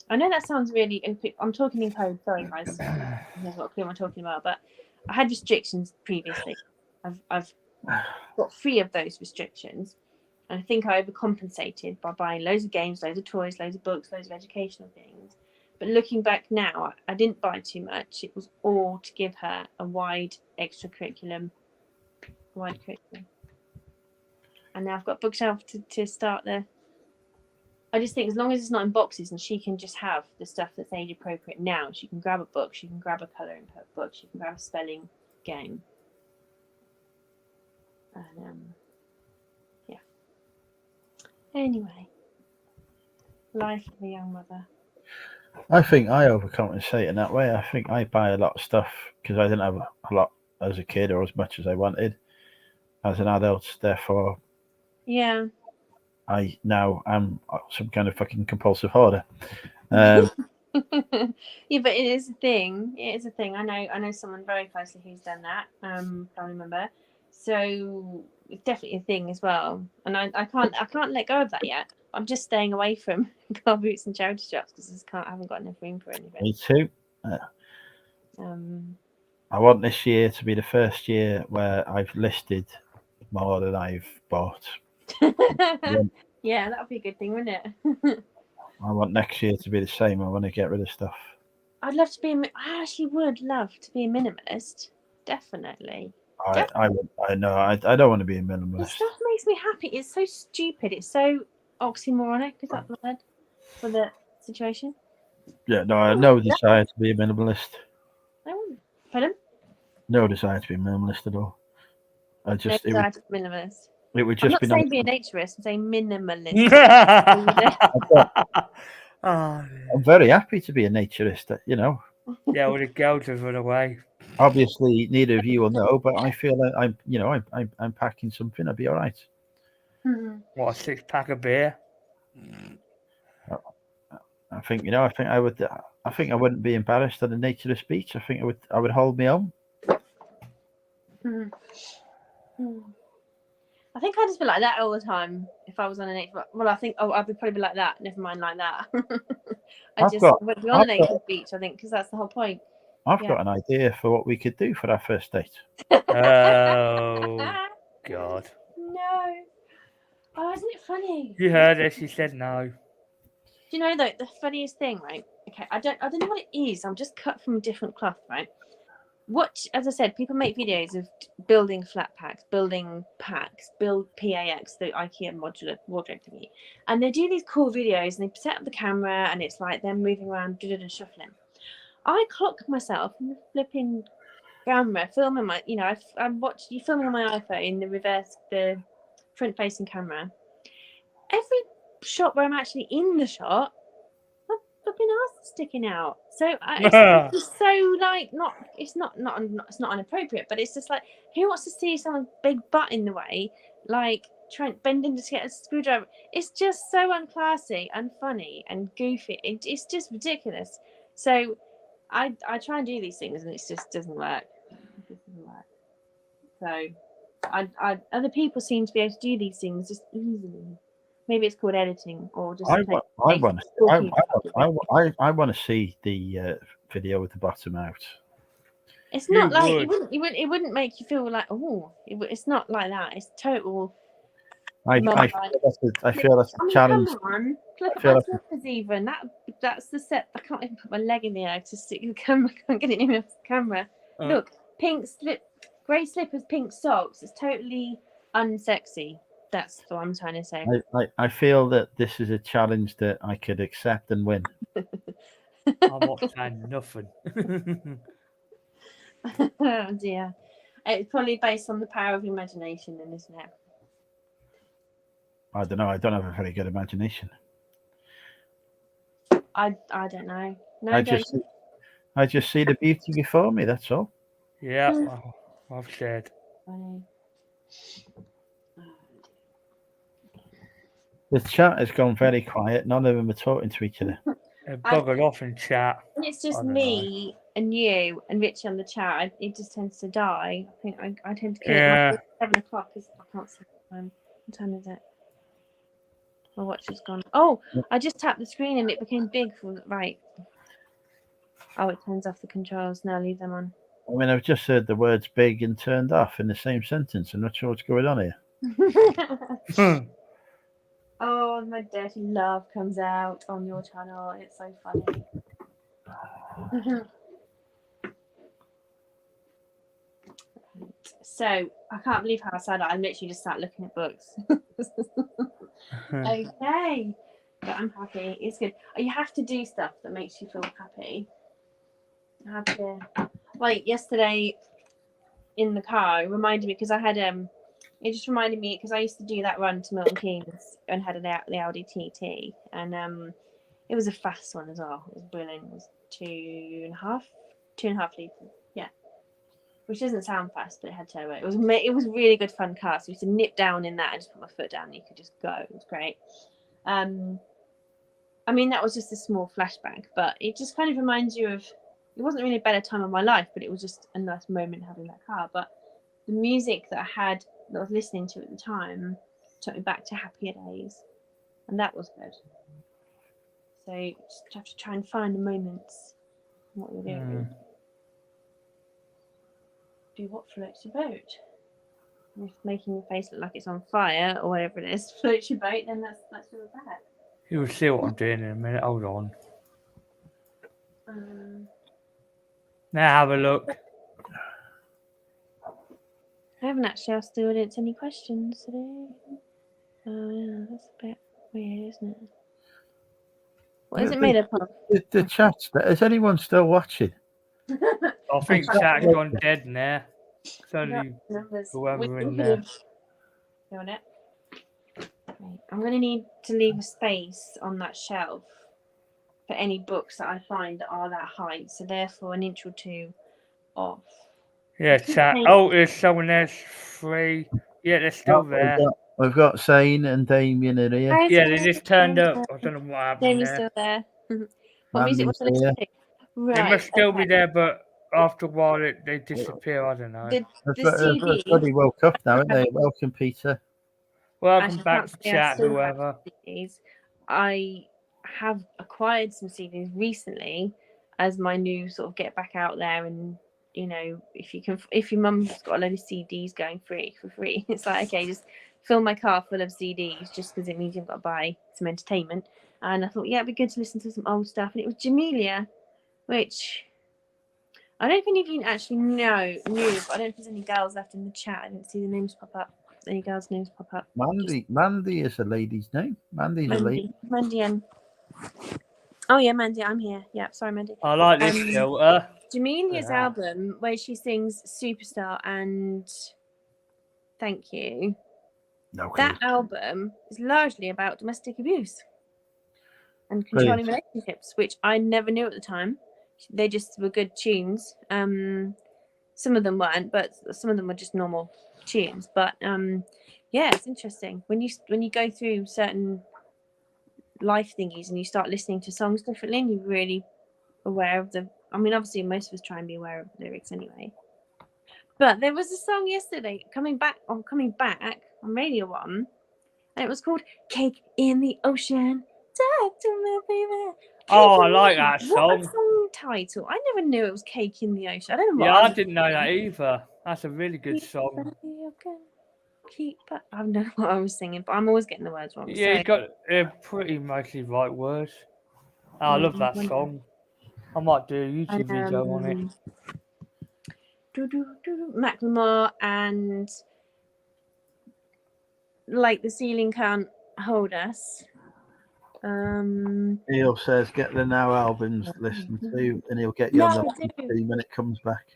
I know that sounds really. I'm talking in code. Sorry, guys. I've not got a clue what I'm talking about, but I had restrictions previously. I've got 3 of those restrictions, and I think I overcompensated by buying loads of games, loads of toys, loads of books, loads of educational things. But looking back now, I didn't buy too much. It was all to give her a wide curriculum. And now I've got a bookshelf to start the I just think as long as it's not in boxes and she can just have the stuff that's age appropriate now, she can grab a book, she can grab a colouring book, she can grab a spelling game. And yeah. Anyway, life of a young mother. I think I overcompensate in that way. I think I buy a lot of stuff because I didn't have a lot as a kid or as much as I wanted as an adult. Therefore, Yeah. I now am some kind of fucking compulsive hoarder. Yeah, but it is a thing. It is a thing. I know someone very closely who's done that. Family member. So it's definitely a thing as well. And I can't let go of that yet. I'm just staying away from car boots and charity shops because I haven't got enough room for anything. Me too. I want this year to be the first year where I've listed more than I've bought. Yeah, that would be a good thing, wouldn't it? I want next year to be the same. I want to get rid of stuff. I'd love to be. I actually would love to be a minimalist. Definitely. I don't want to be a This minimalist. stuff makes me happy. It's so stupid. It's so oxymoronic. Is that the word for the situation? Yeah, no, I have no desire to be a minimalist. I wouldn't. Pardon? No desire to be a minimalist at all. No desire to be minimalist. It would I'm just not be saying nice. be a naturist. I'm saying minimalist. I'm very happy to be a naturist. You know, Yeah, well, the girls have run away. obviously neither of you will know, but I feel like I'm packing something. I'll be all right. What, a 6-pack of beer? I think I would. I think I wouldn't be embarrassed at a naturist beach. I think I would hold my own. I think I'd just be like that all the time if I was on a nature. Well, I think I'd probably be like that. Never mind like that. I would be on a nature beach. I think because that's the whole point. I've got an idea for what we could do for our first date. Oh, God. No. Oh, isn't it funny? You heard her. She said no. Do you know though the funniest thing, right? Okay, I don't know what it is. I'm just cut from a different cloth, right? As I said, people make videos of building flat packs, building packs, build PAX, the IKEA modular wardrobe thingy, and they do these cool videos and they set up the camera and it's like them moving around, shuffling. I clock myself in the flipping camera, filming my, I'm watching you filming on my iPhone, the front-facing camera. Every shot where I'm actually in the shot, my fucking ass is sticking out. So it's just so like it's not inappropriate, but it's just like who wants to see someone's big butt in the way, like Trent bending to get a screwdriver? It's just so unclassy, unfunny, and goofy. It's just ridiculous. So I try and do these things, and it just doesn't work. It just doesn't work. So other people seem to be able to do these things just easily. Maybe it's called editing, or just. I want to see the video with the bottom out. It's not like it wouldn't make you feel like it's not like that. It's total. I feel that's a challenge. Come on, look at my slippers even. That's the set. I can't even put my leg in the air to stick the camera. I can't get it in the camera. Look, grey slippers, pink socks. It's totally unsexy. That's what I'm trying to say. I feel that this is a challenge that I could accept and win. I'm not saying nothing. Oh dear. It's probably based on the power of imagination, then, isn't it? I don't know. I don't have a very good imagination. I don't know. No, I just see the beauty before me. That's all. Yeah, I've said. The chat has gone very quiet. None of them are talking to each other. They're buggered off in chat. It's just me and you and Richie on the chat. It just tends to die. I think I tend to kill it at 7 o'clock because I can't see the time. What time is it? My watch has gone. Oh, I just tapped the screen and it became big. Right. Oh, it turns off the controls. Now leave them on. I mean, I've just heard the words big and turned off in the same sentence. I'm not sure what's going on here. Oh, my dirty love comes out on your channel. It's so funny. So, I can't believe how sad I'm literally just sat looking at books. Okay. But I'm happy. It's good. You have to do stuff that makes you feel happy. I have to. Like yesterday in the car, it reminded me because I had it just reminded me because I used to do that run to Milton Keynes and had the Audi TT, and it was a fast one as well. It was brilliant. It was 2.5 litres. Yeah, which doesn't sound fast, but it had turbo. It was really good fun car. So you used to nip down in that and just put my foot down, and you could just go. It was great. I mean, that was just a small flashback, but it just kind of reminds you of. It wasn't really a better time of my life, but it was just a nice moment having that car. But the music that I was listening to at the time took me back to happier days, and that was good. So you just have to try and find the moments in what you're doing. Do what floats your boat. And if making your face look like it's on fire or whatever it is floats your boat, then that's your bad. You'll see what I'm doing in a minute. Hold on. Now have a look. I haven't actually asked the audience any questions today. Oh, yeah, that's a bit weird, isn't it? What is it made up of? The chat. Is anyone still watching? I think chat's gone dead now. It's only whoever in there. Doing it. Right. I'm going to need to leave a space on that shelf for any books that I find that are that height. So therefore, an inch or two off. Yeah, chat. Oh, there's someone there's 3. Yeah, they're still there. We've got Zane and Damien in here. Yeah, they just turned up. I don't know what happened Jamie's there. still there. What music was listening to? Right. They must still be there, but after a while they disappear. I don't know. The Everybody woke up now, haven't they? Welcome, Peter. Welcome back to chat, whoever. I have acquired some CDs recently as my new sort of get back out there, and you know, if your mum's got a load of CDs going for free, it's like, okay, just fill my car full of CDs just because it means you've got to buy some entertainment. And I thought, yeah, it'd be good to listen to some old stuff. And it was Jamelia, which I don't think you actually knew, but I don't know if there's any girls left in the chat. I didn't see the names pop up. Any girls' names pop up? Mandy is a lady's name. Mandy's a lady. Mandy and oh yeah, Mandy, I'm here. Yeah, sorry, Mandy. I like this filter. Jamelia's album where she sings Superstar and Thank You. No, that album is largely about domestic abuse and controlling relationships, which I never knew at the time. They just were good tunes. Some of them weren't, but some of them were just normal tunes. But yeah, it's interesting when you go through certain life thingies and you start listening to songs differently, and you're really aware of the. I mean, obviously, most of us try and be aware of the lyrics anyway. But there was a song yesterday coming back on Radio 1, and it was called "Cake in the Ocean." Talk to me, baby. Oh, I like that song. What a song title! I never knew it was "Cake in the Ocean." I don't know. Yeah, I didn't know that either. That's a really good song. I don't know what I was singing, but I'm always getting the words wrong. Yeah, you got pretty mostly right words. Oh, I love that song. I might do a YouTube video on it. Macklemore and Like the Ceiling Can't Hold Us. Neil says get the Now albums listened to, and he'll get you on the when it comes back.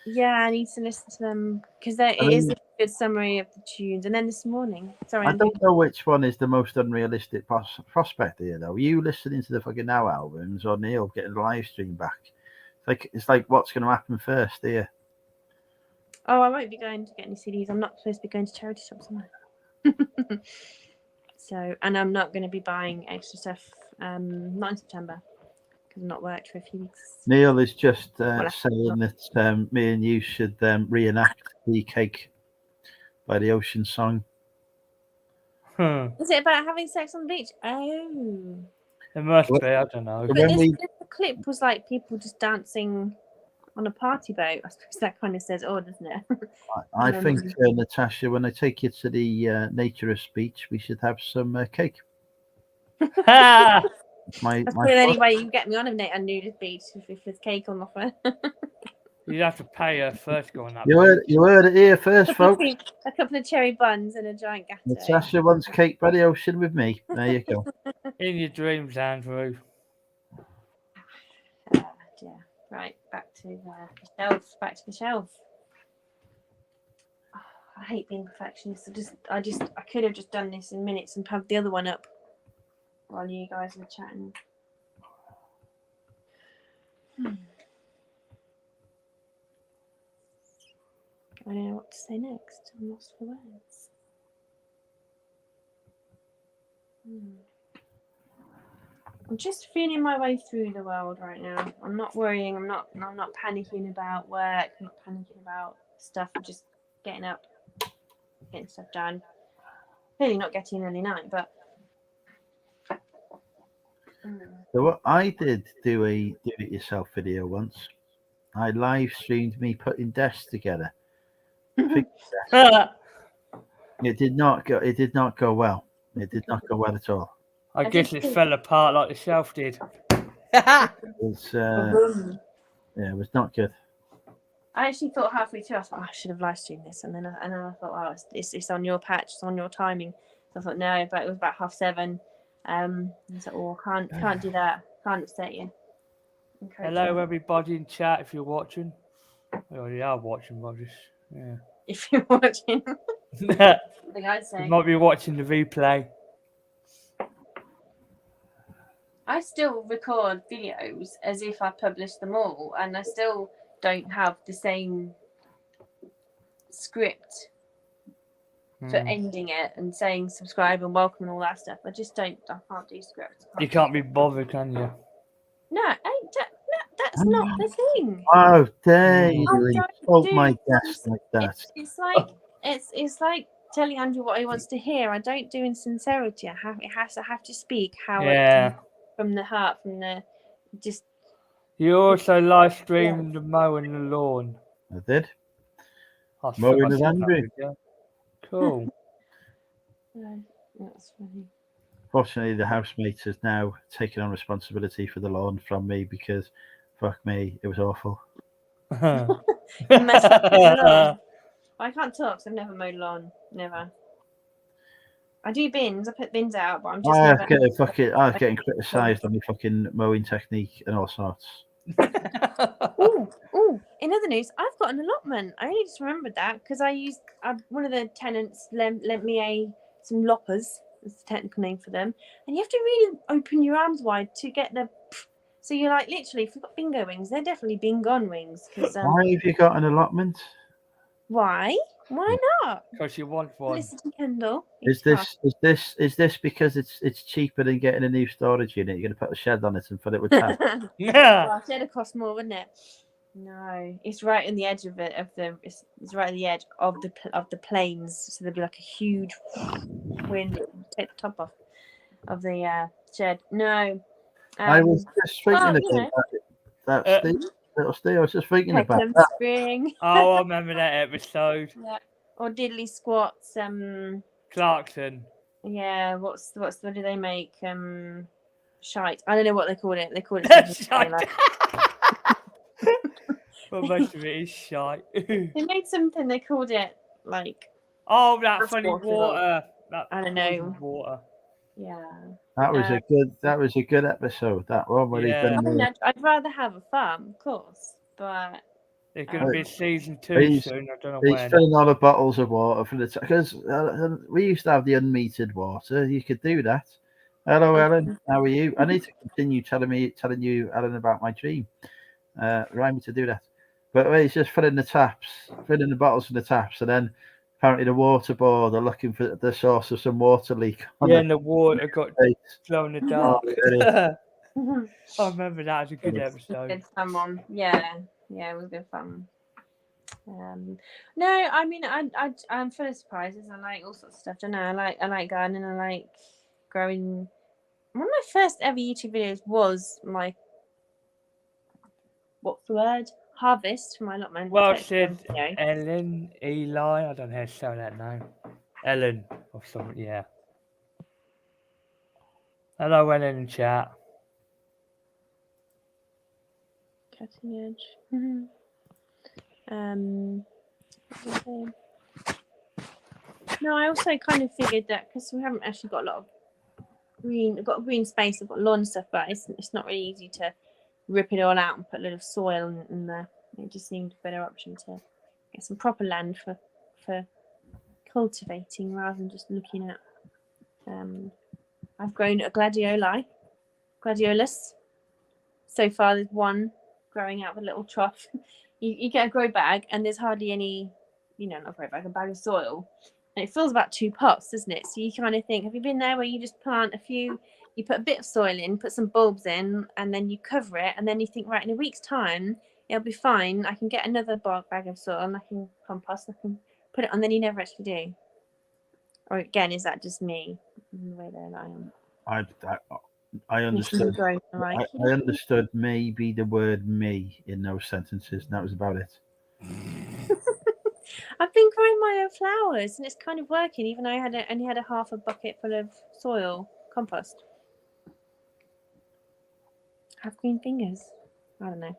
Yeah, I need to listen to them because it is a good summary of the tunes. And then this morning, I don't know which one is the most unrealistic prospect here, though. Are you listening to the fucking Now albums, or Neil getting the live stream back? It's like what's going to happen first here? Oh, I won't be going to get any CDs. I'm not supposed to be going to charity shops, am I? So, and I'm not going to be buying extra stuff. Not in September because I've not worked for a few weeks. Neil is just saying that me and you should reenact the Cake by the Ocean song. Is it about having sex on the beach? Oh, it must be. I don't know. But the clip was like people just dancing on a party boat. I suppose that kind of says all, doesn't it? I think, Natasha, when I take you to the naturist beach, we should have some cake. That's the only way you can get me on a nudist beach if there's cake on offer. You'd have to pay her first to go on that. You heard it here first, folks. A couple of cherry buns and a giant gatto. Natasha wants cake by the ocean with me. There you go. In your dreams, Andrew. Yeah. Right, back to the shelf. Back to the shelf. Oh, I hate being perfectionist. I could have just done this in minutes and pumped the other one up while you guys were chatting. I don't know what to say next. I'm lost for words. I'm just feeling my way through the world right now. I'm not worrying. I'm not panicking about work. I'm not panicking about stuff. I'm just getting up, getting stuff done. Clearly not getting early night, but. So what I did do a do-it-yourself video once. I live streamed me putting desks together. It did not go. It did not go well. It did not go well at all. I guess it fell apart like the shelf did. It was, it was not good. I actually thought halfway through, I thought, I should have live streamed this, and then I thought, oh, it's on your patch, it's on your timing. So I thought, no, but it was about 7:30. I was like, oh, can't do that. Can't upset you. Hello, everybody in chat. If you're watching, we already are watching, but yeah. If you're watching, I think I'd say you might be watching the replay. I still record videos as if I published them all, and I still don't have the same script for ending it and saying subscribe and welcome and all that stuff. I can't do scripts. You can't be bothered, can you? No, that's not the thing. Oh, dare you insult my guest like that? It's like telling Andrew what he wants to hear. I don't do insincerity. I have to speak how Yeah. from the heart, just. You also live streamed the mowing the lawn. I did. Mowing with Andrew. Cool. That's funny. Fortunately, the housemate has now taken on responsibility for the lawn from me because, fuck me, it was awful. You messed up the lawn. I can't talk, so I've never mowed lawn. Never. I do bins. I put bins out, but I'm just. I was getting criticised on my fucking mowing technique and all sorts. Ooh. In other news, I've got an allotment. I only just remembered that because one of the tenants lent me some loppers. That's the technical name for them, and you have to really open your arms wide to get the. So you're like literally, if you've got bingo wings, they're definitely bingo wings. Why have you got an allotment? Why? Why not? Because you want one. Felicity Kendall. Is this because it's cheaper than getting a new storage unit? You're going to put a shed on it and fill it with tabs? Yeah. Well, shed would cost more, wouldn't it? No, it's right in the edge of it. It's right at the edge of the plains. So there'd be like a huge wind. Take the top off of the shed. No. I was just thinking about that. Little Steve, I was just thinking about that. Spring. Oh, I remember that episode. Yeah. Or diddly squats. Clarkson. Yeah. What do they make? Shite. I don't know what they call it. They call it shite. Well, most of it is shite. They made something. They called it like. Oh, that funny water. I don't know. Water. Yeah. That was a good episode. That one where I'd rather have a farm, of course, but there's going to be season 2 soon. I don't know when. He's filling all the bottles of water for the because we used to have the unmetered water. You could do that. Hello, Ellen. How are you? I need to continue telling you, Ellen, about my dream. Remind me to do that. But he's just filling the bottles from the taps, and then apparently the water board are looking for the source of some water leak. And the water got glow in the dark. I remember that as a good episode. Good fun one. Yeah, it was good fun. No, I mean, I'm full of surprises. I like all sorts of stuff. Don't know. I like gardening. I like growing. One of my first ever YouTube videos was my what's the word? Harvest for my allotment. Well said, Ellen, Eli. I don't know how to say that name. Ellen or something. Yeah. Hello, Ellen in chat. Cutting edge. what was I saying? No, I also kind of figured that because we haven't actually got a lot of green, we've got green space, we've got lawn and stuff, but it's not really easy to rip it all out and put a little soil in there. It just seemed a better option to get some proper land for cultivating rather than just looking at. I've grown a gladiolus. So far, there's one growing out of a little trough. You get a grow bag, and there's hardly any, not a grow bag, a bag of soil. And it fills about 2 pots, doesn't it? So you kind of think, have you been there where you just plant a few, you put a bit of soil in, put some bulbs in, and then you cover it, and then you think, right, in a week's time, it'll be fine. I can get another bag of soil, and I can compost, I can put it on, then you never actually do. Or again, is that just me, the way that I am? I understood. I understood maybe the word "me" in those sentences, and that was about it. I've been growing my own flowers, and it's kind of working. Even though I only had a half a bucket full of soil compost. I have green fingers. I don't know.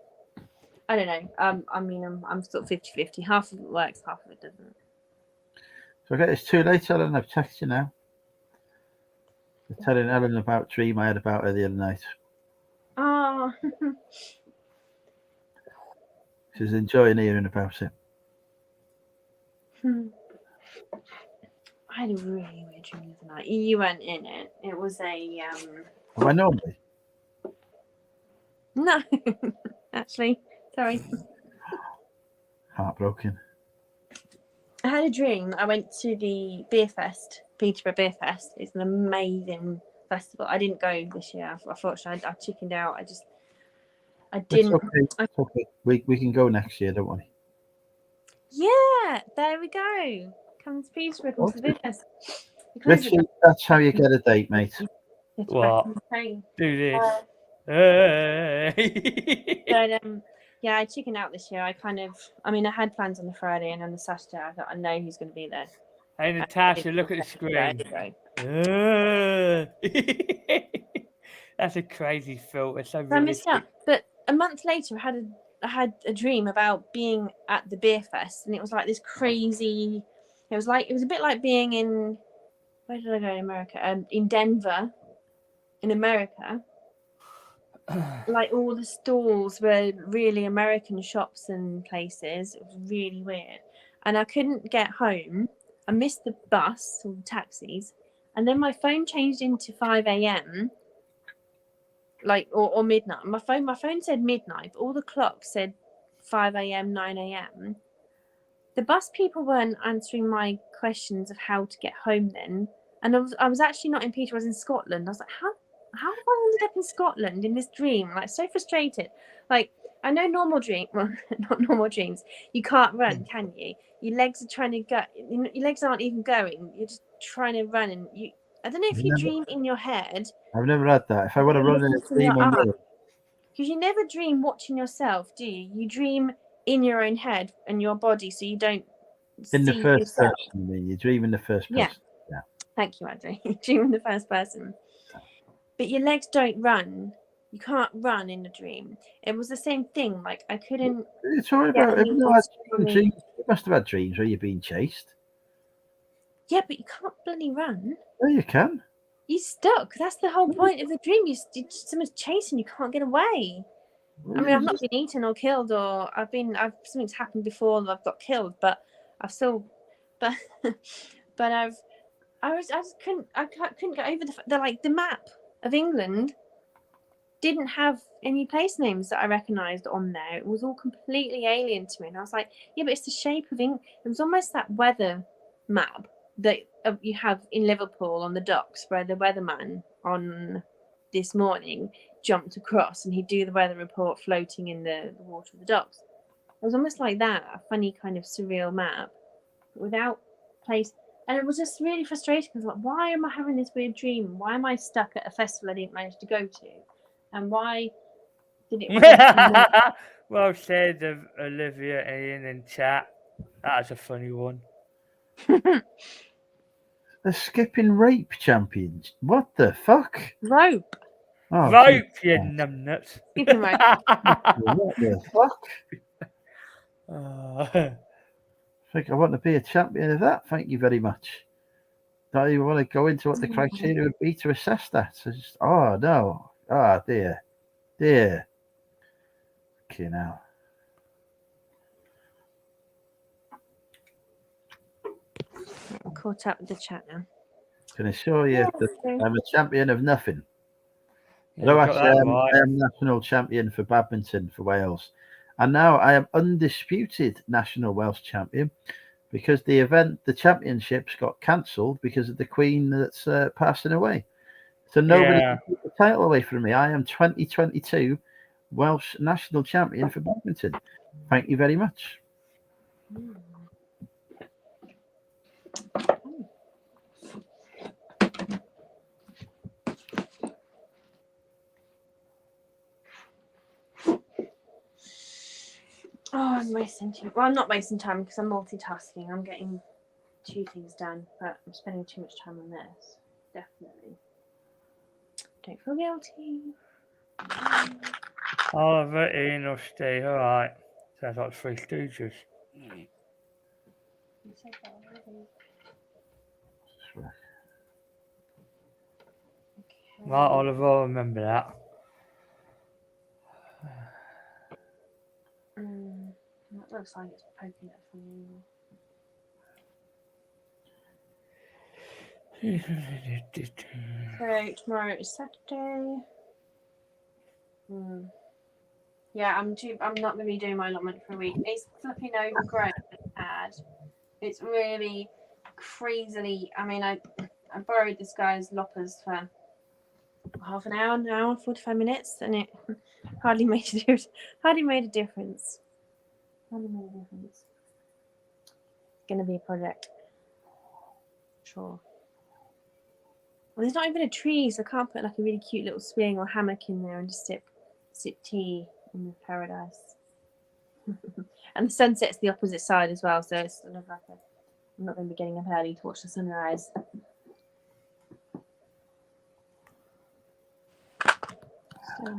I mean, I'm sort of 50-50. Half of it works, half of it doesn't. So okay, it's too late, Ellen. I've texted you now. I'm telling Ellen about a dream I had about her the other night. Oh. She's enjoying hearing about it. I had a really weird dream the other night. You weren't in it. It was a Am I normally? No, actually, sorry. Heartbroken. I had a dream. I went to the Beer Fest, Peterborough Beer Fest. It's an amazing festival. I didn't go this year. Unfortunately, I chickened out. I didn't. It's okay. We can go next year, don't we? Yeah, there we go. Come to Peterborough, come to the Beer Fest. Richard, that's how you get a date, mate. What? Do this. Yeah, I chickened out this year. I had plans on the Friday, and on the Saturday, I thought, I know who's going to be there. Hey, Natasha, look at the screen. That's a crazy filter. So I missed out. But a month later, I had a dream about being at the Beer Fest, and it was like this crazy. It was a bit like being in. Where did I go in America? In Denver, in America. Like all the stalls were really American shops and places. It was really weird, and I couldn't get home. I missed the bus or the taxis, and then my phone changed into 5 a.m. or midnight. My phone said midnight, but all the clocks said 5 a.m., 9 a.m. The bus people weren't answering my questions of how to get home then, and I was actually not in Peterborough. I was in Scotland. I was like, how have I ended up in Scotland in this dream? Like, so frustrated. Like, I know not normal dreams. You can't run, can you? Your legs are trying to go. Your legs aren't even going. You're just trying to run, and you. I don't know if you dream in your head. I've never had that. If I want to run in a dream, because you never dream watching yourself, do you? You dream in your own head and your body, so you don't. In the first yourself. person, you mean? You dream in the first person. Yeah. Thank you, Andrew. You dream in the first person. But your legs don't run. You can't run in a dream. It was the same thing. Like, I couldn't. It's all about. You must have had dreams where you're being chased. Yeah, but you can't bloody run. No, you can. You're stuck. That's the whole point of the dream. Someone's chasing you. Can't get away. I mean, I've not been eaten or killed, or something's happened before that I've got killed, but I've still, but I just couldn't get over the map of England didn't have any place names that I recognised on there. It was all completely alien to me, and I was like, yeah, but it's the shape of England. It was almost that weather map that you have in Liverpool on the docks, where the weatherman on this morning jumped across and he'd do the weather report floating in the water of the docks. It was almost like that, a funny kind of surreal map without place. And it was just really frustrating because, like, why am I having this weird dream? Why am I stuck at a festival I didn't manage to go to? And why did it? Well said, Olivia Ian in chat. That's a funny one. The skipping rope champions. What the fuck? Rope. Oh, rope, you numbnuts. Skipping rope. What the fuck? I think I want to be a champion of that. Thank you very much. Don't even want to go into what the criteria would be to assess that. So just, oh no. Ah, dear. Dear. Okay, now. I'm caught up with the chat now. Can assure you that I'm a champion of nothing. Yeah, No, you got actually, that I right. am national champion for badminton for Wales. And now I am undisputed national Welsh champion because the championships got cancelled because of the Queen that's passing away. So nobody Yeah. can take the title away from me. I am 2022 Welsh national champion for badminton. Thank you very much. Oh, I'm wasting time. Well, I'm not wasting time because I'm multitasking. I'm getting 2 things done, but I'm spending too much time on this. Definitely. Don't feel guilty. Oliver, Ian, or Steve. All right. Sounds like Three Stooges. You said that already. Okay. Right, Oliver, I'll remember that. That looks like it's poking it for you. So tomorrow is Saturday. Yeah, I'm not going to be doing my allotment for a week. It's flipping overgrown ad. It's really crazily. I mean, I borrowed this guy's loppers for half an hour, 45 minutes, and it hardly made a difference. Hardly made a difference. It's going to be a project. Sure. Well, there's not even a tree, so I can't put like a really cute little swing or hammock in there and just sip tea in the paradise. And the sunset's the opposite side as well, so it's sort of like I'm not going to be getting up early to watch the sunrise. So.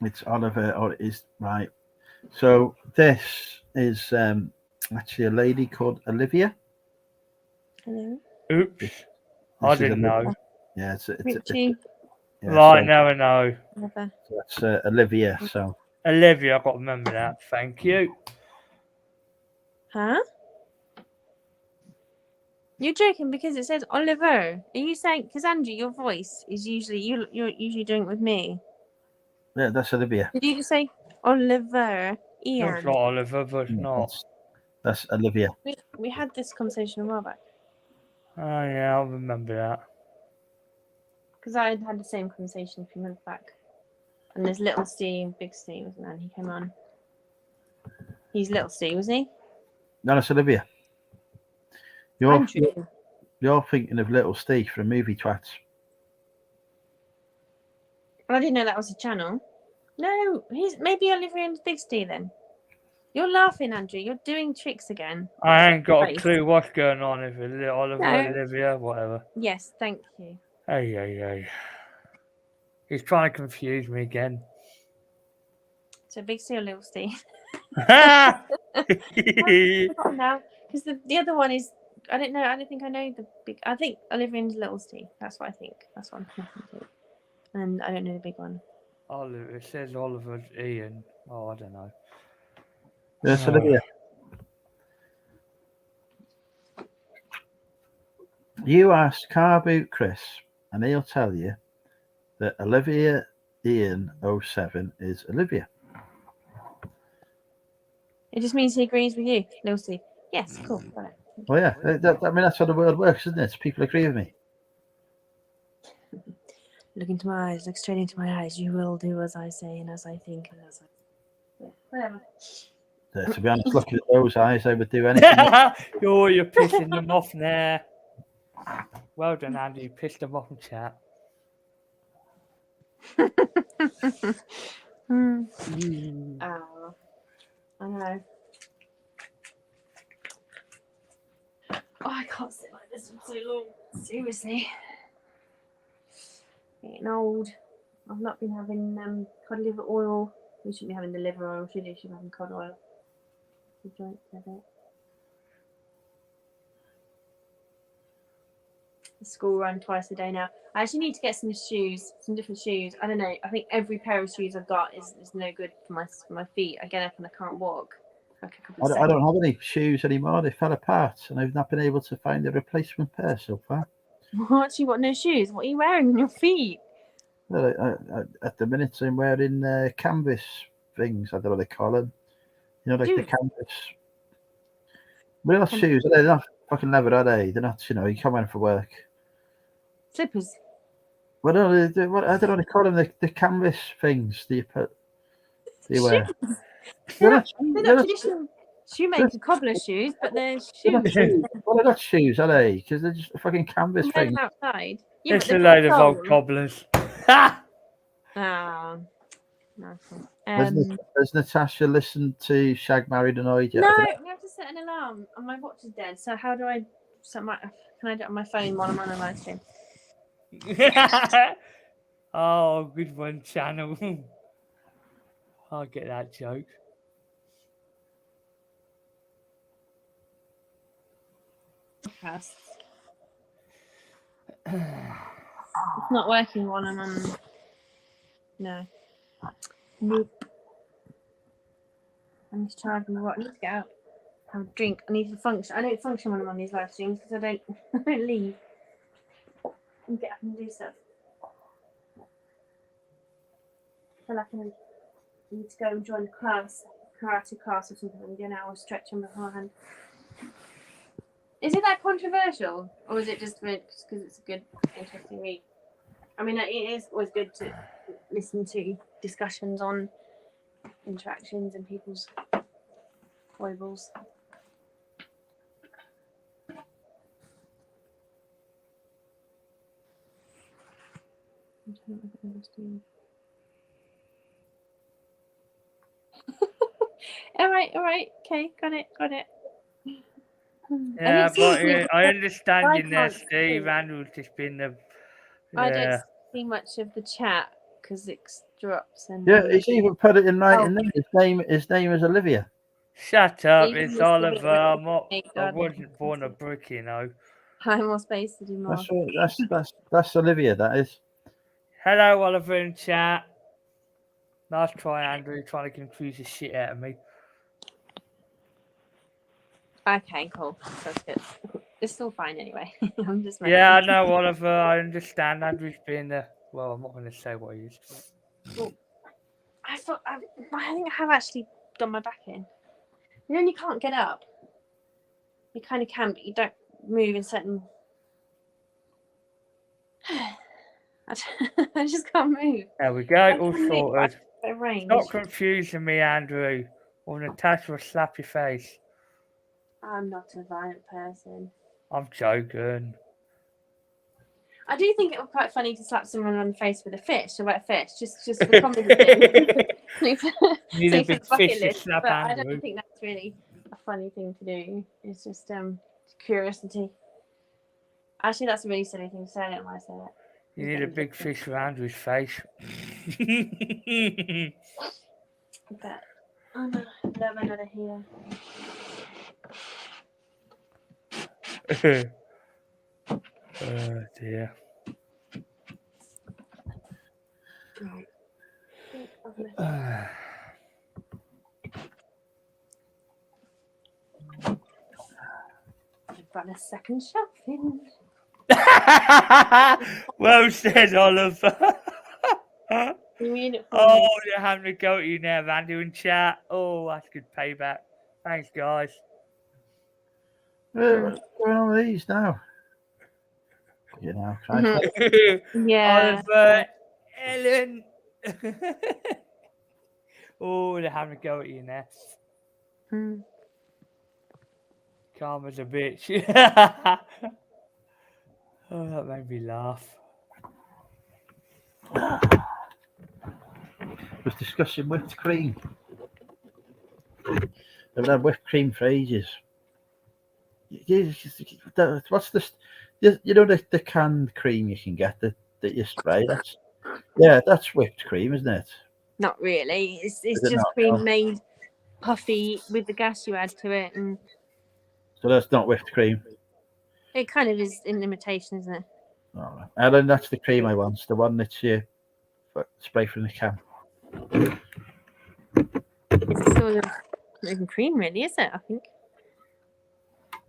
It's Oliver, or it is right. So this is actually a lady called Olivia. Hello. Oops. I didn't know. Yeah, it's Richie. yeah, Right, so, now I know. Oliver. so that's Olivia. So Olivia, I've got to remember that. Thank you. Huh? You're joking because it says Oliver. Are you saying because Andrew, your voice is usually you're usually doing it with me? yeah, that's Olivia. Did you just say Oliver? Ian. Looks like Oliver, but it's not. That's Olivia. We had this conversation a while back Oh yeah, I'll remember that. because I had the same conversation a few months back. And there's Little Steve, Big Steve, wasn't there? He came on. He's Little Steve, was he? No, that's Olivia. You're thinking of Little Steve from Movie Twats. Well, I didn't know that was a channel. No, he's maybe Olivia and Big Steve then. You're laughing, Andrew. You're doing tricks again. I ain't got Right. a clue what's going on if it's Oliver, No. Olivia, whatever. Yes, thank you. Hey. He's trying to confuse me again. So Big Steve or Little Steve? Ha! Now, because the other one is I don't know. I don't think I know the big. I think Olivia and Little Steve. That's what I think. That's what I'm thinking. And I don't know the big one. Oliver, it says Oliver Ian. Oh, I don't know. Yes, Olivia. You ask Carboot Chris, and he'll tell you that Olivia Ian 07 is Olivia. It just means he agrees with you, Little Steve. Yes, cool. Got it. Well, yeah, I mean that's how the world works, isn't it? People agree with me. Look into my eyes. Look straight into my eyes. You will do as I say and as I think and as I. Yeah, whatever. To be honest, looking at those eyes, I would do anything. Oh, you're pissing them off now. Well done, Andy. You pissed them off in chat. Oh, I know. Oh, I can't sit like this for so long. Seriously. Getting old. I've not been having cod liver oil. We shouldn't be having the liver oil, should we? Should be having cod oil. The joints of it. The school run twice a day now. I actually need to get some shoes, some different shoes. I don't know. I think every pair of shoes I've got is no good for my feet. I get up and I can't walk. Like a couple of I don't have any shoes anymore. They fell apart, and I've not been able to find a replacement pair so far. What? You got no shoes? What are you wearing on your feet? Well, at the minute, I'm wearing canvas things. I don't know what they call them. You know, like the Shoes? canvas. They're not shoes. They're not fucking leather, are they? They're not. You know, you come in for work. Slippers. What are they? What I don't know. They call them the canvas things. Do you put? Do you wear? They're not traditional shoemaker cobbler shoes, but they're shoes. Well, they're not shoes, are they? Because they're just a fucking canvas You wear thing. them outside. Yeah, It's but a they've got load of old soles. cobblers. Ah, nice one. Has Natasha listened to Shag Married Annoyed yet? No, we have to set an alarm. And my watch is dead. So how do I can I do it on my phone while I'm on a live stream? Oh, good one, channel. I'll get that joke. It's not working while I'm on. No. Nope. I need to charge my watch. I need to get out. Have a drink. I need to function. I don't function when I'm on these live streams because I don't leave. And get up and do stuff. I feel like I need to go and join a class, karate class or something, and do an hour stretching beforehand. Is it that controversial, or is it just because it's a good, interesting read? I mean, it is always good to listen to discussions on interactions and people's foibles. All right. Okay, got it. Yeah, but I I understand you there, can't Steve. see. Andrew's just been the. I Yeah. don't see much of the chat because it drops and. Yeah, he's even put it in writing. Oh. His name is Olivia. Shut up, Steve it's is Oliver. giving I'm not, Thank I God. wasn't born a brick, you know. I have more space to do more. That's Olivia. That is. Hello, Oliver in chat. Nice try, Andrew, trying to confuse the shit out of me. Okay, cool. That's good. It's still fine anyway. I'm just. Yeah, I know, Oliver. I understand. Andrew's been the. Well, I'm not going to say what he is. I think I have actually done my back in. You know, when you can't get up. You kind of can, but you don't move in certain. I just can't move. There we go, all sorted. Range. Stop confusing me, Andrew. Or Natasha will slap your face. I'm not a violent person. I'm joking. I do think it would be quite funny to slap someone on the face with a fish, a wet fish, just for comedy thing. You need a big fish to slap but I Andrew. don't think that's really a funny thing to do. It's just curiosity. Actually, that's a really silly thing to say. I don't want to say that. You need a big fish for Andrew's face. But I'm a love another here. Oh dear. Right. I've got a second shelf in. Well said, Oliver. You mean it for Oh, me? you're having a go at you now, Andrew in chat. Oh, that's good payback. Thanks, guys. What's going on with these now? You know, Yeah. Oliver, Ellen. Oh, they're having a go at you now. Calm as a bitch. Oh, that made me laugh. was discussing whipped cream. They've had whipped cream for ages. What's this? You know the canned cream you can get, the that you spray. That's whipped cream, isn't it? Not really. It's Is it just not? cream No. made puffy with the gas you add to it, and So that's not whipped cream. it kind of is an imitation, isn't it? All right. Ellen, that's the cream I want. The one that's you spray from the can. It's sort of not even cream, really, is it? I think.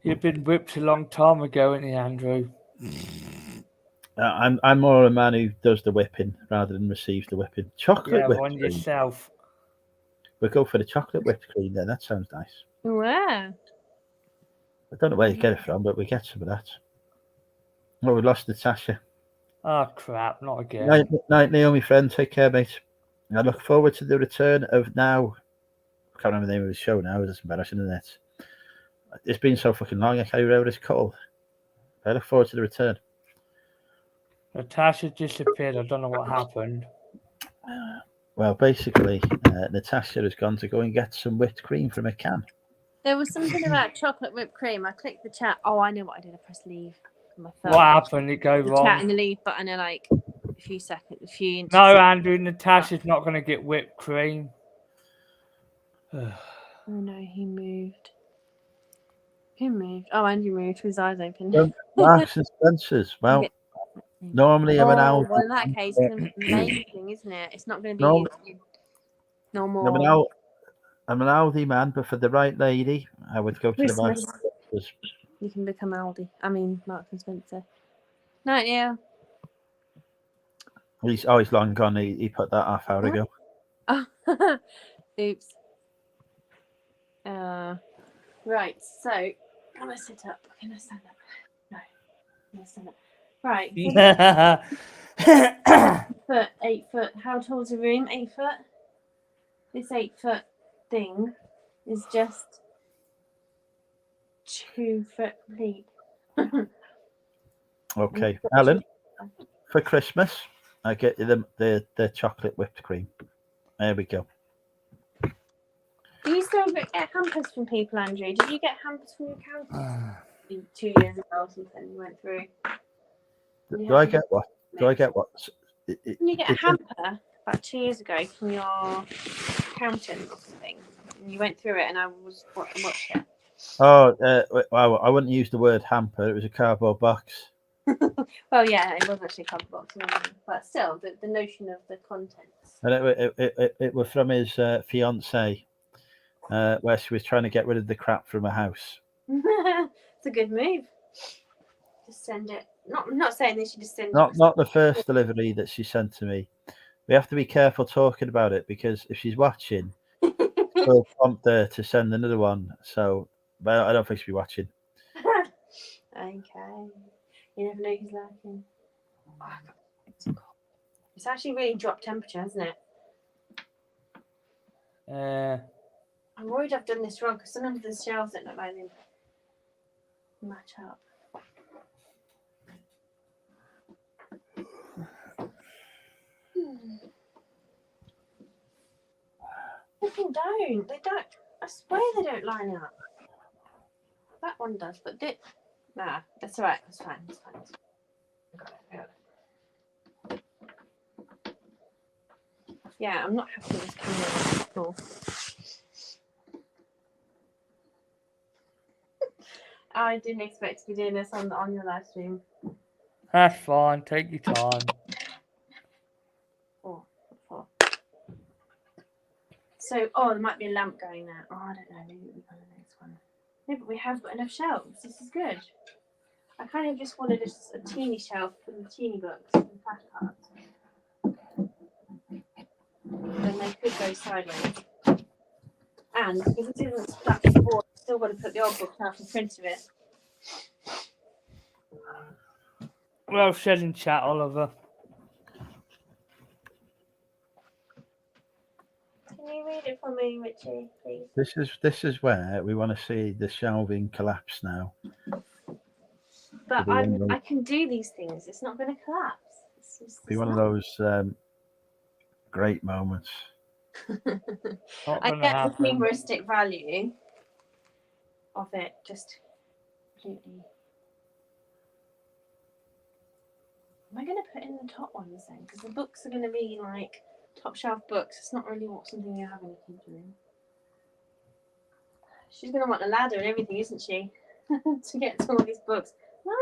You've been whipped a long time ago, ain't you, Andrew? I'm more a man who does the whipping rather than receives the whipping. Chocolate Yeah, whipped on cream. yourself. We'll go for the chocolate whipped cream then. That sounds nice. Wow. I don't know where you get it from, but we get some of that. Well, we lost Natasha. Oh, crap, not again. Night, Naomi, friend. Take care, mate. I look forward to the return of now. I can't remember the name of the show now. It's embarrassing, isn't it? It's been so fucking long. I can't remember what it's called. I look forward to the return. Natasha disappeared. I don't know what happened. Well, basically, Natasha has gone to go and get some whipped cream from a can. There was something about chocolate whipped cream. I clicked the chat. Oh, I know what I did. I pressed leave on my phone. What happened? It go The wrong. chat and the leave button are like a few seconds, a few inches. No, Andrew, Natasha's not going to get whipped cream. Oh no, he moved. Who moved? Oh, Andrew moved with his eyes open. Marks and Spencer's. Well, normally I'm an Aldi. Well, in that case, it's amazing, isn't it? It's not going to be normal. I'm an Aldi man, but for the right lady, I would go to the Marks and Spencer's. You can become Aldi. I mean, Marks and Spencer. Night, yeah. He's long gone. He put that half hour ago. Oh, oops. Right, so can I sit up? Can I stand up? No. Can I stand up? Right. 8 foot. How tall's the room? 8 foot. This 8 foot thing is just 2 foot complete. Okay, Alan. For Christmas, I get you the chocolate whipped cream. There we go. Do you still get hampers from people, Andrew? Did you get hampers from your counter 2 years ago or something? You went through. Do I get what? Didn't you get a hamper about 2 years ago from your accountant or something? And you went through it, and I was watching it. Oh, well, I wouldn't use the word hamper. It was a cardboard box. Well, yeah, it was actually a cardboard box, but still, the notion of the contents. And it was from his fiancée, where she was trying to get rid of the crap from her house. It's a good move. Just send it. I'm not saying they should just send it. Not the first delivery that she sent to me. We have to be careful talking about it because if she's watching, we'll prompt her to send another one. So, but I don't think she'll be watching. Okay. You never know who's lurking. Oh, it's actually really dropped temperature, hasn't it? I'm worried I've done this wrong because some of the shelves don't look like they match up. They don't. I swear they don't line up. That one does, but nah, that's all right. That's fine. That's fine. I got it. Yeah, I'm not happy with this camera at all. I didn't expect to be doing this on your live stream. That's fine. Take your time. Four. So, there might be a lamp going there. Oh, I don't know. Maybe we'll go to the next one. No, but we have got enough shelves. This is good. I kind of just wanted a teeny shelf for the teeny books and flashcards. Then they could go sideways. And because it isn't flat before, I've still got to put the old book out in front of it. Well said in chat, Oliver. Can you read it for me, Richie, please? This is where we want to see the shelving collapse now. But I can do these things. It's not going to collapse. It's be one of those great moments. I get the humoristic value of it just completely. Am I going to put in the top ones then? Because the books are going to be like top shelf books. It's not really something you have in a kid's room. She's going to want a ladder and everything, isn't she? To get to all these books. No.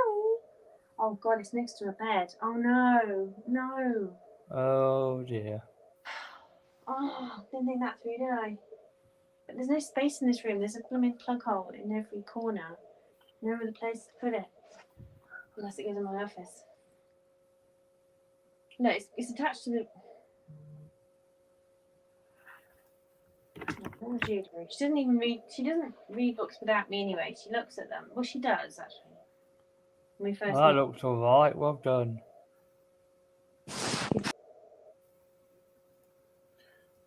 Oh God, it's next to a bed. Oh no, no. Oh dear. Oh, didn't think that through, did I? But there's no space in this room. There's a blooming plug hole in every corner. No other place to put it. Unless it goes in my office. No, it's attached to the. Oh, Judy. She doesn't even read. She doesn't read books without me anyway. She looks at them. Well, she does actually. When we first. That looks all right. Well done.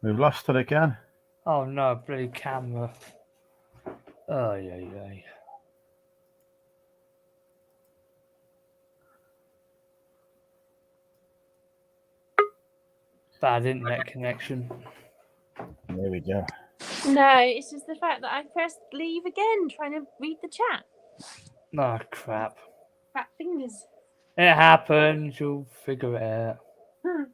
We've lost it again. Oh no, bloody camera. Oh yeah. Bad internet connection. There we go. No, it's just the fact that I pressed leave again, trying to read the chat. Oh crap. Fat fingers. It happens. You'll figure it out. I'm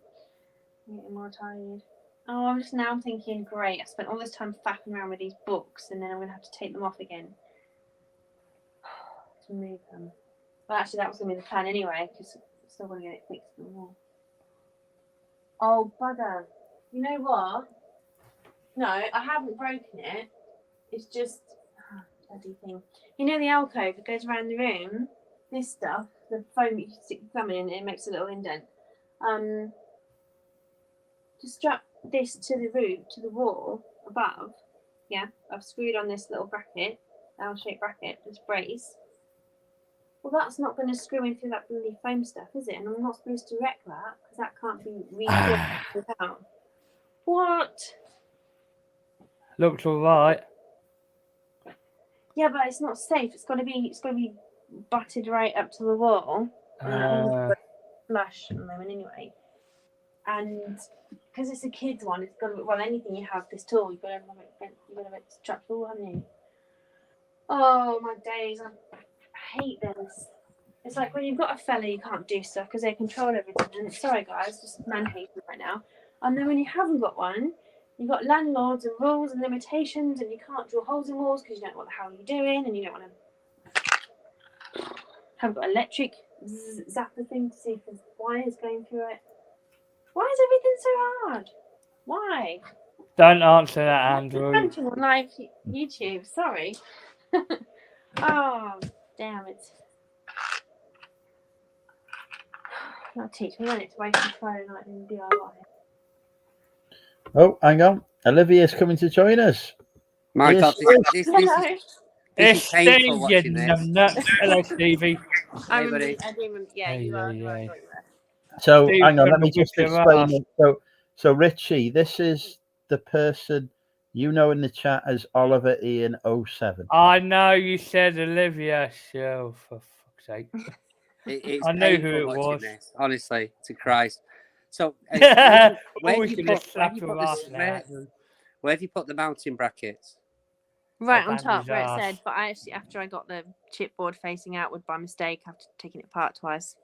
getting more tired. Oh, I'm just now thinking, great, I spent all this time faffing around with these books and then I'm going to have to take them off again. To move them. Well, actually, that was going to be the plan anyway, because I still want to get it fixed for more. Oh, bugger. You know what? No, I haven't broken it. It's just... bloody thing. You know the alcove that goes around the room? This stuff, the foam you can stick your thumb in and it makes a little indent. Just strap this to the roof, to the wall above. Yeah, I've screwed on this little bracket, L-shaped bracket, this brace. Well, that's not going to screw in through that bloody foam stuff, is it? And I'm not supposed to wreck that because that can't be rebuilt without. What? Looks all right. Yeah, but it's not safe. It's got to be butted right up to the wall. Flush at the moment, anyway. And because it's a kid's one, it's got to be, well, anything you have this tall, you've got to have it strapped full, haven't you? Oh my days, I hate this. It's like when you've got a fella, you can't do stuff because they control everything. And sorry guys, just man hating right now. And then when you haven't got one, you've got landlords and rules and limitations, and you can't drill holes in walls because you don't know what the hell you're doing, and you don't want to. Haven't got electric zapper thing to see if there's wires going through it. Why is everything so hard? Why? Don't answer that, Andrew. I'm on live YouTube. Sorry. Oh, damn it. I'll teach me. I need to wait until Friday night and DIY. Oh, hang on. Olivia's coming to join us. My Yes. God, It's is painful Steve, watching you this. numbnuts. Hello, Stevie. I Hey, buddy. remember, yeah, you are. You are. So Steve, hang on, let come me and just kick your explain it. So Richie, this is the person you know in the chat as Oliver Ian 07. I know you said Olivia, so for fuck's sake. It's I know painful who it watching was. This, honestly, to Christ. So, Where do you put the mounting brackets? Right Up on top Andy's where it arse. said, but I actually, after I got the chipboard facing outward by mistake, after taking it apart twice,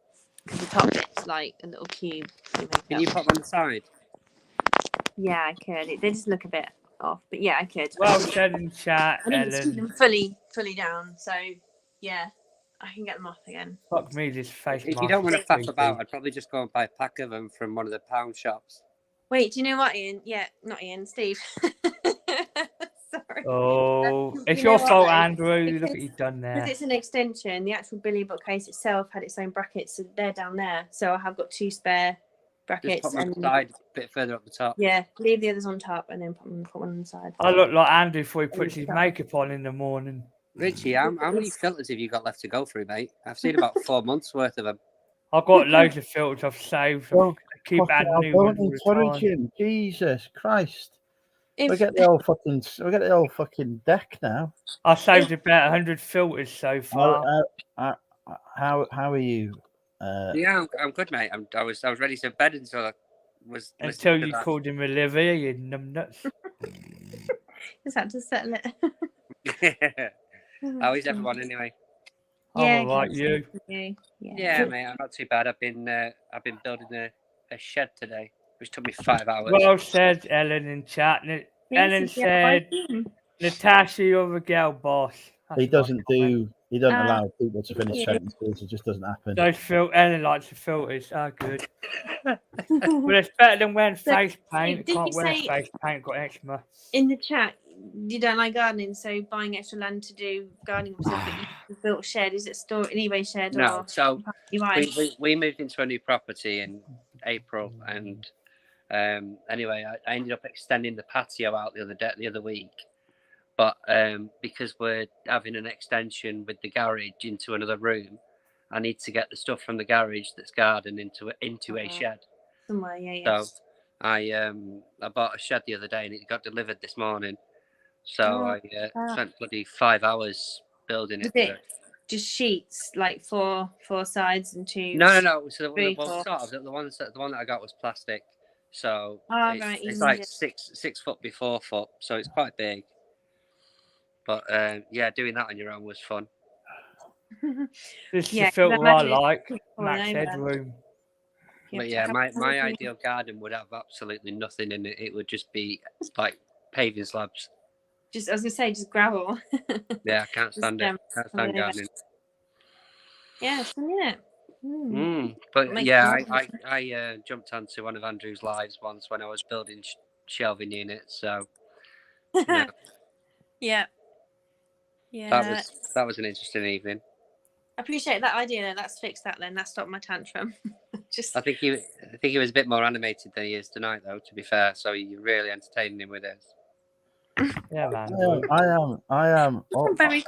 because the top bit's like a little cube. Can you put them on the side? Yeah, I could. They just look a bit off, but yeah, I could. Well said in chat, I didn't keep Ellen. them fully down, so yeah, I can get them off again. Fuck me, this face If mask you don't want to is faff creepy. about, I'd probably just go and buy a pack of them from one of the pound shops. Wait, do you know what, Ian? Yeah, not Ian, Steve. Sorry. Oh, You it's know your what, fault, though? Andrew. Look what Because- you've done Because there. it's an extension, the actual Billy bookcase itself had its own brackets, so they're down there. So I have got two spare Just brackets. put them on And the side, a bit further up the top. yeah, leave the others on top and then put one on the side. I look like Andrew before he puts his makeup on in the morning. Richie, how many filters have you got left to go through, mate? I've seen about 4 months worth of them. I've got loads of filters I've saved. I keep Fucking adding hell, new don't ones all the encourage time. him. Jesus Christ. If, We get the whole fucking deck now. I saved about 100 filters so far. How are you? Yeah, I'm good, mate. I was ready to bed until I was Until listening to you that. called him Olivia, you numbnuts. just had to settle it. How is everyone anyway? I'm alright, you. Yeah, mate, I'm not too bad. I've been building a shed today, which took me 5 hours. Well said, Ellen in chat. Ellen said, Natasha, you're a girl boss. That's He a nice doesn't comment. allow people to finish sentences. It just doesn't happen. Ellen likes the filters. Oh, good. Well, it's better than wearing face paint. did Can't you wear say- face paint, got eczema. In the chat, you don't like gardening, so buying extra land to do gardening stuff, but you built a shed. Is it store an eBay shed? No, or so you buy? we moved into a new property in April, and anyway, I ended up extending the patio out the other week, but because we're having an extension with the garage into another room, I need to get the stuff from the garage that's garden into a shed. Somewhere, yeah. So I bought a shed the other day and it got delivered this morning. So I spent bloody 5 hours building it. Was it just sheets, like four sides and two? No. So three, well, four. sort of. The one that I got was plastic. So right, it's like 6 foot by 4 foot. So it's quite big. But yeah, doing that on your own was fun. This is Yeah, the filter I imagine like. it's Max falling over. headroom. But yeah, my ideal garden would have absolutely nothing in it. It would just be like paving slabs. I was gonna say, just gravel. Yeah, I can't stand it. Can't stand gardening. Yeah, it's fun, isn't it? But Makes yeah, sense. I jumped onto one of Andrew's lives once when I was building shelving units. So Yeah. that was an interesting evening. I appreciate that idea. Though. Let's fix that then. That stopped my tantrum. I think he was a bit more animated than he is tonight, though. To be fair, so you really entertaining him with this. Yeah, man. I am very.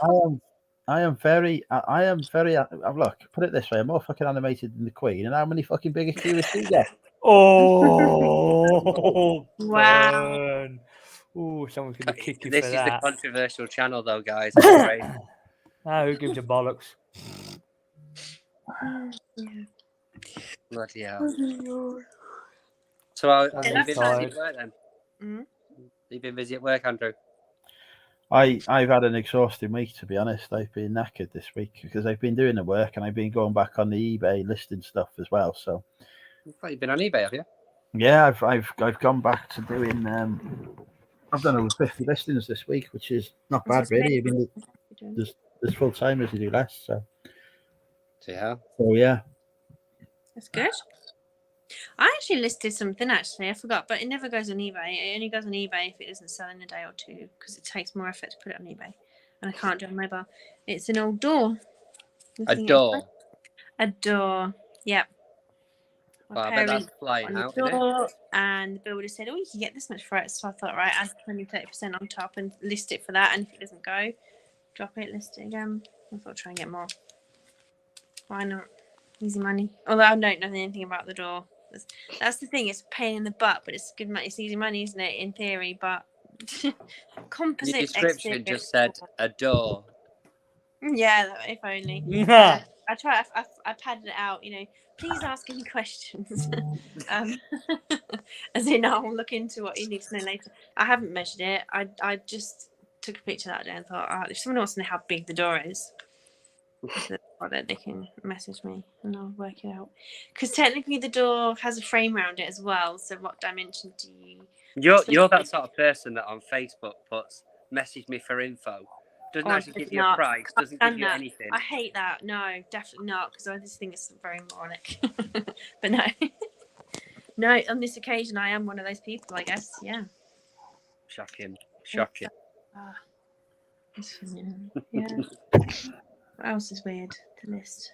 Look, put it this way: I'm more fucking animated than the Queen, and how many fucking big accusers do you get? Oh, wow! Burn. Oh, someone's gonna kick you This for is that. the controversial channel, though, guys. I'm afraid. Who gives a bollocks? Bloody hell. So have you been busy tired. at work then? Mm-hmm. You've been busy at work, Andrew? I've had an exhausting week, to be honest. I've been knackered this week because I've been doing the work and I've been going back on the eBay listing stuff as well. So You've been on eBay, have you? yeah, I've gone back to doing. I've done over 50 listings this week, which is not bad, really. I mean, there's full timers who do less. So yeah. So yeah. That's good. I actually listed something. I forgot, but it never goes on eBay. It only goes on eBay if it doesn't sell in a day or two, because it takes more effort to put it on eBay, and I can't do it on mobile. It's an old door. A door. A door. Yep. Well, I bet that's flying out, isn't it? And the builder said, "Oh, you can get this much for it." So I thought, right, add 20-30% on top and list it for that. And if it doesn't go, drop it, list it again. I thought, try and get more. Why not? Easy money. Although I don't know anything about the door. That's the thing. It's a pain in the butt, but it's good money. It's easy money, isn't it? In theory, but composite. Your description just said a door. Yeah, if only. I try. I padded it out. Please ask any questions. As in, I'll look into what you need to know later. I haven't measured it. I just took a picture that day and thought, if someone wants to know how big the door is, they can message me and I'll work it out. Because technically, the door has a frame around it as well. So, what dimension do you? You're that sort of person that on Facebook puts message me for info. Doesn't actually give you a price. Doesn't give you anything. I hate that. No, definitely not. Because I just think it's very moronic. But no, no. On this occasion, I am one of those people. I guess. Yeah. Shocking. Yeah. What else is weird to list?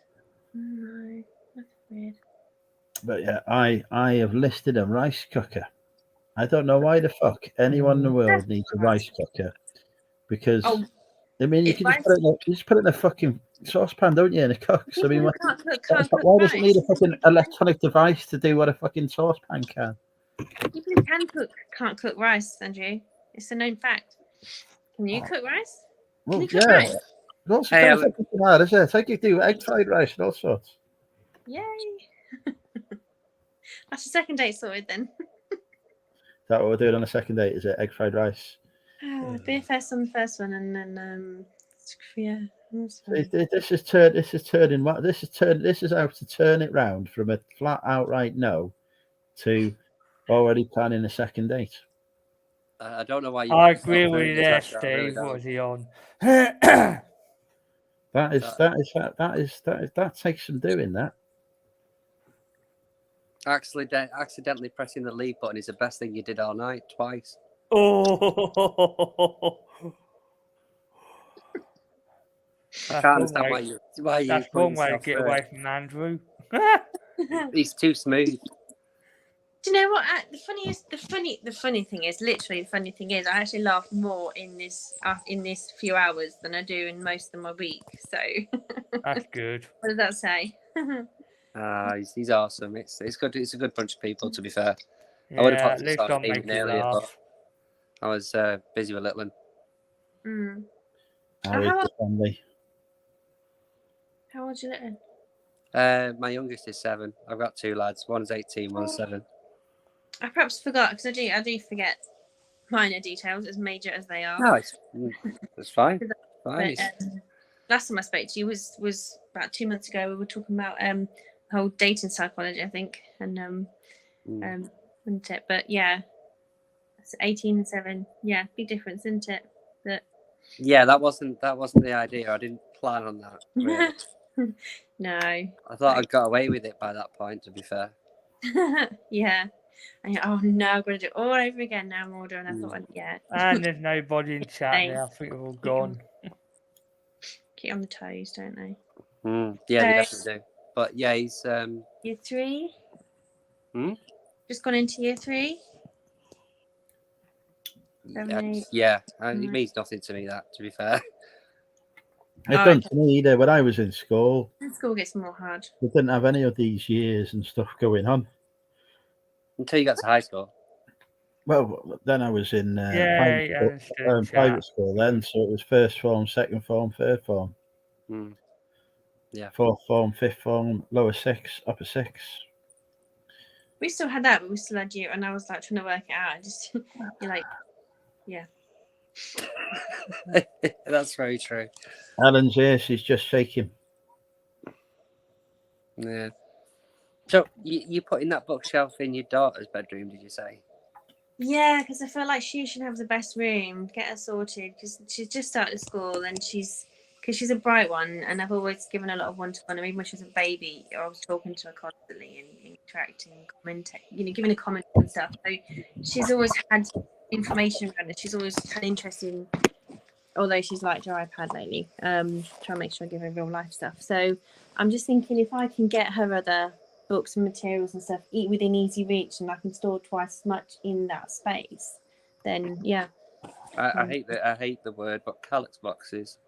No, nothing weird. But yeah, I have listed a rice cooker. I don't know why the fuck anyone in the world needs a rice cooker, because I mean you can just put it in a fucking saucepan, don't you, and it cooks. I mean, why does it need a fucking electronic device to do what a fucking saucepan can? People who can't cook rice, Andrew. It's a known fact. Can you cook rice? Well, Can you cook rice? It's also kind of fucking hard, isn't it? It's like you do egg fried rice and all sorts. Yay! That's the second date sorted then. Is that what we're doing on the second date? Is it egg fried rice? BFS on the first one, and then Yeah. That's This fine. this is how to turn it round from a flat outright no to already planning a second date. I don't know why you. I put yourself agree through with you this, there, Asher, I really Steve. What don't. was he on? That takes some doing. That Accidentally pressing the leave button is the best thing you did all night, twice. Oh, I can't understand why you that's put one way to yourself get through away it. from Andrew. He's too smooth. Do you know what? The funny thing is, literally, the funny thing is, I actually laugh more in this few hours than I do in most of my week. So, That's good. what does that say? He's awesome. It's good. It's a good bunch of people, to be fair. I would have Yeah, popped at this least on I'll make even you earlier, but laugh. I was busy with little one. Mm. how is the family? How old's your little? My youngest is 7. I've got 2 lads. One's 18, one's 7. I perhaps forgot because I do forget minor details as major as they are. No, it's fine. But, last time I spoke to you was about 2 months ago. We were talking about the whole dating psychology, I think, and isn't it? But yeah, it's 18 and 7. Yeah, big difference, isn't it? But yeah, that wasn't the idea. I didn't plan on that. Really. no. I thought I got away with it by that point, to be fair. Yeah. And oh no, I've got to do it all over again now. I'm older, and I thought, yeah. And there's nobody in chat Thanks. now. I think they're all gone. Keep on the toes, don't they? Yeah, they So- definitely do. But yeah, he's Year 3. Hmm? Just gone into year 3. yeah, and it means nothing to me. That, to be fair. It doesn't to me either. When I was in school, School gets more hard. we didn't have any of these years and stuff going on. Until you got to high school. Well, then I was in private school then, so it was first form, second form, third form. Yeah. Fourth form, fifth form, lower 6, upper 6. We still had that, but we still had year, and I was like trying to work it out. I just you're like, yeah. That's very true. Alan's here, she's just shaking. Yeah. So you putting that bookshelf in your daughter's bedroom? Did you say? Yeah, because I feel like she should have the best room. Get her sorted because she's just started school and she's a bright one, and I've always given her a lot of one-to-one. Even when she was a baby, I was talking to her constantly and interacting, commenting, giving her comments and stuff. So she's always had information around it. She's always had interest in, although she's liked her iPad lately. Trying to make sure I give her real life stuff. So I'm just thinking if I can get her other books and materials and stuff within easy reach, and I can store twice as much in that space, then yeah. I hate the word, but Calyx boxes.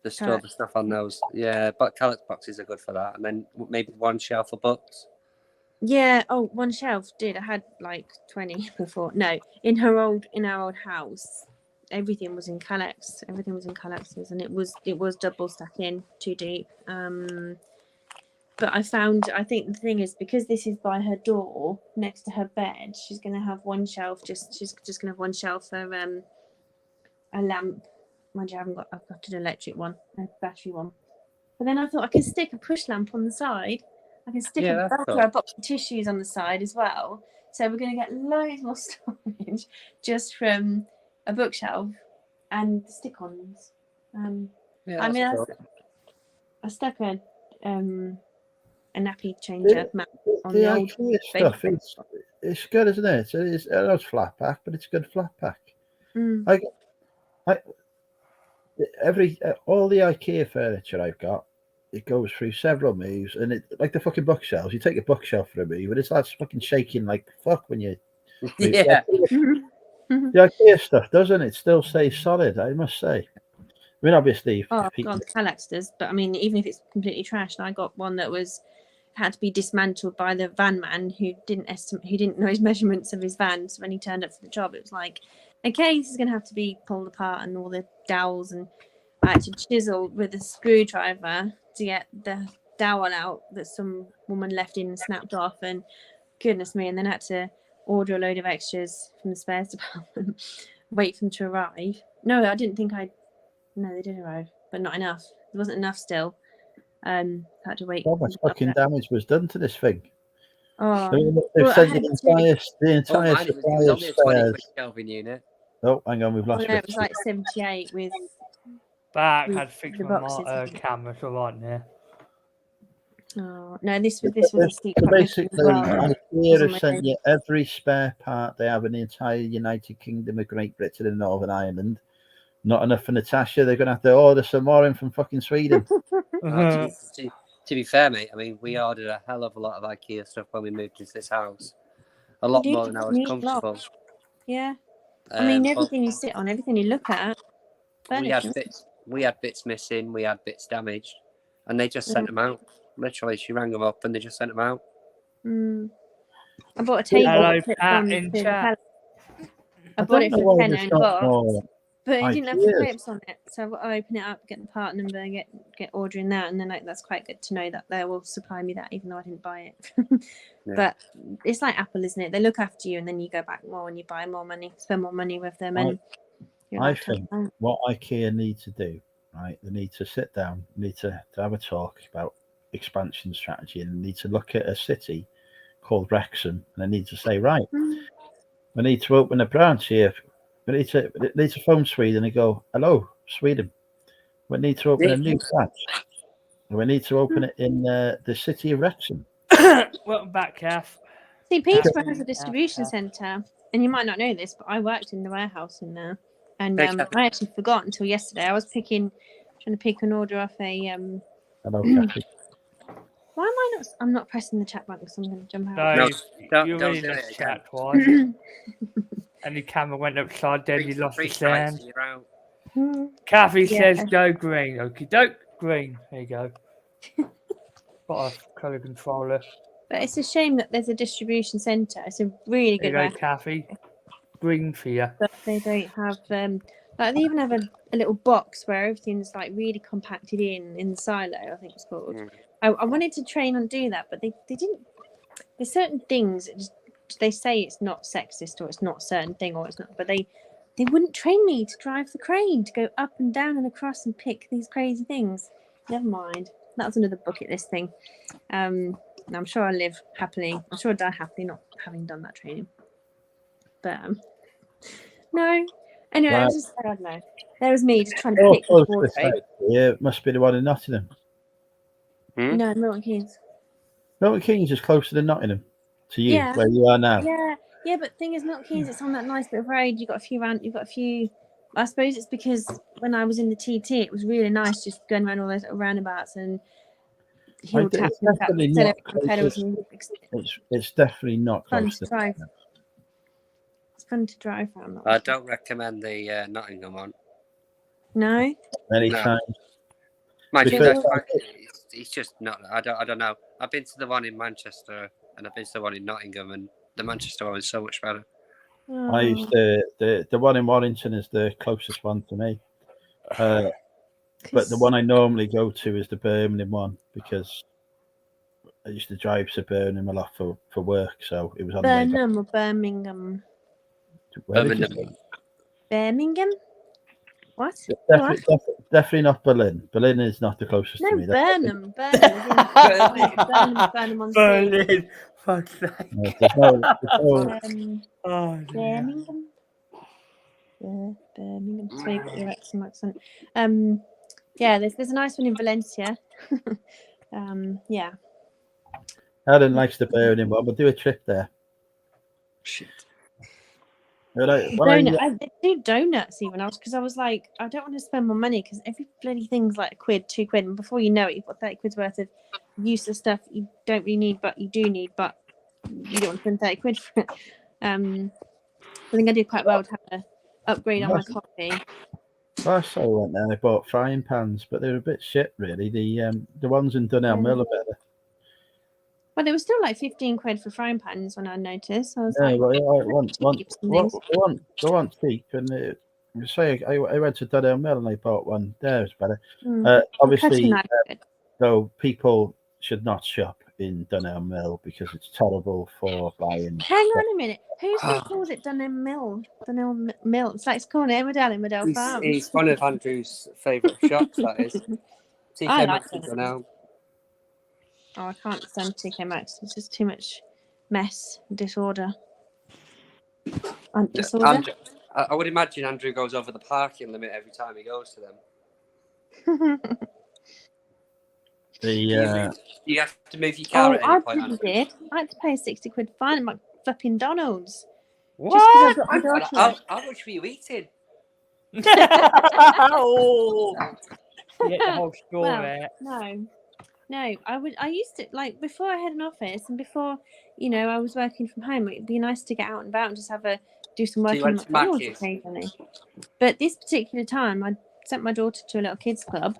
The store the stuff on those. Yeah, but Calyx boxes are good for that. And then maybe one shelf of books. Yeah. Oh, one shelf. Dude, I had like 20 before. No, in our old house, everything was in Calyx. Everything was in Calyxes, and it was double stacking, too deep. But I think the thing is, because this is by her door next to her bed, she's gonna have one shelf. She's just gonna have one shelf for a lamp. Mind you, I've got an electric one, a battery one. But then I thought I can stick a push lamp on the side. I can stick a box of tissues on the side as well. So we're going to get loads more storage just from a bookshelf and the stick-ons. I stuck a nappy changer mat on the old stuff. It's good, isn't it? It's not flat pack, but it's good flat pack. All the IKEA furniture I've got, it goes through several moves, and it like the fucking bookshelves. You take a bookshelf for a move, and it starts fucking shaking like fuck when you. Yeah. The IKEA stuff doesn't it? Still stays solid, I must say. I mean, obviously. God, the Calyx does, but I mean, even if it's completely trashed, I got one that had to be dismantled by the van man who didn't know his measurements of his van. So when he turned up for the job, it was like, okay, this is going to have to be pulled apart and all the dowels, and I had to chisel with a screwdriver to get the dowel out that some woman left in and snapped off, and goodness me, and then I had to order a load of extras from the spares department, wait for them to arrive. No, I didn't think No, they did arrive, but not enough. There wasn't enough still. Had to wait. How much fucking damage was done to this thing? Oh, They've well, I sent had the to. entire Oh, mine was, it supply was of only a 20 spares. quid Kelvin unit. Oh, hang on, we've Oh, lost no, it Richard. was like 78 with. Back with had fixed the my boxes. camera, so right now. Oh no, this was a sleep So truck mission basically, as well. IKEA on have my sent own. you every spare part they have in the entire United Kingdom of Great Britain and Northern Ireland. Not enough for Natasha. They're going to have to order some more in from fucking Sweden. To be fair, mate, I mean, we ordered a hell of a lot of IKEA stuff when we moved into this house. A lot do more than I was need comfortable. lots. Yeah, I mean But everything you sit on, everything you look at. we had furniture. bits missing, we had bits damaged, and they just sent them out. Literally, she rang them up and they just sent them out. I bought a table. Hello, to put Pat on in the chat. pallet. I bought it don't know for why £10 there's in not box, more but it didn't have the Ikeas. clips on it. So I open it up, get the part number, and get ordering that, and then that's quite good to know that they will supply me that, even though I didn't buy it. Yeah. But it's like Apple, isn't it? They look after you, and then you go back more and you buy more money, spend more money with them, and your I lifetime. think what IKEA need to do, right? They need to sit down, need to have a talk about expansion strategy, and need to look at a city called Wrexham, and they need to say, right, we need to open a branch here. We need to phone Sweden and go, hello, Sweden. We need to open a new branch. We need to open it in the city of Wrexham. Welcome back, Kath. See, Peterborough has a distribution centre, and you might not know this, but I worked in the warehouse in there, and I actually forgot until yesterday. I was trying to pick an order off a. Hello, Kathy. Why am I not? I'm not pressing the chat button, so I'm going to jump out. You're don't in do the it chat again. twice. And the camera went upside down, you lost the sound. Kathy says go green. Okie doke, green. There you go. Got a colour controller. But it's a shame that there's a distribution centre. It's a really There good you way. go, Kathy. Green for you. But they don't have like they even have a little box where everything's like really compacted in the silo, I think it's called. I wanted to train and do that, but they didn't. There's certain things that just, they say it's not sexist or it's not a certain thing or it's not, but they wouldn't train me to drive the crane, to go up and down and across and pick these crazy things. Never mind. That was another bucket list thing. And I'm sure I'll live happily. I'm sure I'll die happily not having done that training. But no. Anyway, I was just, I don't know. There was me just trying to pick the water. Yeah, it must be the one in Nottingham. No, Milton Keynes. Milton Keynes is closer than Nottingham to you, where you are now. Yeah, but the thing is, Milton Keynes, it's on that nice bit of road. You've got a few. I suppose it's because when I was in the TT, it was really nice just going around all those roundabouts and hill taps and pedals. It's definitely not fun close to to drive. It's fun to drive around. I don't recommend the Nottingham one. No. Many times. It's just not. I don't know. I've been to the one in Manchester and I've been to the one in Nottingham, and the Manchester one is so much better. I used the one in Warrington is the closest one to me, but the one I normally go to is the Birmingham one because I used to drive to Birmingham a lot for work, so it was on Birmingham or Birmingham. Birmingham. What? Definitely not Berlin. Berlin is not the closest to me. Burnham. Burnham on Berlin. Fuck's sake. Birmingham. Yeah, Birmingham. So you've got your Wrexham accent. Yeah, there's a nice one in Valencia. Yeah. Alan likes the Birmingham one. We'll do a trip there. Shit. I do donuts even because I was like, I don't want to spend more money because every bloody thing's like £1, £2, and before you know it, you've got 30 quid's worth of useless stuff you don't really need, but you do need, but you don't want to spend 30 quid for it. I think I did quite well to have an upgrade on my coffee. Last time I went there, I bought frying pans, but they were a bit shit, really. The ones in Dunelm Mill are better. Well, there was still like 15 quid for frying pans when I noticed. I was they want cheap. And I went to Dunelm Mill and I bought one there. It's better. Obviously, though, people should not shop in Dunelm Mill because it's terrible for buying. Hang on a minute. Who's been called it Dunelm Mill? Dunelm Mill. It's like it's called Emmerdale Farm. It's one of Andrew's favourite shops, that is. TK I like Maxx in Dunelm. Dunelm. Oh, I can't stand TK Maxx. It's just too much mess and disorder. Disorder? Andrew, I would imagine Andrew goes over the parking limit every time he goes to them. You have to move your car at any I point, really Andrew. did. I had to pay £60 fine at my flipping Donald's. What? Just 'cause I've got my daughter. How much were you eating? Oh, get the whole store Well, there. No. I used to, like, before I had an office and before, I was working from home. It'd be nice to get out and about and just do some work you in went to McDonald's Mackey's? occasionally. But this particular time, I sent my daughter to a little kids club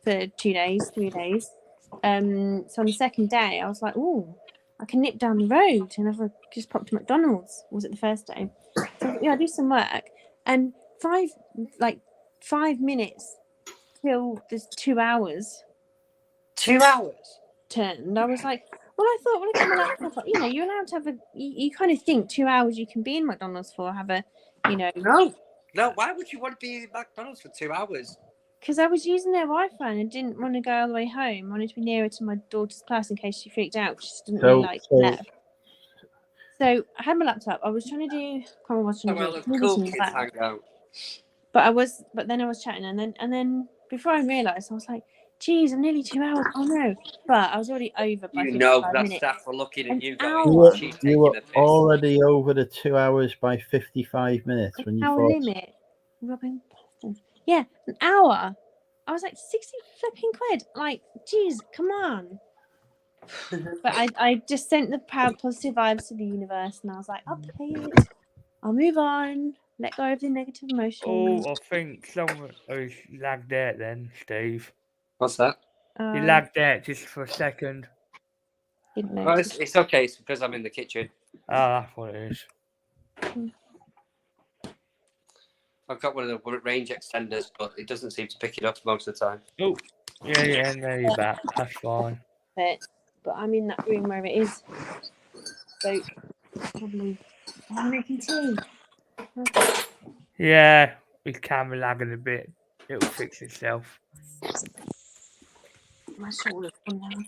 for 2 days, 3 days. So on the second day, I was like, "Oh, I can nip down the road," and I've just popped to McDonald's. Was it the first day? So I do some work, and 5 minutes till there's 2 hours. 2 hours? Turned. I was like, well, I thought when I got my laptop, you're allowed to have you kind of think 2 hours you can be in McDonald's for, No, why would you want to be in McDonald's for 2 hours? Because I was using their Wi-Fi and I didn't want to go all the way home. I wanted to be nearer to my daughter's class in case she freaked out. She didn't really like left. So I had my laptop. I was trying to do. But then I was chatting, and then before I realised, I was like, "Geez, I'm nearly 2 hours." Oh no! But I was already over by 55 that minutes. staff were looking at you An going, hour. "She's You were taking the piss." already over the 2 hours by 55 minutes when you Hour thought. limit. Robbing bastards. Yeah, an hour. I was like, 60 flipping quid. Like, geez, come on. But I just sent the proud positive vibes to the universe, and I was like, I'll pay it. I'll move on. Let go of the negative emotions. Oh, I think someone lagged out then, Steve. What's that? You lagged out just for a second. Didn't Oh, notice. it's okay. It's because I'm in the kitchen. Oh, that's what it is. I've got one of the range extenders, but it doesn't seem to pick it up most of the time. Oh, yeah, now you're back. That's fine. But I'm in that room where it is. So probably I'm making tea. Yeah, with camera lagging a bit, it'll fix itself. My shoulder's gone down.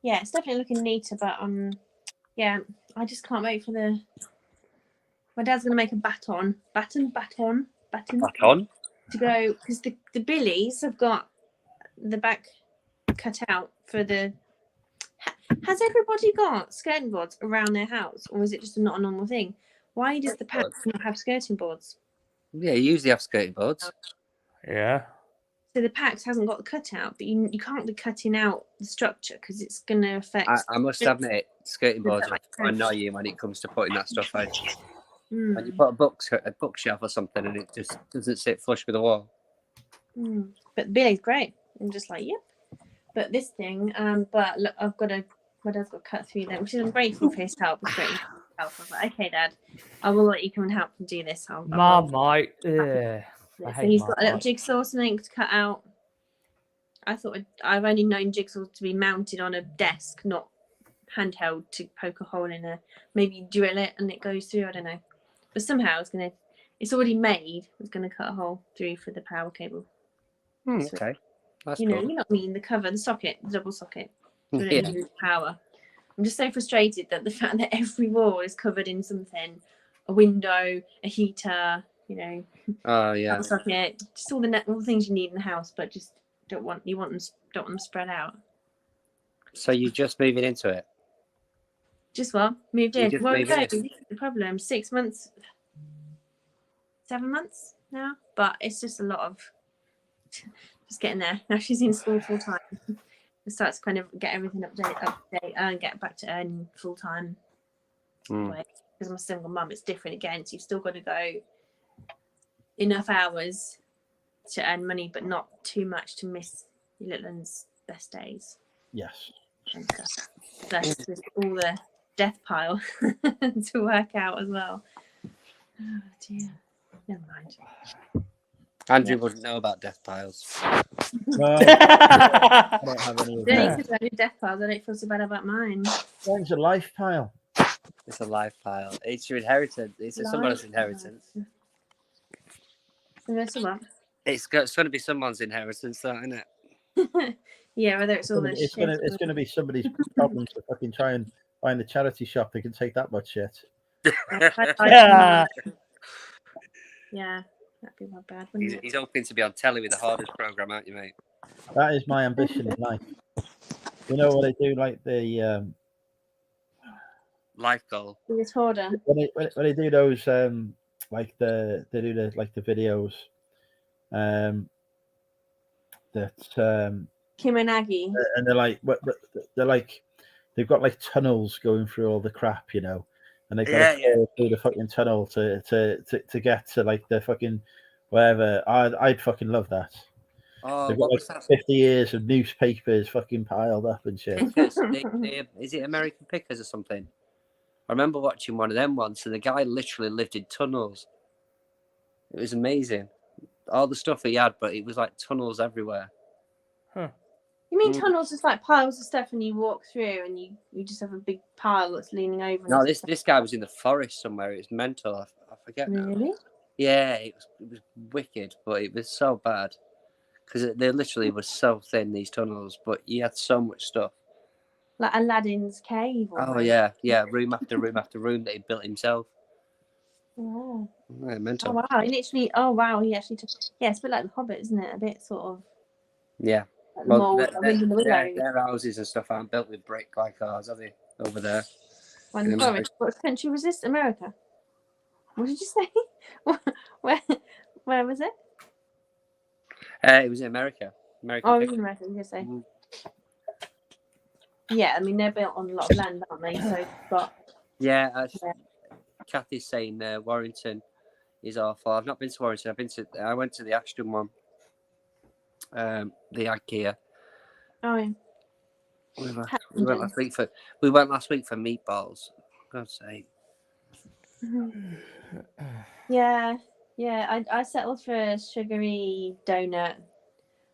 Yeah, it's definitely looking neater, but yeah, I just can't wait for the. My dad's gonna make a baton to go because the Billies have got the back cut out for the. Has everybody got skirting boards around their house, or is it just not a normal thing? Why does the pack not have skirting boards? Yeah, you usually have skirting boards. Yeah. So the PAX hasn't got the cutout, but you can't be cutting out the structure because it's going to affect. I must admit, skirting boards are annoying when it comes to putting that stuff out. When you put a bookshelf or something and it just doesn't sit flush with the wall. But Billy's great. I'm just like, yep. But this thing, but look, my dad's got to cut through them, which is I'm grateful for his help. It's great help. I was like, okay, Dad, I will let you come and help and do this. Marmite. Yeah. So he's got a little jigsaw, something to cut out. I thought I've only known jigsaws to be mounted on a desk, not handheld to poke a hole in maybe you drill it and it goes through. I don't know, but somehow it's already made. It's gonna cut a hole through for the power cable. Okay, that's you know cool. what I mean. The socket, the double socket. Yeah. Power. I'm just so frustrated that the fact that every wall is covered in something, a window, a heater. Oh yeah. Socket, just all the things you need in the house, but just don't want them spread out. So you're just moving into it? Just moved in. This is the problem. 6 months, 7 months now, but it's just a lot of just getting there. Now she's in school full time. It starts to kind of get everything update and get back to earning full time. Because I'm a single mum, it's different again. So you've still got to go enough hours to earn money, but not too much to miss your little one's best days. Yes. Plus with all the death pile to work out as well. Oh dear. Never mind. Andrew wouldn't know about death piles. No, I don't have any of Don't that. need to do death piles. I don't feel so bad about mine. Mine's a life pile. It's a life pile. It's your inheritance. It's someone else's Life inheritance. So that's what? It's going to be someone's inheritance, that, isn't it? Yeah, whether it's all this It's shit. gonna be somebody's problem to fucking try and find the charity shop that can take that much shit. Yeah. Yeah, that'd be not bad, wouldn't it? He's hoping to be on telly with the hardest program, aren't you, mate? That is my ambition in life. You know what they do, like the Life goal. Biggest hoarder. when they do those like they do the videos that Kim and Aggie. and they're like they've got like tunnels going through all the crap, you know, and they got to fall through the fucking tunnel to get to like the fucking wherever. I'd fucking love that. Oh, They've what got was like that? 50 years of newspapers fucking piled up and shit. Is it American Pickers or something? I remember watching one of them once, and the guy literally lived in tunnels. It was amazing. All the stuff he had, but it was like tunnels everywhere. You mean tunnels just like piles of stuff and you walk through and you just have a big pile that's leaning over? No, this guy was in the forest somewhere. It was mental. I forget now. Really? Yeah, it was wicked, but it was so bad because they literally were so thin, these tunnels, but he had so much stuff. Like Aladdin's cave. Oh yeah, room after room after room that he built himself. Oh. Yeah, mental. Oh wow! He literally. Oh wow! He actually took. Yeah, it's a bit like the Hobbit, isn't it? A bit sort of. Yeah. Like the mold, Their houses and stuff aren't built with brick like ours, are they? Over there. When the forest. What country was this? America. What did you say? Where was it? It was in America. Oh, it was in America. You say. Yeah, I mean they're built on a lot of land, aren't they? So, but. Yeah. Kathy's saying Warrington is awful. I've not been to Warrington. I went to the Ashton one. The IKEA. Oh yeah. We went last week for meatballs. For God's sake. Yeah. I settled for a sugary donut.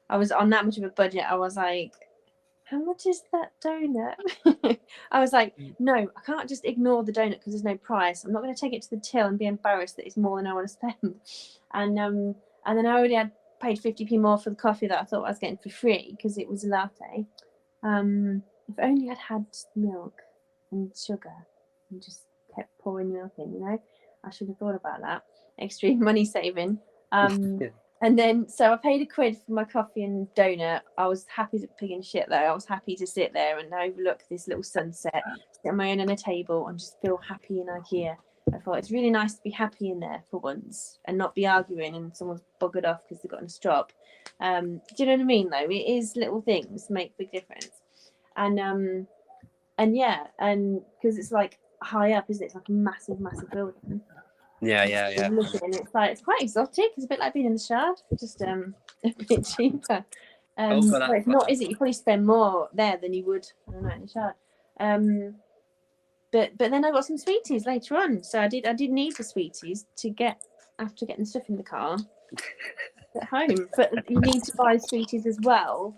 I was on that much of a budget. I was like, how much is that donut? I was like, no, I can't just ignore the donut because there's no price. I'm not going to take it to the till and be embarrassed that it's more than I want to spend. And then I already had paid 50p more for the coffee that I thought I was getting for free because it was a latte. If only I'd had milk and sugar and just kept pouring milk in, you know, I should have thought about that. Extreme money saving. And then, so I paid £1 for my coffee and donut. I was happy to pig and shit though. I was happy to sit there and overlook this little sunset, sit on my own on a table and just feel happy in IKEA. I thought it's really nice to be happy in there for once and not be arguing and someone's buggered off because they've got in a strop. Do you know what I mean though? It is little things make big difference. And yeah, and because it's like high up, isn't it? It's like a massive building. Yeah. And it's like it's quite exotic. It's a bit like being in the Shard, just a bit cheaper. But it's not, is it? You probably spend more there than you would, I don't know, in the Shard. But then I got some sweeties later on, so I did need the sweeties to get after getting stuff in the car at home. But you need to buy sweeties as well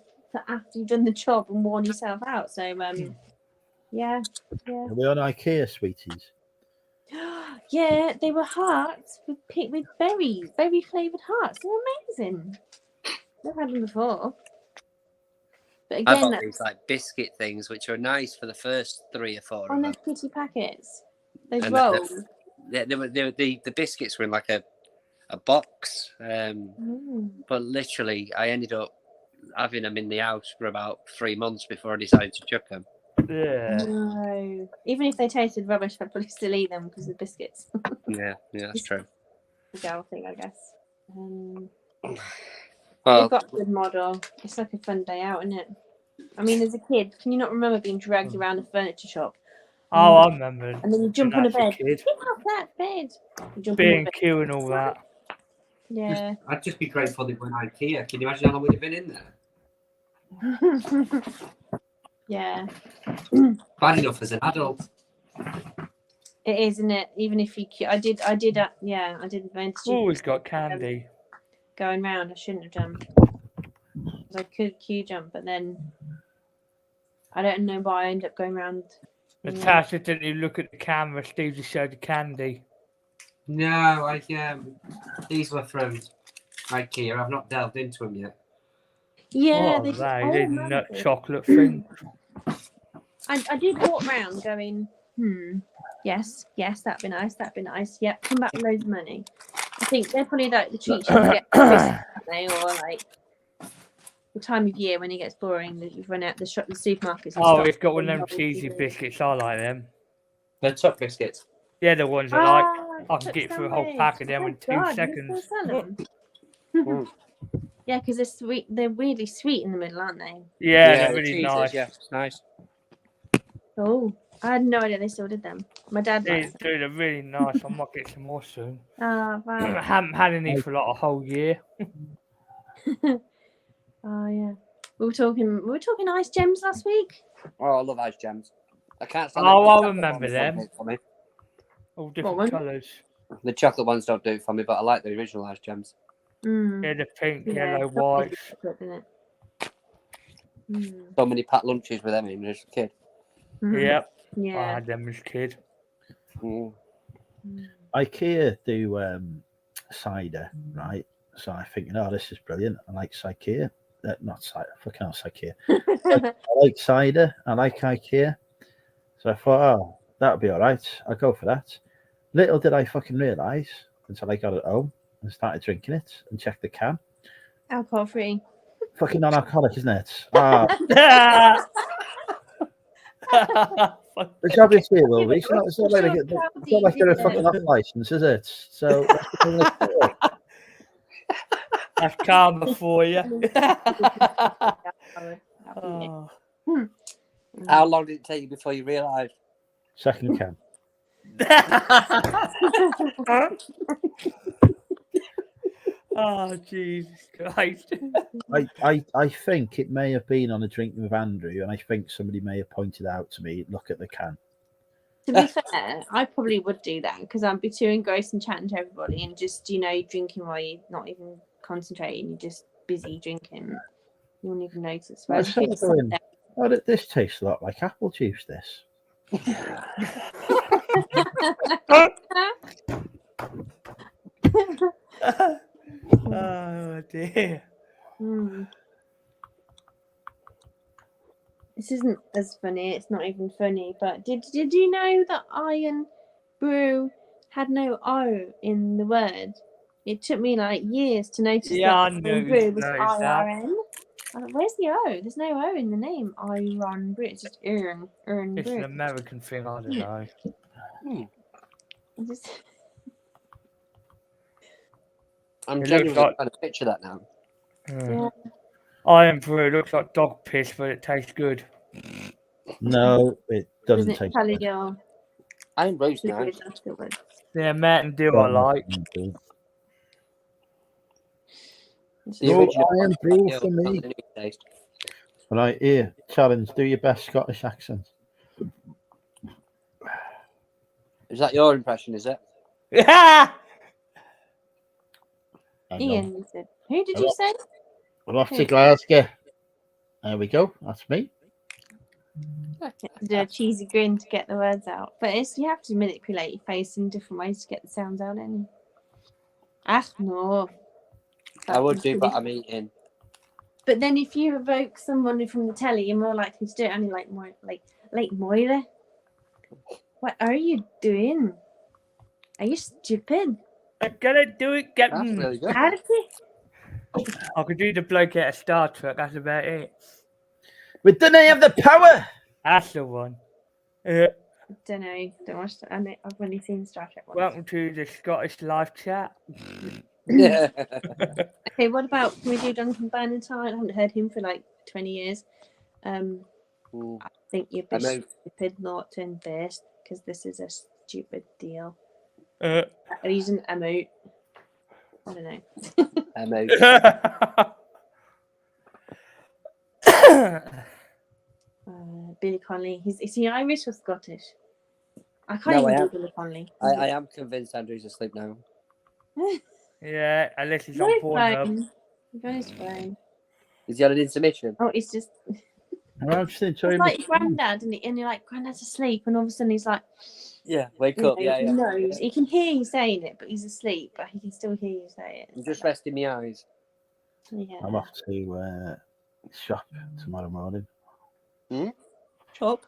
after you've done the job and worn yourself out. So yeah. Are we on IKEA sweeties? Yeah, they were hearts with berries, berry flavoured hearts. They're amazing. Never had them before. But I've again, got these like biscuit things, which are nice for the first 3 or 4. on those pretty packets, those rolls. The biscuits were in like a box, but literally I ended up having them in the house for about 3 months before I decided to chuck them. Yeah. No, even if they tasted rubbish, I'd probably still eat them because of the biscuits. Yeah, that's true. The girl thing, I guess. Well, They've got a good model. It's like a fun day out, isn't it? I mean, as a kid, can you not remember being dragged around a furniture shop? Oh, I remember. And then you jump on a bed. Kid. Get off that bed. You jump B&Q and all that. Yeah. I'd just be grateful they went IKEA. Can you imagine how long we'd have been in there? Yeah. Bad enough as an adult. It is, isn't it? Even if you, I did. Yeah, I did. Always got candy. going round. I shouldn't have done. 'Cause I could queue jump, but then I don't know why I ended up going round. Natasha didn't even look at the camera. Steve just showed the candy. No, these were from IKEA. I've not delved into them yet. Yeah, What they are they? oh, These nut nice. chocolate thing. I did walk round going, yes, that'd be nice, Yep, come back with loads of money. I think they're probably like the treats you get for Christmas, aren't they? Or like the time of year when it gets boring that you've run out the supermarkets. And Oh, stuff. it's got one of them cheesy biscuits. I like them. They're top biscuits. Yeah, the ones I like. I can get through a whole sandwich. pack of them Oh in my 2 God, you seconds. still sell 'em? Mm. Yeah, because they're sweet. They're weirdly sweet in the middle, aren't they? Yeah, they're the really cheese is, nice. yeah, it's nice. Oh, I had no idea they still did them. My dad They, likes them. they're really nice. I might get some more soon. Oh, I wow. haven't had any for like a whole year. Oh, yeah. We were talking ice gems last week. Oh, I love ice gems. I can't stand Oh, the I chocolate remember ones, them. don't do it for me. All one? different colours. The chocolate ones don't do it for me, but I like the original ice gems. Mm. Yeah, the pink, Yeah, yellow, it's not really white. chocolate, isn't it? Mm. So many packed lunches with them when I was a kid. Mhm. Yep. I Yeah. had them as a kid. Mm. IKEA do cider, right? So I'm thinking, oh, this is brilliant. I like IKEA. Not cider. Fucking hell, IKEA. I like cider. I like IKEA. So I thought, oh, that'll be all right. I'll go for that. Little did I fucking realise until I got it home and started drinking it and checked the can. Alcohol free. Fucking non-alcoholic, isn't it? Ah, it's obviously it will be. It's not like they're a fucking off license, is it? So That's karma for you. Oh. How long did it take you before you realised? second can. Oh, Jesus Christ. I think it may have been on a drink with Andrew, and I think somebody may have pointed out to me, look at the can. To be fair, I probably would do that because I'd be too engrossed in chatting to everybody and just, drinking while you're not even concentrating. You're just busy drinking. You wouldn't even notice. I Whereas if started it's going, something- oh, this tastes a lot like apple juice, this. Oh, dear. Hmm. This isn't as funny. It's not even funny. But did you know that Iron Brew had no O in the word? It took me like years to notice Yeah, I that knew Iron Brew was noticed that. IRN. I thought, where's the O? There's no O in the name. Iron Brew. It's just Iron It's an Brew. American thing, I don't know. I just- I'm It genuinely looks like- trying to picture that now. Yeah. Iron Brew looks like dog piss, but it tastes good. No, it doesn't Doesn't taste tell good. you I'm roast now. liquid afterwards. Yeah, Mountain Dew I like. The No original Iron one, Brew yeah, for me. the new taste. Right, here, challenge, do your best Scottish accent. Is that your impression, is it? Yeah. Hang on. Ian said, who did you say? We're off to Glasgow. There we go. That's me. Do a cheesy grin to get the words out. But you have to manipulate your face in different ways to get the sounds out, don't you? Ah, no. I would do, but I'm eating. But then if you evoke someone from the telly, you're more likely to do it only like Moira. What are you doing? Are you stupid? I gotta do it, That's Captain. really good. Archie? I could do the bloke out of Star Trek, that's about it. We didn't have the power. That's the one. Don't know. Don't watch that. I've only seen Star Trek once. Welcome to the Scottish live chat. Yeah. Okay, what about, can we do Duncan Bannatyne? I haven't heard him for like 20 years. I think you're I know. stupid not to invest because this is a stupid deal. Uh, Using emote. I don't know. Billy Connolly. Is he Irish or Scottish? I can't No, even I do am. Billy Connolly. I am convinced Andrew's asleep now. Yeah, unless it's He's on on his Pornhub. phone. He's on his phone. Is he on an intermission? Oh, it's just. I'm just enjoying It's like this- Grandad, and you're like, Grandad's asleep, and all of a sudden he's like, Yeah, wake you up. know, Yeah, he yeah. knows. He can hear you saying it, but he's asleep, but he can still hear you say I'm it. just resting my eyes. Yeah. I'm off to shop tomorrow morning. Chop.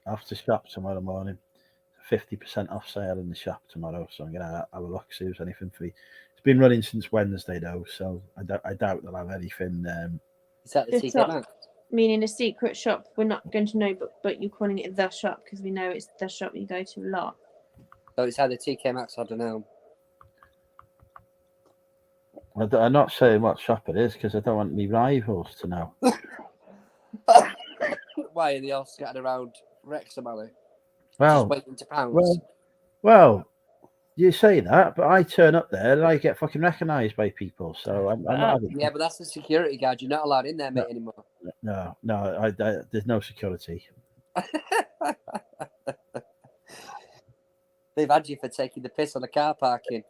Off to shop tomorrow morning. 50% off sale in the shop tomorrow, so I'm gonna have a look, see if there's anything free. It's been running since Wednesday though, so I doubt they'll have anything. Is that the It's TK not- Maxx? Meaning a secret shop, we're not going to know, but you're calling it the shop because we know it's the shop you go to a lot. So it's either TK Maxx or Dunelm. I'm not saying what shop it is because I don't want my rivals to know. Why are they all scattered around Wrexham, are they? Well, Just waiting to pounce. well, you say that, but I turn up there and I get fucking recognised by people. So I'm not having. Yeah, but that's the security guard. You're not allowed in there, mate, anymore. No, there's no security. They've had you for taking the piss on the car parking.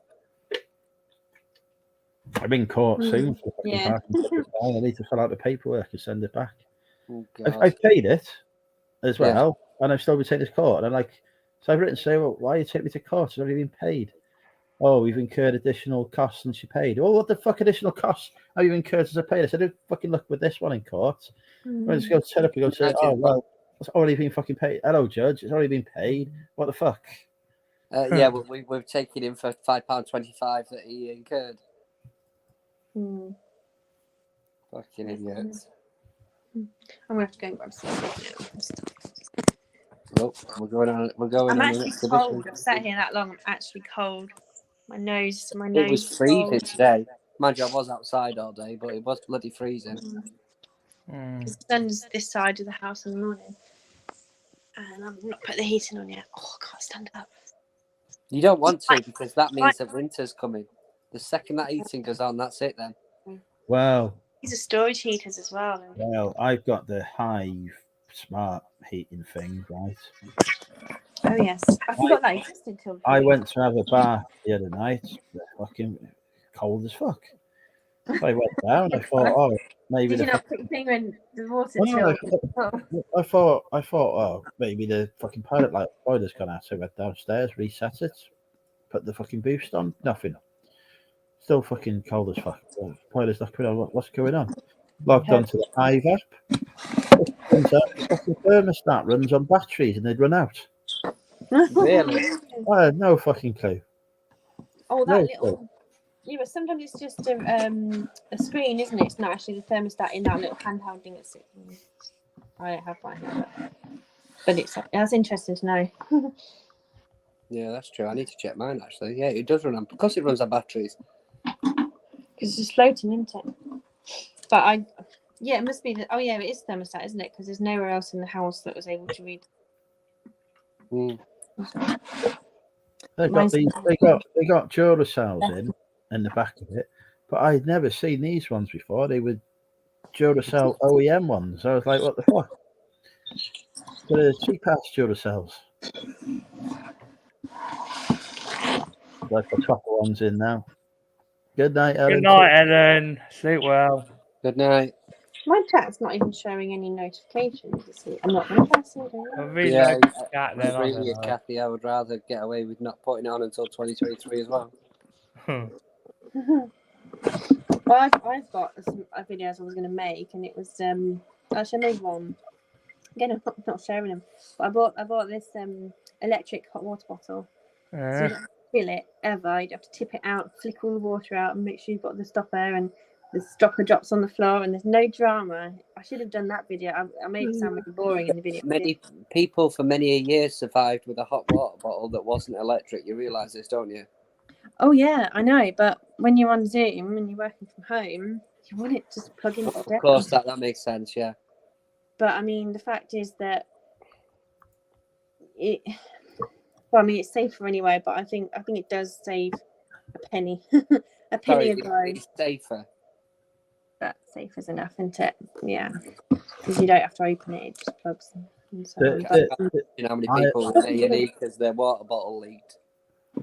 I'm in court soon. For fucking Yeah. parking tickets. I need to fill out the paperwork and send it back. Oh, I've paid it as Yeah. well, and I've still been taken to court. And I'm like, so I've written, say, well, why you take me to court? It's already been paid. Oh, we've incurred additional costs and she paid. Well, what the fuck additional costs have you incurred as I paid? I said, don't fucking look with this one in court. I just go turn up and go say, oh, well, it's already been fucking paid. Hello, judge, it's already been paid. What the fuck? Yeah, we've taken him for £5.25 that he incurred. Fucking idiots. I'm gonna have to go and grab something now. Nope, we're going on. We're going I'm on an actually exhibition. cold. I've sat here that long. I'm actually cold. My nose. It was is freezing cold. today. Mind you, I was outside all day, but it was bloody freezing. The sun's this side of the house in the morning, and I've not put the heating on yet. Oh, I can't stand up. You don't want to because that means that winter's coming. The second that heating goes on, that's it then. Well, These are storage heaters as well. well, I've got the Hive smart heating thing, right? Oh yes, I forgot that existed till. I went to have a bath the other night. They're fucking cold as fuck. So I went down. I thought, oh, maybe Did you the not put your finger in the water? Well, till... I thought, oh, maybe the fucking pilot light boiler's gone out. So I went downstairs, reset it, put the fucking boost on, nothing. Still fucking cold as fuck. The boiler's not coming on. What's going on? Logged onto the Hive app. Turns out the fucking thermostat runs on batteries and they'd run out. Really? I had no fucking clue. Oh, No that little. Yeah, but sometimes it's just a screen, isn't it? It's not actually the thermostat in that little handheld thing that's sitting. I don't have mine here, but that's interesting to know. Yeah, that's true. I need to check mine actually. Yeah, it does run on because it runs on batteries. Because it's just floating, isn't it? But it must be. Oh yeah, it is thermostat, isn't it? Because there's nowhere else in the house that was able to read. They got Duracells in the back of it, but I'd never seen these ones before. They were Duracell OEM ones. I was like, what the fuck? But they're cheap ass Duracells. Like the proper ones in now. Good night, Ellen. Good night, Ellen. Sleep well. Good night. My chat's not even showing any notifications. I'm not going to press it. I'm really Yeah, like chat I then. I agree don't with you, know. Kathy. I would rather get away with not putting it on until 2023 as well. Well, I've got some videos I was going to make, and it was actually I made one. Again, I'm not sharing them. But I bought this electric hot water bottle. So you don't have to fill it ever. You'd have to tip it out, flick all the water out, and make sure you've got the stopper, and the stopper drops on the floor, and there's no drama. I should have done that video. I made it sound really boring in the video. Many people for many years survived with a hot water bottle that wasn't electric. You realise this, don't you? Oh yeah, I know. But when you're on Zoom and you're working from home, you want it just plug in. Of course, that makes sense. Yeah. But I mean, the fact is that it. Well, I mean, it's safer anyway. But I think it does save a penny. A penny a go. It's safer. But safe is enough, isn't it? Yeah, because you don't have to open it; it just plugs. You know how many people were A&E because their water bottle leaked.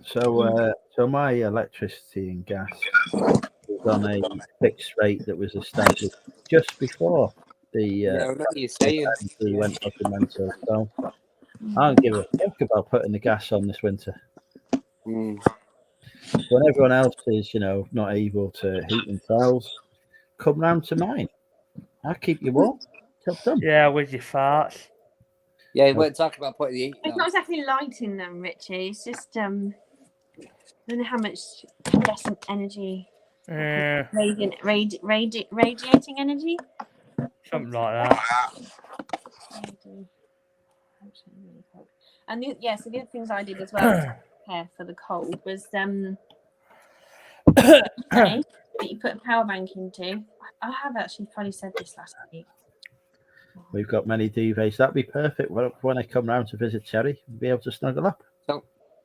So my electricity and gas was on a fixed rate that was established just before the Yeah, I remember you saying. he went documental. So I don't give a fuck about putting the gas on this winter. Mm. When everyone else is, not able to heat themselves, come round to mine. I'll keep you warm. Job done. Yeah, with your farts. Yeah, we weren't talking about putting the heat It's down. not exactly lighting them, Richie. It's just I don't know how much less energy. Yeah, Radiating energy. something like that. And so the other things I did as well to prepare for the cold was that you put a power bank into. I have actually probably said this last week. We've got many duvets. That'd be perfect when I come round to visit Cherry. We'll be able to snuggle up. So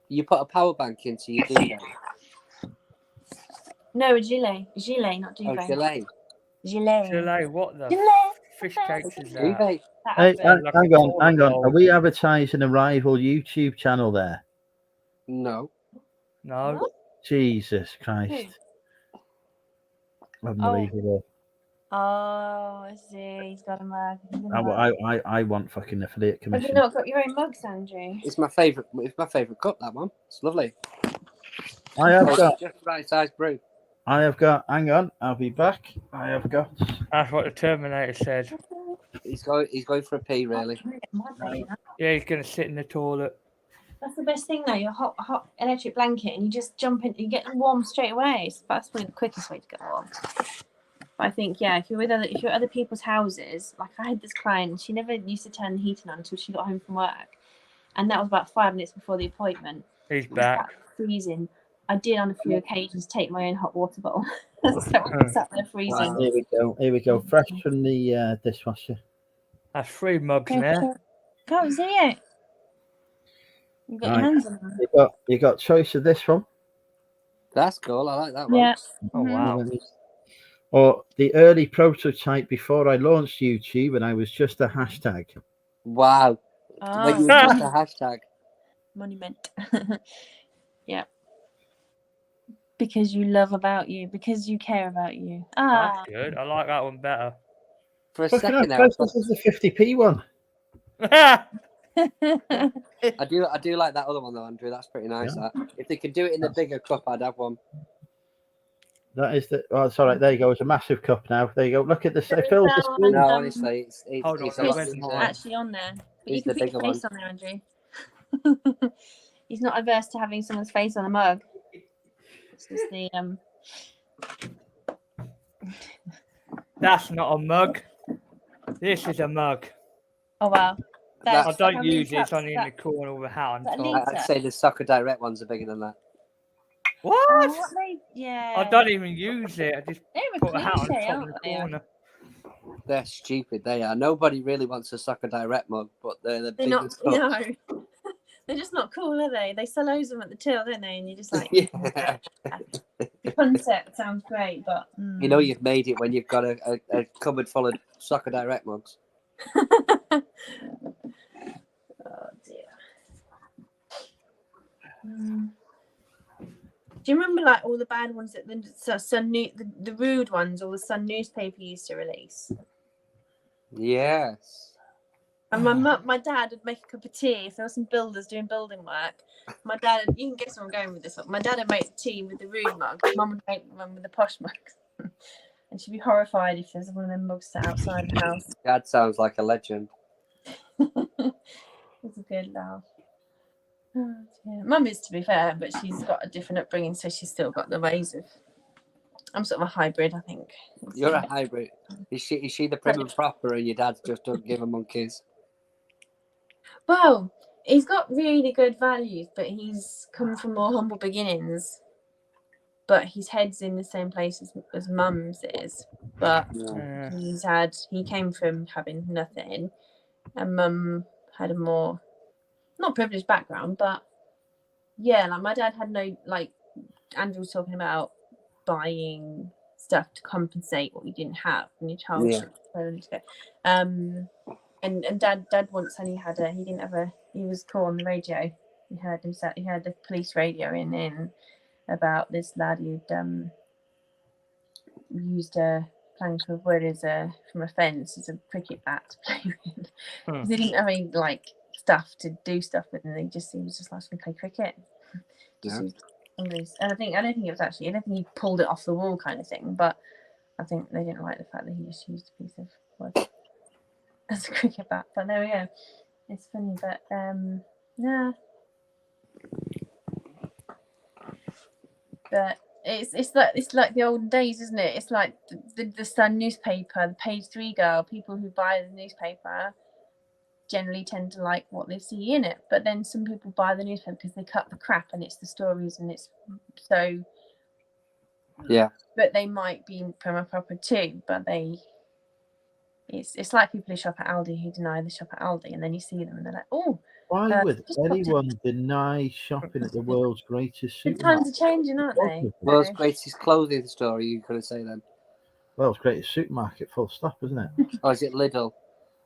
you put a power bank into your duvet. No, a gilet, not duvet. Oh, gilet. Gilet, what the Gilet. fish cakes is that? Duvet. Hey, like hang a on. Are toilet we advertising a rival YouTube channel there? No. No. Jesus Christ. Unbelievable. Oh, I see. He's got a mug. I want fucking affiliate Have you commission. not got your own mugs, Andrew? It's my favourite. It's my favourite cup. That one. It's lovely. I have It's got. just the right size brew. I have got. Hang on. I'll be back. I have got. That's what the Terminator said. He's going for a pee, really. Yeah, he's going to sit in the toilet. That's the best thing, though. Your hot electric blanket, and you just jump in, you get warm straight away. That's probably the quickest way to get warm. But I think, if you're at other people's houses, like I had this client, she never used to turn the heating on until she got home from work, and that was about 5 minutes before the appointment. He's It was back. freezing. I did on a few occasions take my own hot water bottle, so I sat there freezing. Here we go. Here we go. Fresh from the dishwasher. That's 3 mugs there. Can't see it. You've got your hands on them. You got choice of this one. That's cool. I like that one. Yeah. Oh, wow. Or the early prototype before I launched YouTube, and I was just a hashtag. Wow. Oh. When you were just a hashtag. Monument. Yeah. Because you love about you, because you care about you. That's good. I like that one better. For a Fucking second hell, there, this is the 50p one. I do like that other one though, Andrew. That's pretty nice. Yeah. That if they could do it in the bigger cup, I'd have one. That is the. Oh, it's all right. There you go. It's a massive cup now. There you go. Look at this. It fills the spoon. No, honestly, it's Hold on, a wait, lot wait, easier. wait. Actually on there. But you He's can the put your bigger face one. on there, Andrew. He's not averse to having someone's face on a mug. This is the That's not a mug. This is a mug. Oh wow. That- I how don't many use it. It's cups only is in that? the corner with a hat on That top. liter? I'd say the Soccer Direct ones are bigger than that. What? Oh, what yeah. I don't even use it. I just They're a put a hat on cliche, top in aren't the they? corner. They're stupid. They are. Nobody really wants a Soccer Direct mug, but they're the They're not. biggest cup. No. They're just not cool, are they? They sell loads of them at the till, don't they? And you're just like, Yeah. the concept sounds great, but You know you've made it when you've got a cupboard full of Soccer Direct mugs. Oh dear. Do you remember like all the bad ones that the rude ones, all the Sun newspaper used to release? Yes. And my dad would make a cup of tea if there were some builders doing building work. My dad, you can guess where I'm going with this one. My dad would make the tea with the rude mug. Mum would make one with the posh mug. And she'd be horrified if there's one of them mugs sat outside the house. Dad sounds like a legend. It's a good laugh. Oh, dear. Mum is, to be fair, but she's got a different upbringing, so she's still got the ways of. I'm sort of a hybrid, I think. You're a hybrid. Is she the prim and proper, and your dad just don't give a monkeys? Well, he's got really good values, but he's come from more humble beginnings. But his head's in the same place as Mum's is. But he came from having nothing, and Mum had a more not privileged background, but yeah, like my dad had no, like Andrew was talking about, buying stuff to compensate what you didn't have when your childhood. And dad once said he was cool on the radio. he heard himself. He heard the police radioing in about this lad who'd used a plank of wood from a fence as a cricket bat to play with. Because he didn't have any like stuff to do stuff with, and he was just like to play cricket. Yeah. And I don't think he pulled it off the wall kind of thing, but I think they didn't like the fact that he just used a piece of wood as a cricket bat. But there we go. It's funny, but yeah. But it's like the olden days, isn't it? It's like the Sun newspaper, the page 3 girl. People who buy the newspaper generally tend to like what they see in it, but then some people buy the newspaper because they cut the crap and it's the stories and it's so. Yeah. But they might be proper too, but it's like people who shop at Aldi who deny they shop at Aldi, and then you see them and they're like, oh. Why would anyone deny shopping at the world's greatest The supermarket? times are changing, aren't they? World's greatest clothing store, you could say then. World's greatest supermarket, full stop, isn't it? Or is it Lidl?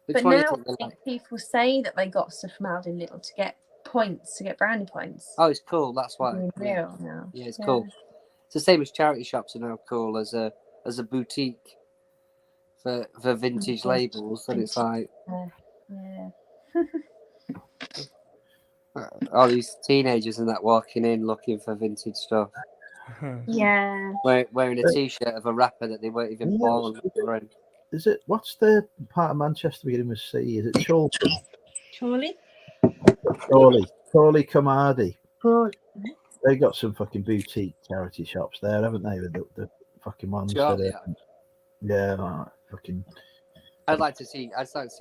Which But one now is I it? think people say that they got stuff from Aldi and Lidl to get points, to get brownie points. Oh, it's cool. That's why. Being Yeah, real now. yeah, it's cool. It's the same as charity shops are now cool as a boutique for vintage labels, and it's like Yeah. all these teenagers and that walking in looking for vintage stuff, Yeah. wearing a T-shirt of a rapper that they weren't even born wearing. Is it? What's the part of Manchester beginning with C? Is it Chorley? Surely. Chorley Comardi. Broad. They got some fucking boutique charity shops there, haven't they? With the fucking ones Charlie, that yeah, like, fucking. I'd like to see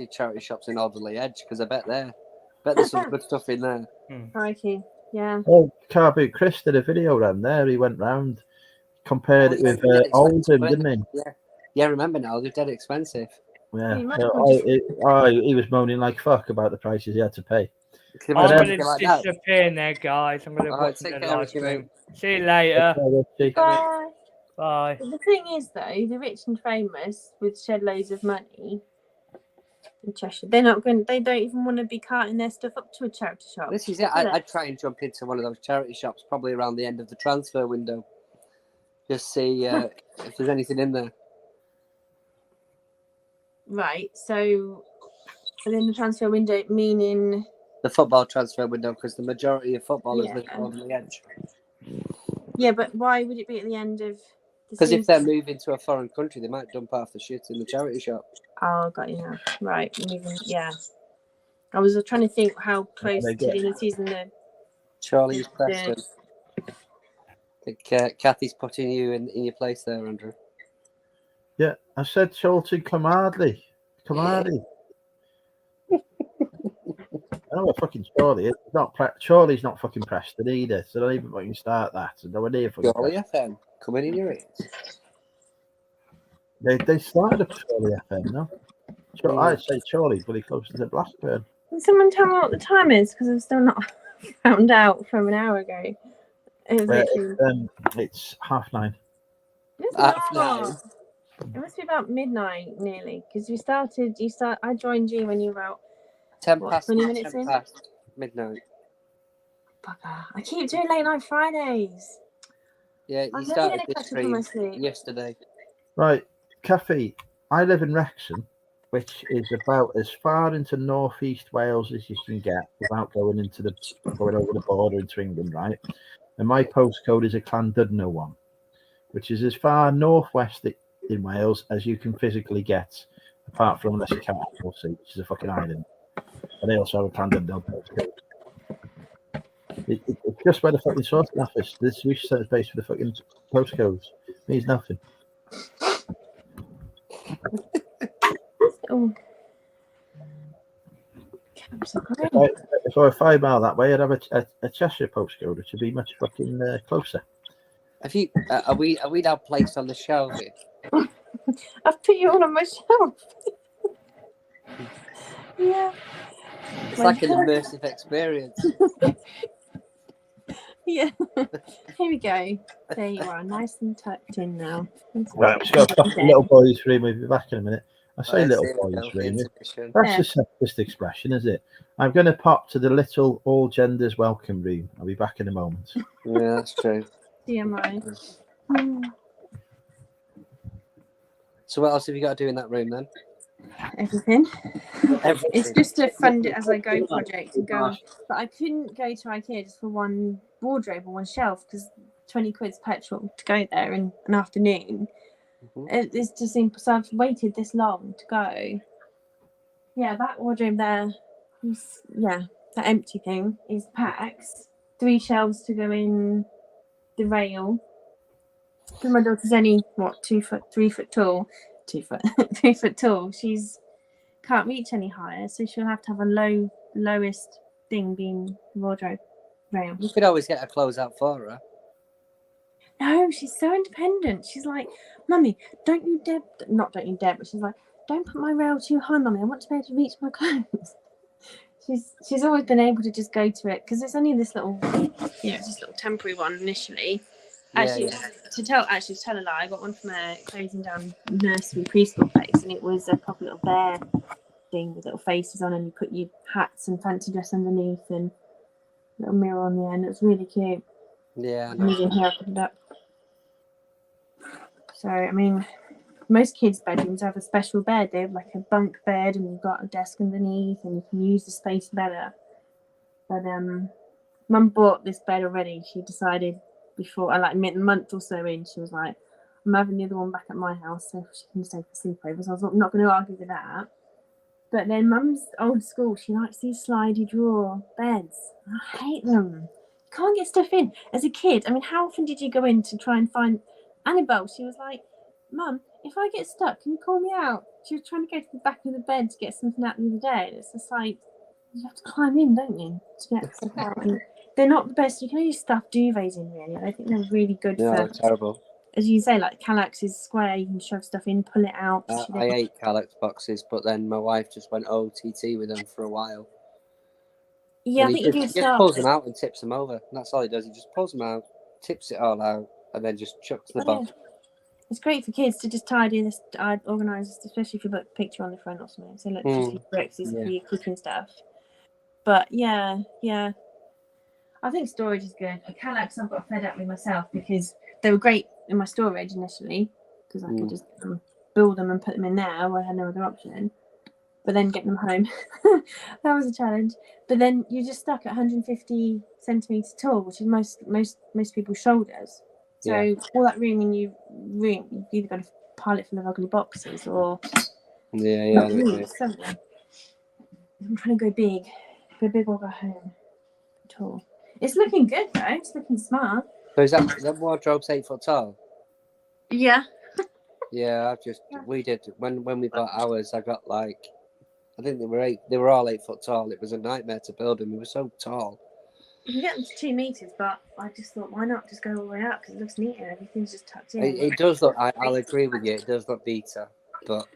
charity shops in Alderley Edge because I bet there's some good stuff in there. Crikey. Yeah. Oh, Car Boot Chris did a video around there. He went round, compared it with dead Oldham, expensive, didn't he? Yeah, remember now they're dead expensive. Yeah. You might He was moaning like fuck about the prices he had to pay. Can you I'm imagine going to like that? disappear now, guys. I'm going to watch take the care, live Ricky, mate. stream. See you later. Bye. Bye. But the thing is, though, the rich and famous with shed loads of money in Cheshire, they don't even want to be carting their stuff up to a charity shop. This is it. I'd try and jump into one of those charity shops probably around the end of the transfer window. Just see if there's anything in there. Right. So, within the transfer window, meaning The football transfer window, because the majority of footballers Yeah. live on the edge. yeah, but why would it be at the end of the Because if they're season? moving to a foreign country, they might dump half the shit in the charity shop. Oh, got you now. Right. Yeah. I was trying to think how close they to the get- end of the season Charlie the Preston. I think Kathy's putting you in your place there, Andrew. Yeah, I said Chorley Comardi. I know what fucking Chorley is. It's not Chorley's not fucking Preston either, so don't even fucking start that. So nowhere near fucking Charlie Preston. FM, coming in your ears. They started up Chorley FM, no? I'd say Chorley, but close to Blackburn. Can someone tell me what the time is? Because I've still not found out from an hour ago. It was literally... It's 9:30. It's Half not. nine. It must be about midnight nearly. Because I joined you when you were about 10 What, past, 20 minutes 10 in? past midnight. bugger. I keep doing late night Fridays. Yeah, I'm you never started gonna this catch up on my stream sleep. yesterday. Right, Kathy, I live in Wrexham, which is about as far into northeast Wales as you can get without going over the border into England, right? And my postcode is a Llandudno one, which is as far northwest in Wales as you can physically get, apart from unless you count Anglesey, which is a fucking island. And they also have a Llandudno postcode. It's just where the fucking sorting office, this research centre is based for the fucking postcodes. Means nothing. Oh. Cabs are great. If I were 5 mile that way, I'd have a Cheshire postcode, which would be much fucking closer. Have you? Are we now placed on the shelf? I've put you all on my shelf. Yeah. It's like an immersive experience. Yeah. Here we go. There you are, nice and tucked in now. Right, I'm just going to pop the little boys through. We'll be back in a minute. I say little see the boys, filthy really. exhibition. That's Yeah. a sexist expression, is it? I'm going to pop to the little all genders welcome room. I'll be back in a moment. Yeah, that's true. TMI. So what else have you got to do in that room then? Everything. It's Everything. just a fund it as I go project and go. But I couldn't go to IKEA just for one wardrobe or one shelf because 20 quid's petrol to go there in an afternoon. It's just simple. So I've waited this long to go. Yeah, that wardrobe there, that empty thing is packs. 3 shelves to go in the rail. Because my daughter's only 3 foot tall. 3 foot tall. She's can't reach any higher, so she'll have to have a lowest thing being the wardrobe rail. You could always get her clothes out for her. No, she's so independent. She's like, Mummy, don't you dare, but she's like, don't put my rail too high, Mummy. I want to be able to reach my clothes. She's always been able to just go to it because it's only this little, it's this little temporary one initially. Actually, to tell a lie, I got one from a closing down nursery preschool place, and it was a proper little bear thing with little faces on, and you put your hats and fancy dress underneath, and a little mirror on the end. It was really cute. Yeah. And you can hear I put it up. So I mean, most kids' bedrooms have a special bed. They have like a bunk bed, and you've got a desk underneath, and you can use the space better. But Mum bought this bed already. She decided before, like a month or so in, she was like, I'm having the other one back at my house so she can stay for sleepovers. So I was not going to argue with that. But then Mum's old school, she likes these slidey drawer beds. I hate them. You can't get stuff in. As a kid, I mean, how often did you go in to try and find Annabelle? She was like, Mum, if I get stuck, can you call me out? She was trying to go to the back of the bed to get something out the other day. And it's just like, you have to climb in, don't you, to get stuff out. And they're not the best. You can only stuff duvets in, really. I think they're really good for. Terrible. As you say, like Kallax is square. You can shove stuff in, pull it out. I ate Kallax boxes, but then my wife just went OTT with them for a while. Yeah, and I think you do just start. pulls them out and tips them over. That's all he does. He just pulls them out, tips it all out, and then just chucks the box. It's great for kids to just tidy this, organise, especially if you put a picture on the front or something. So, look, just your bricks is for your cooking stuff. But yeah. I think storage is good. At Kallax, I've got fed up with myself because they were great in my storage initially because I could just build them and put them in there where I had no other option. But then getting them home, that was a challenge. But then you're just stuck at 150 centimetres tall, which is most people's shoulders. So all that room in your room, you've either got to pile it full of ugly boxes or something. I'm trying to go big or go home. Tall. It's looking good though. It's looking smart. So is that wardrobe's 8 foot tall? Yeah. Yeah, we did when we bought ours. I got I think they were all 8 foot tall. It was a nightmare to build them. They were so tall. You can get them to 2 meters, but I just thought, why not just go all the way up because it looks neater. Everything's just tucked in. It does look. I'll agree with you. It does look neater, but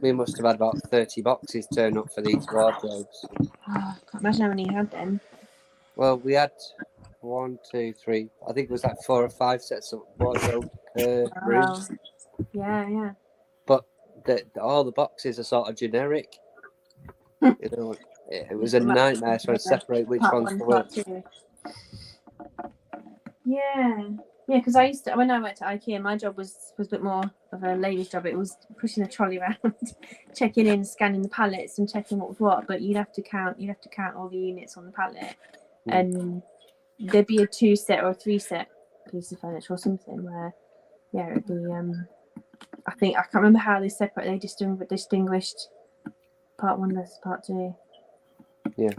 we must have had about 30 boxes turn up for these wardrobes. Oh, I can't imagine how many you had then. Well, we had 1, 2, 3. I think it was 4 or 5 sets of wardrobe rooms. Yeah. But all the boxes are sort of generic. It was a nightmare trying to separate which ones for which. Yeah, because when I went to IKEA, my job was a bit more of a lady's job. It was pushing a trolley around, checking in, scanning the pallets, and checking what was what. But you'd have to count all the units on the pallet, and there'd be a 2 set or a 3 set piece of furniture or something where, it'd be. I can't remember how they distinguished part 1 versus part 2. Yeah.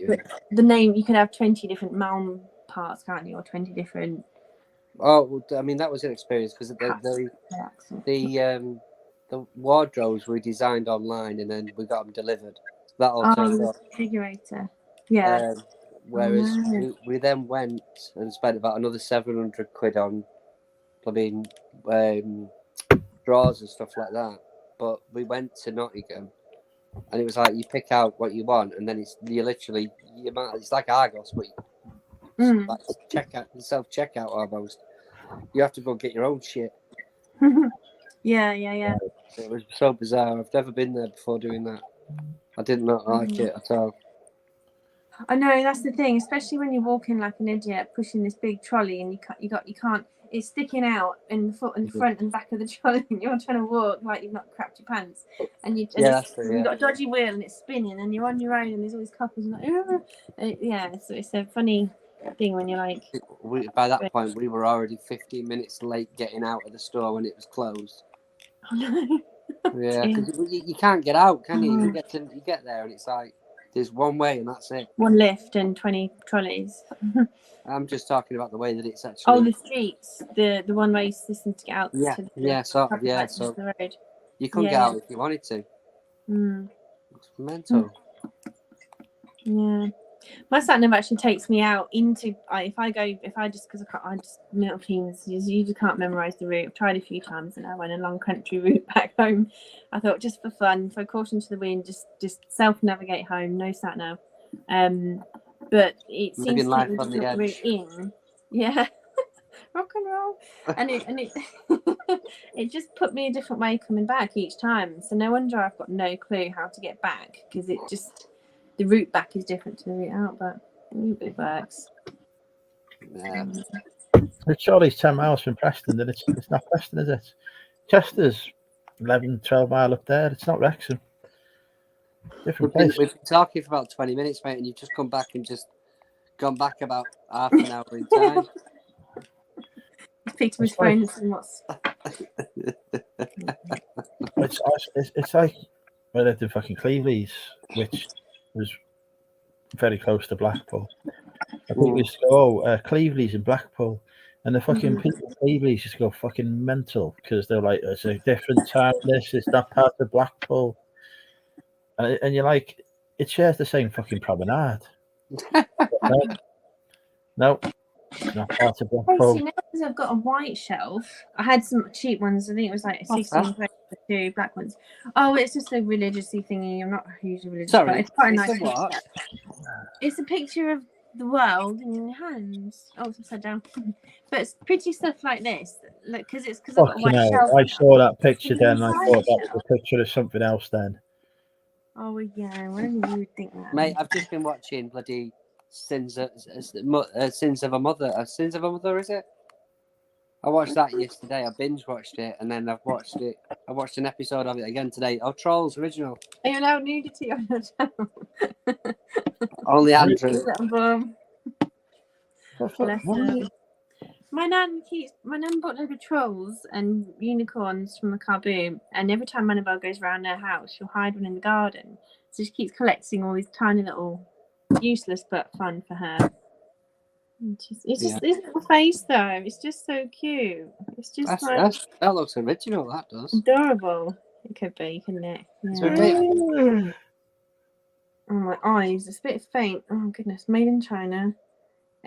But the name, you could have 20 different Malm parts, can't you, or 20 different. Oh, well, I mean that was an experience because the wardrobes we designed online and then we got them delivered. That all turned up. Configurator. Yeah. Whereas we then went and spent about another 700 quid on, drawers and stuff like that. But we went to Nottingham. And it was like you pick out what you want, and then it's like Argos, but like self checkout almost. You have to go get your own shit. Yeah, yeah, yeah. It was so bizarre. I've never been there before doing that. I did not like it at all. I know, that's the thing, especially when you're walking like an idiot, pushing this big trolley, and you can't. It's sticking out in the front and back of the trolley, and you're trying to walk like you've not crapped your pants, and you've got a dodgy wheel and it's spinning, and you're on your own, and there's all these couples, and it's a funny thing when you're like. By that point, we were already 15 minutes late getting out of the store when it was closed. Oh no. Yeah, because you can't get out, can you? You get there, and it's like there's one way, and that's it. One lift and 20 trolleys. I'm just talking about the way that it's actually. Oh, the streets, the one way system to get out. Yeah, to the So the road. You couldn't get out if you wanted to. It's mental. Yeah, my sat nav actually takes me out into. Because I just little things. You just can't memorize the route. I've tried a few times, and I went a long country route back home. I thought just for fun, for caution to the wind, just self navigate home, no sat nav. But it seems to take me the route in. Yeah, rock and roll, and it it just put me a different way coming back each time. So no wonder I've got no clue how to get back, because the route back is different to the route out, but it works. Yeah. The trolley's 10 miles from Preston, then it's not Preston, is it? Chester's 11, 12 mile up there. It's not Wrexham. Different place. We've been talking for about 20 minutes, mate, and you've just come back and just gone back about half an hour in time. Picked up his phone and seen what's. It's like I lived in fucking Cleveland, which was very close to Blackpool. I think we used to go, Cleveland's in Blackpool, and the fucking people in Cleveland just go fucking mental because they're like, it's a different town. This is not part of Blackpool, and you're like, it shares the same fucking promenade. No, not part of Blackpool. Now because I've got a white shelf, I had some cheap ones. I think it was like 16 quid for 2 black ones. Oh, it's just a religiously thingy. I'm not hugely religious, but it's quite a nice picture. It's a picture of the world in your hands. Oh, it's upside down. But it's pretty stuff like this. Like, because I've got a white shelf. I saw that picture then. I thought that was a picture of something else then. Oh yeah, whatever you would think that. Mate, I've just been watching bloody Sins of a Mother. Sins of a Mother, is it? I watched that yesterday. I binge watched it, and then I watched an episode of it again today. Oh, Trolls original. Are you allowed nudity on your channel? Only Andrew. My nan bought a load of trolls and unicorns from a carboon, and every time Annabelle goes around her house, she'll hide one in the garden. So she keeps collecting all these tiny little, useless but fun for her. It's just this little face though. It's just so cute. It's just that looks original. That does. Adorable. It could be, couldn't it? Yeah. Oh, my eyes. It's a bit faint. Oh goodness. Made in China.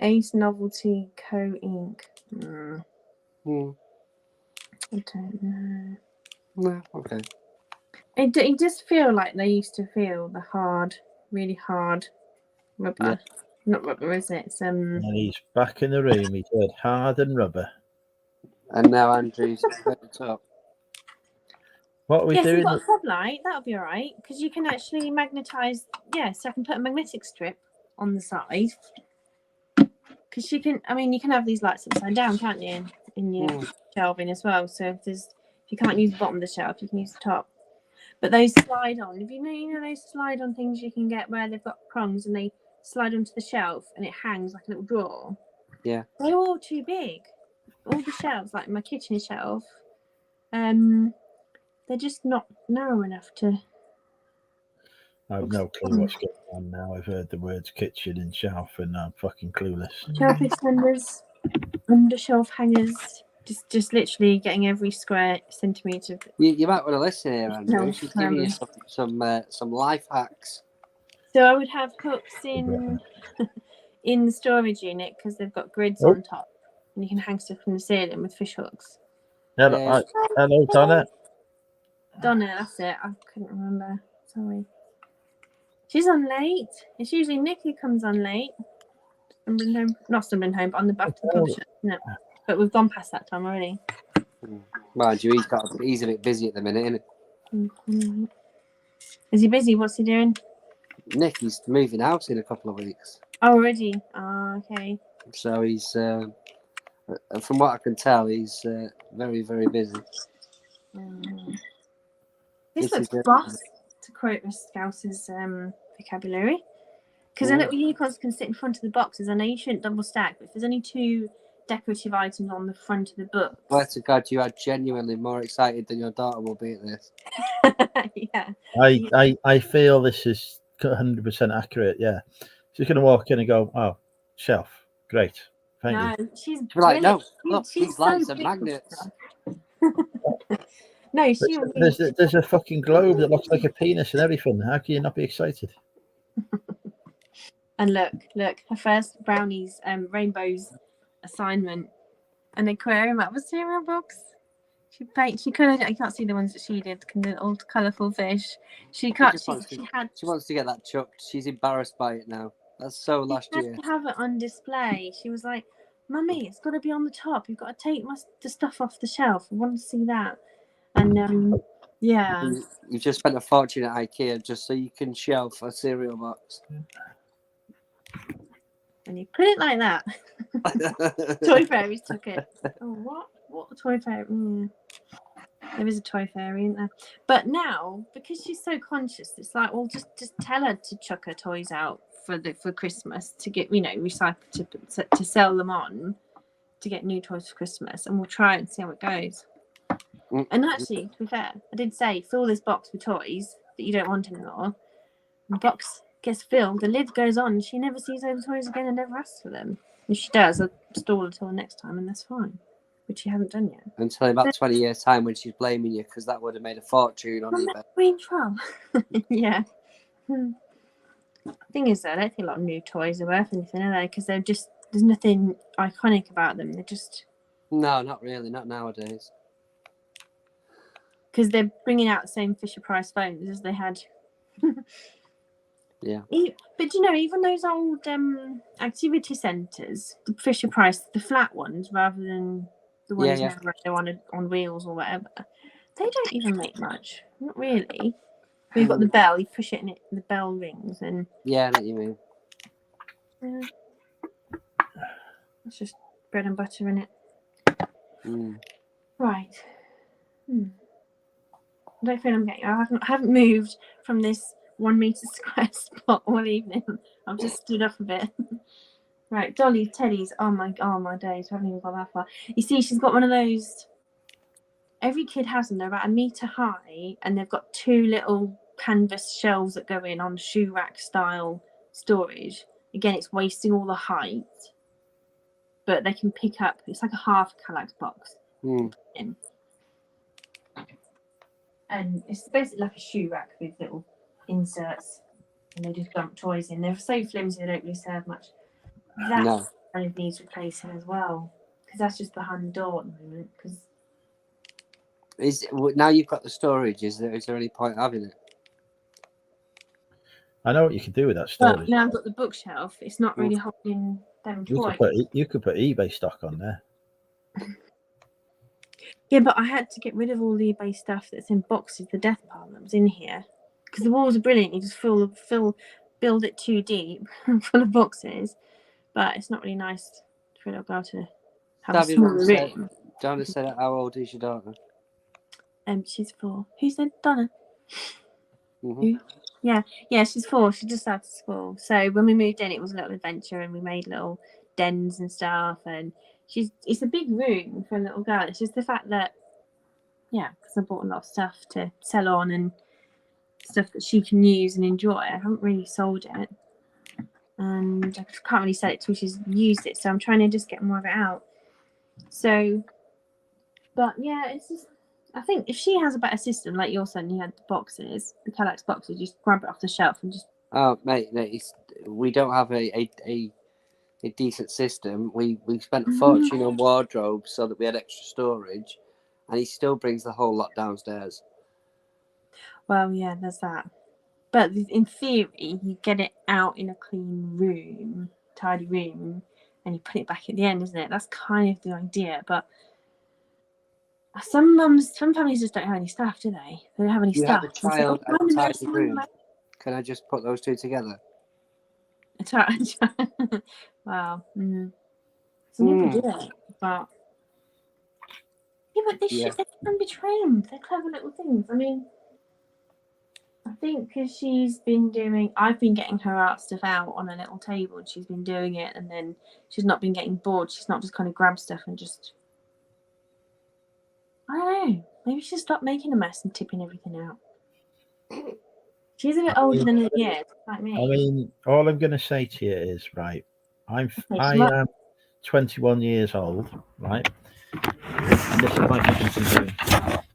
Ace Novelty Co. Inc. I don't know. No, okay. It just feel like they used to feel the hard, really hard rubber. Yeah. Not rubber, is it? It's And he's back in the room. He said hard and rubber. And now Andrew's at the top. What are we doing? You've got a floodlight. That'll be all right because you can actually magnetize. Yeah, so I can put a magnetic strip on the side. Because you can have these lights upside down, can't you? In your shelving as well. So if you can't use the bottom of the shelf, you can use the top. But those slide on. If you know those slide on things you can get where they've got prongs and they slide onto the shelf and it hangs like a little drawer. Yeah. They're all too big. All the shelves, like my kitchen shelf, they're just not narrow enough to. I have no clue what's going on now. I've heard the words kitchen and shelf and I'm fucking clueless. Shelf extenders, under shelf hangers, just literally getting every square centimetre. You might want to listen here, Andrew. She's giving you some life hacks. So I would have hooks in the storage unit because they've got grids on top, and you can hang stuff from the ceiling with fish hooks. Hello, Donna. Donna, that's it. I couldn't remember. Sorry. She's on late. It's usually Nick who comes on late. Not stumbling home, but on the back of the pub shop. No, but we've gone past that time already. Mind you, he's a bit busy at the minute, isn't Mhm. Is he busy? What's he doing? he? Nick, he's moving house in a couple of weeks. Oh, already? Oh, okay. So he's, from what I can tell, he's very, very busy. This This looks is boss, to quote Miss Scouse's vocabulary. Because the Ooh. little unicorns can sit in front of the boxes. I know you shouldn't double stack, but if there's only 2 decorative items on the front of the book. Swear to God, you are genuinely more excited than your daughter will be at this. Yeah. I feel this is 100% accurate. Yeah, she's going to walk in and go, "Oh, shelf, great, thank No, you." she's Right, no, brilliant. look, She's these lights so are big with magnets. stuff. No, she will be. There's a fucking globe that looks like a penis and everything. How can you not be excited? And look, her first brownies, rainbows assignment, an aquarium out of a cereal box. She could. I can't see the ones that she did. The old colourful fish. She wants to get that chucked. She's embarrassed by it now. That's so last year. To have it on display. She was like, "Mummy, it's got to be on the top. You've got to take the stuff off the shelf. I want to see that." And yeah. You've just spent a fortune at IKEA just so you can shelf a cereal box. And you put it like that. Toy Fairies took it. Oh, what? What a Toy Fairy? There is a Toy Fairy, isn't there? But now, because she's so conscious, it's like, well, just tell her to chuck her toys out for Christmas to get, recycled to sell them on to get new toys for Christmas, and we'll try it and see how it goes. And actually, to be fair, I did say fill this box with toys that you don't want anymore. The box gets filled, the lid goes on, she never sees those toys again and never asks for them. If she does, I'll stall it till the next time, and that's fine. Which she hasn't done yet. Until about 20 years' time when she's blaming you because that would have made a fortune on eBay. Green troll. Yeah. Thing is, though, I don't think a lot of new toys are worth anything, are they? Because they're just, there's nothing iconic about them. They're just. No, not really. Not nowadays. Because they're bringing out the same Fisher-Price phones as they had. Yeah. But even those old activity centres, the Fisher-Price, the flat ones, rather than the ones now on wheels or whatever, they don't even make much. Not really. We've got the bell. You push it and the bell rings, and yeah, I know what you mean. It's just bread and butter in it. Right. I don't feel I'm getting. I haven't moved from this 1 meter square spot all evening. I've just stood up a bit. Right, Dolly, Teddy's. Oh my days, we haven't even got that far. You see, she's got one of those. Every kid has them. They're about 1 meter high, and they've got 2 little canvas shelves that go in on shoe rack style storage. Again, it's wasting all the height, but they can pick up. It's like a half Kallax box. And it's basically like a shoe rack with little inserts, and they just dump toys in. They're so flimsy they don't really serve much. That kind of needs replacing as well, because that's just behind the door at the moment. Because now you've got the storage, is there any point having it? I know what you can do with that storage. But now I've got the bookshelf. It's not really holding them toys. You could put eBay stock on there. Yeah, but I had to get rid of all the eBay stuff that's in boxes, the death pile that was in here, because the walls are brilliant. You just build it too deep, full of boxes, but it's not really nice for a little girl to have a small room. Donna said, "How old is your daughter?" She's 4. Who said Donna? Who? Yeah, she's 4. She just started school. So when we moved in, it was a little adventure, and we made little dens and stuff, and it's a big room for a little girl. It's just the fact that, because I bought a lot of stuff to sell on and stuff that she can use and enjoy. I haven't really sold it, and I can't really sell it till she's used it. So I'm trying to just get more of it out. So, but yeah, it's just, I think if she has a better system, like your son, you had the boxes, the Kallax boxes, just grab it off the shelf and just. Oh, mate, we don't have a decent system. We spent a fortune on wardrobes so that we had extra storage, and he still brings the whole lot downstairs. Well, yeah, there's that. But in theory, you get it out in a clean room, tidy room, and you put it back at the end, isn't it? That's kind of the idea. But Some mums, some families just don't have any staff, do they? They don't have any You staff. have a And so, child "Oh, and a find tidy the room. nurse, Can I just put those two together? Wow. Some people do it, but yeah, but Yeah. they can be trained. They're clever little things. I mean, I think because I've been getting her art stuff out on a little table, and she's been doing it, and then she's not been getting bored. She's not just kind of grab stuff and just, I don't know. Maybe she should stop making a mess and tipping everything out. She's a bit older than her years, like me. I mean, all I'm going to say to you is, right, I come on. am 21 years old, right? And this is my fucking doing.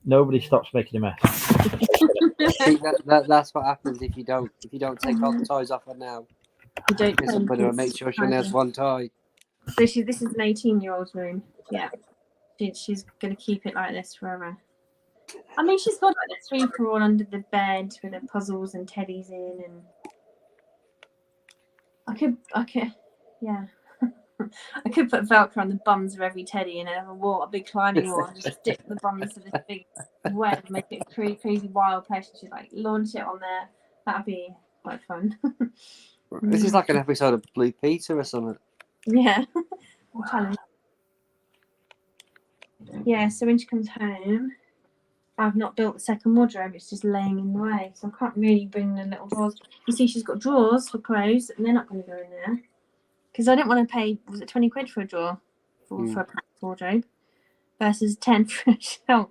Nobody stops making a mess. See, that's what happens if you don't take all the toys off her now. You don't Discipline her and make sure she only has one toy. So this is an 18-year-old's room. Yeah, she's going to keep it like this forever. I mean, she's got like the sweeper all under the bed with the puzzles and teddies in, and I could, yeah. I could put Velcro on the bums of every teddy and have a big climbing wall, and just stick the bums to this big web and make it a crazy wild place. She'd like launch it on there. That'd be quite fun. This is like an episode of Blue Peter or something. Yeah. Yeah, so when she comes home, I've not built the second wardrobe, it's just laying in the way. So I can't really bring the little drawers. You see, she's got drawers for clothes, and they're not going to go in there. Because I don't want to pay, was it 20 quid for a drawer for a packed wardrobe versus 10 for a shelf?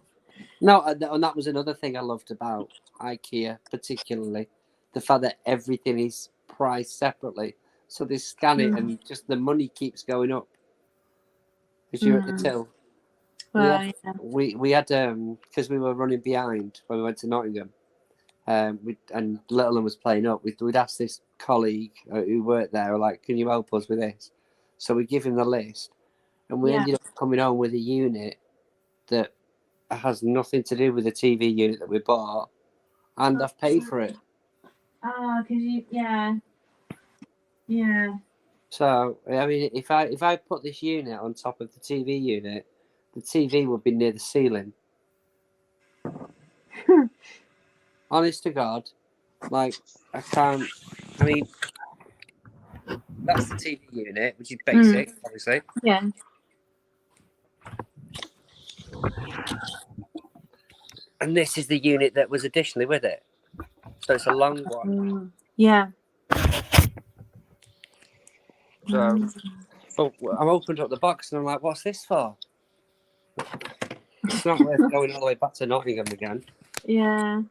No, and that was another thing I loved about IKEA, particularly. The fact that everything is priced separately. So they scan it and just the money keeps going up. As you're at the till. Well, we had because we were running behind when we went to Nottingham, and Littleton was playing up. We'd asked this colleague who worked there, like, can you help us with this? So we give him the list, and we ended up coming home with a unit that has nothing to do with the TV unit that we bought, and I've paid for it. Oh, because yeah. So I mean, if I put this unit on top of the TV unit, the TV would be near the ceiling. Honest to God, like, I can't. I mean, that's the TV unit, which is basic, obviously. Yeah. And this is the unit that was additionally with it. So it's a long one. Yeah. So, but I'm opened up the box and I'm like, what's this for? It's not worth going all the way back to Nottingham again. Yeah.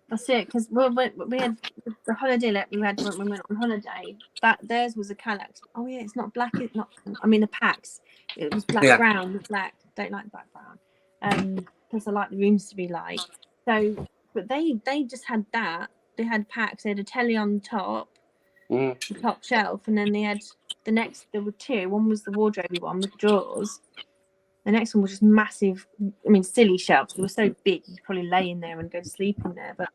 That's it, because we had the holiday that we had when we went on holiday. That theirs was a Kallax. Oh yeah, it's not black. It's not. I mean the packs. It was black brown with black. Don't like black brown. Plus I like the rooms to be light. So, but they just had that. They had packs. They had a telly on the top, the top shelf, and then they had the next. There were two. One was the wardrobe one with drawers. The next one was just massive. I mean, silly shelves. They were so big you could probably lay in there and go to sleep in there. But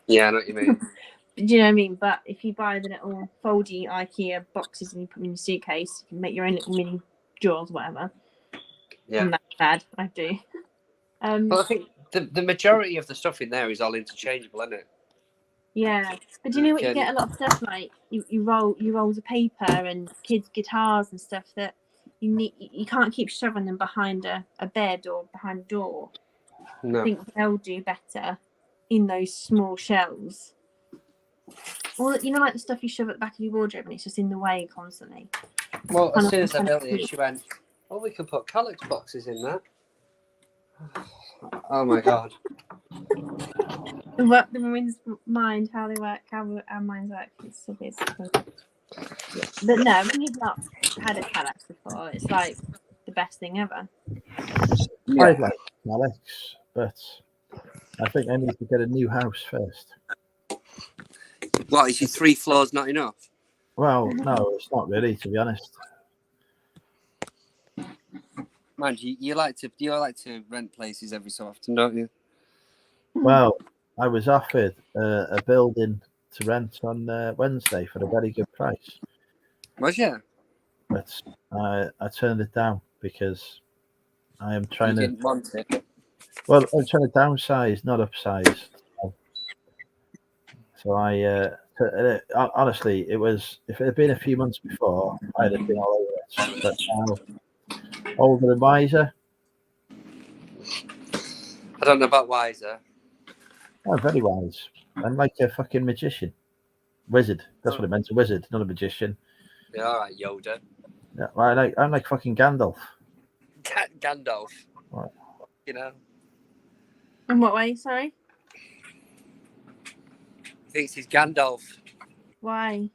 yeah, I know what you mean. do you know what I mean? But if you buy the little foldy IKEA boxes and you put them in your suitcase, you can make your own little mini drawers, whatever. Yeah, I'm that bad. I do. But I think the majority of the stuff in there is all interchangeable, isn't it? Yeah, but do you know what? You get a lot of stuff like you rolls of paper and kids' guitars and stuff that. You can't keep shoving them behind a bed or behind a door. No. I think they'll do better in those small shelves. Or like the stuff you shove at the back of your wardrobe and it's just in the way constantly. Well, as soon as I built it, she went, "Oh, we can put Kallax boxes in that." Oh my God! The women's mind, how they work, how our minds work. It's so good. But no, when you've not had a Kallax before, it's like the best thing ever. Yeah. I'd like Kallax, but I think I need to get a new house first. What, is your 3 floors not enough? Well, no, it's not really, to be honest. Man, you like to rent places every so often, don't you? Well, I was offered a building to rent on Wednesday for a very good price. Was you? But I turned it down because I am You trying to. didn't want it. Well, I'm trying to downsize, not upsize. So honestly, it was. If it had been a few months before, I'd have been all over it. But now, older and wiser. I don't know about wiser. I'm very wise. I'm like a fucking magician, wizard. That's what it meant. A wizard, not a magician. Yeah, all right, Yoda. Yeah, I'm like fucking Gandalf. Gandalf. Right. You know, In what way? Sorry. thinks he's Gandalf. Why?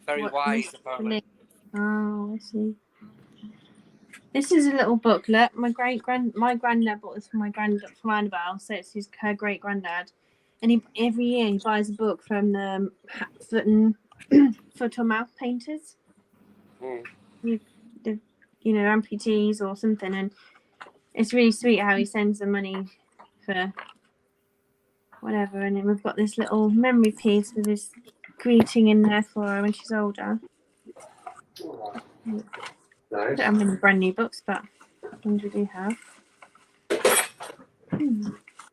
Very What wise, is apparently. Oh, I see. This is a little booklet. My granddad bought this for my granddad from Annabelle, so it's her great granddad, and every year he buys a book from the foot or mouth painters, the amputees or something, and it's really sweet how he sends the money for whatever. And then we've got this little memory piece with this greeting in there for her when she's older. I don't have many brand new books, but ones we do have.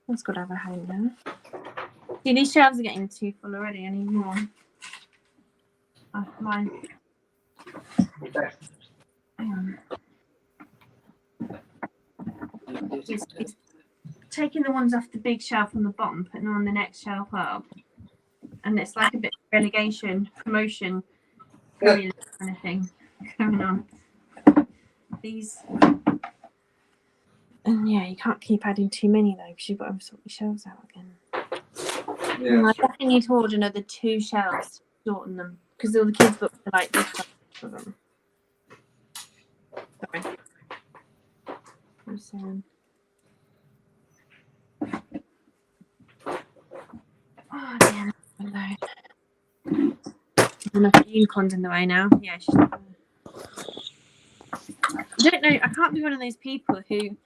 That's got to have a home now. See, these shelves are getting too full already. I need more. Mine. Hang on. It's taking the ones off the big shelf on the bottom, putting them on the next shelf up. And it's like a bit of relegation, promotion, kind of thing going on. These, and yeah, you can't keep adding too many though, because you've got to sort your shelves out again. Yeah. I definitely need to order another 2 shelves to shorten them, because all the kids' books are like this for them. Sorry. I'm saying. Oh dear, hello. Enough unicorns in the way now. Yeah. I don't know. I can't be one of those people who.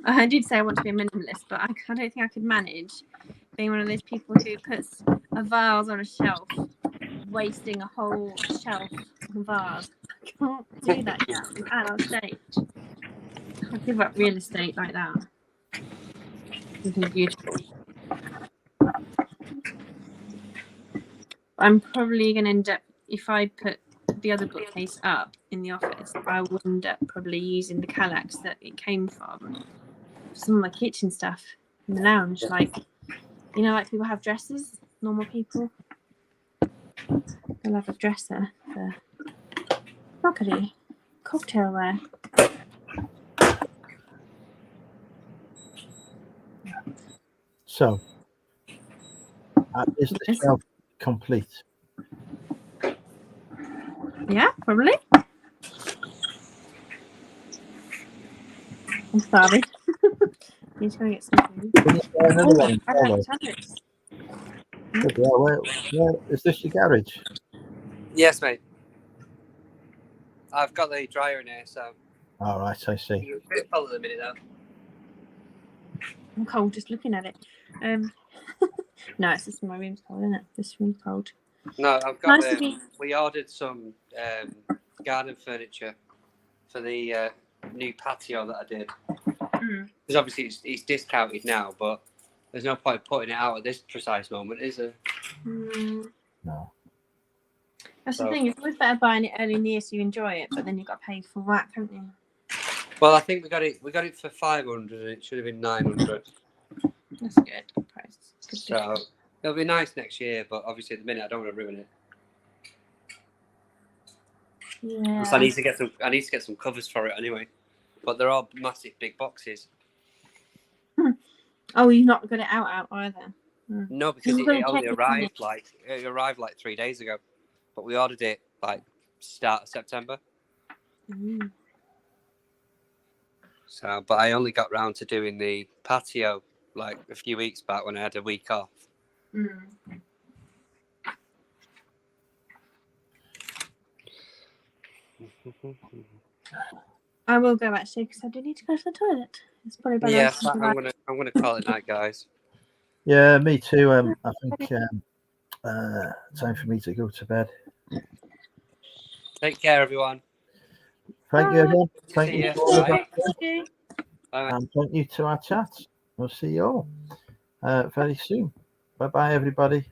I did say I want to be a minimalist, but I don't think I could manage being one of those people who puts a vase on a shelf, wasting a whole shelf of vase. I can't do that yet. I'm at that stage. I give up real estate like that. Something beautiful. I'm probably going to end up, if I put the other bookcase up in the office, I will end up probably using the Kallax that it came from for some of my kitchen stuff in the lounge. Like, you know, like people have dressers, normal people. They'll have a dresser for crockery, cocktailware. So, is the shelf complete? Yeah, probably. I'm starving. Need to go get some food. Can you buy another one? I like sandwiches. Where is this your garage? Yes, mate. I've got the dryer in here, so. All right, I see. You're a bit full at the minute, though. I'm cold just looking at it. No, it's just my room's cold, isn't it? This room's cold. No, I've got. Nice we ordered some garden furniture for the new patio that I did. Because obviously it's discounted now, but there's no point putting it out at this precise moment, is there? No. That's the thing. It's always better buying it early in the year so you enjoy it, but then you've got to pay for whack, haven't you? Well, I think we got it for 500, and it should have been 900. That's a good price. Good So it'll be nice next year, but obviously at the minute I don't want to ruin it. Yeah. So I need to get some covers for it anyway, but they're all massive big boxes. Oh, you've not got it out either. No, because it only arrived like 3 days ago, but we ordered it like start of September. So, but I only got round to doing the patio like a few weeks back when I had a week off. I will go actually because I do need to go to the toilet. It's probably better. Yes, I'm gonna call it night, guys. Yeah, me too. I think time for me to go to bed. Take care, everyone. Thank you again. Thank See you ya. to all of Bye. us, and thank you to our chat. We'll see you all very soon. Bye bye, everybody.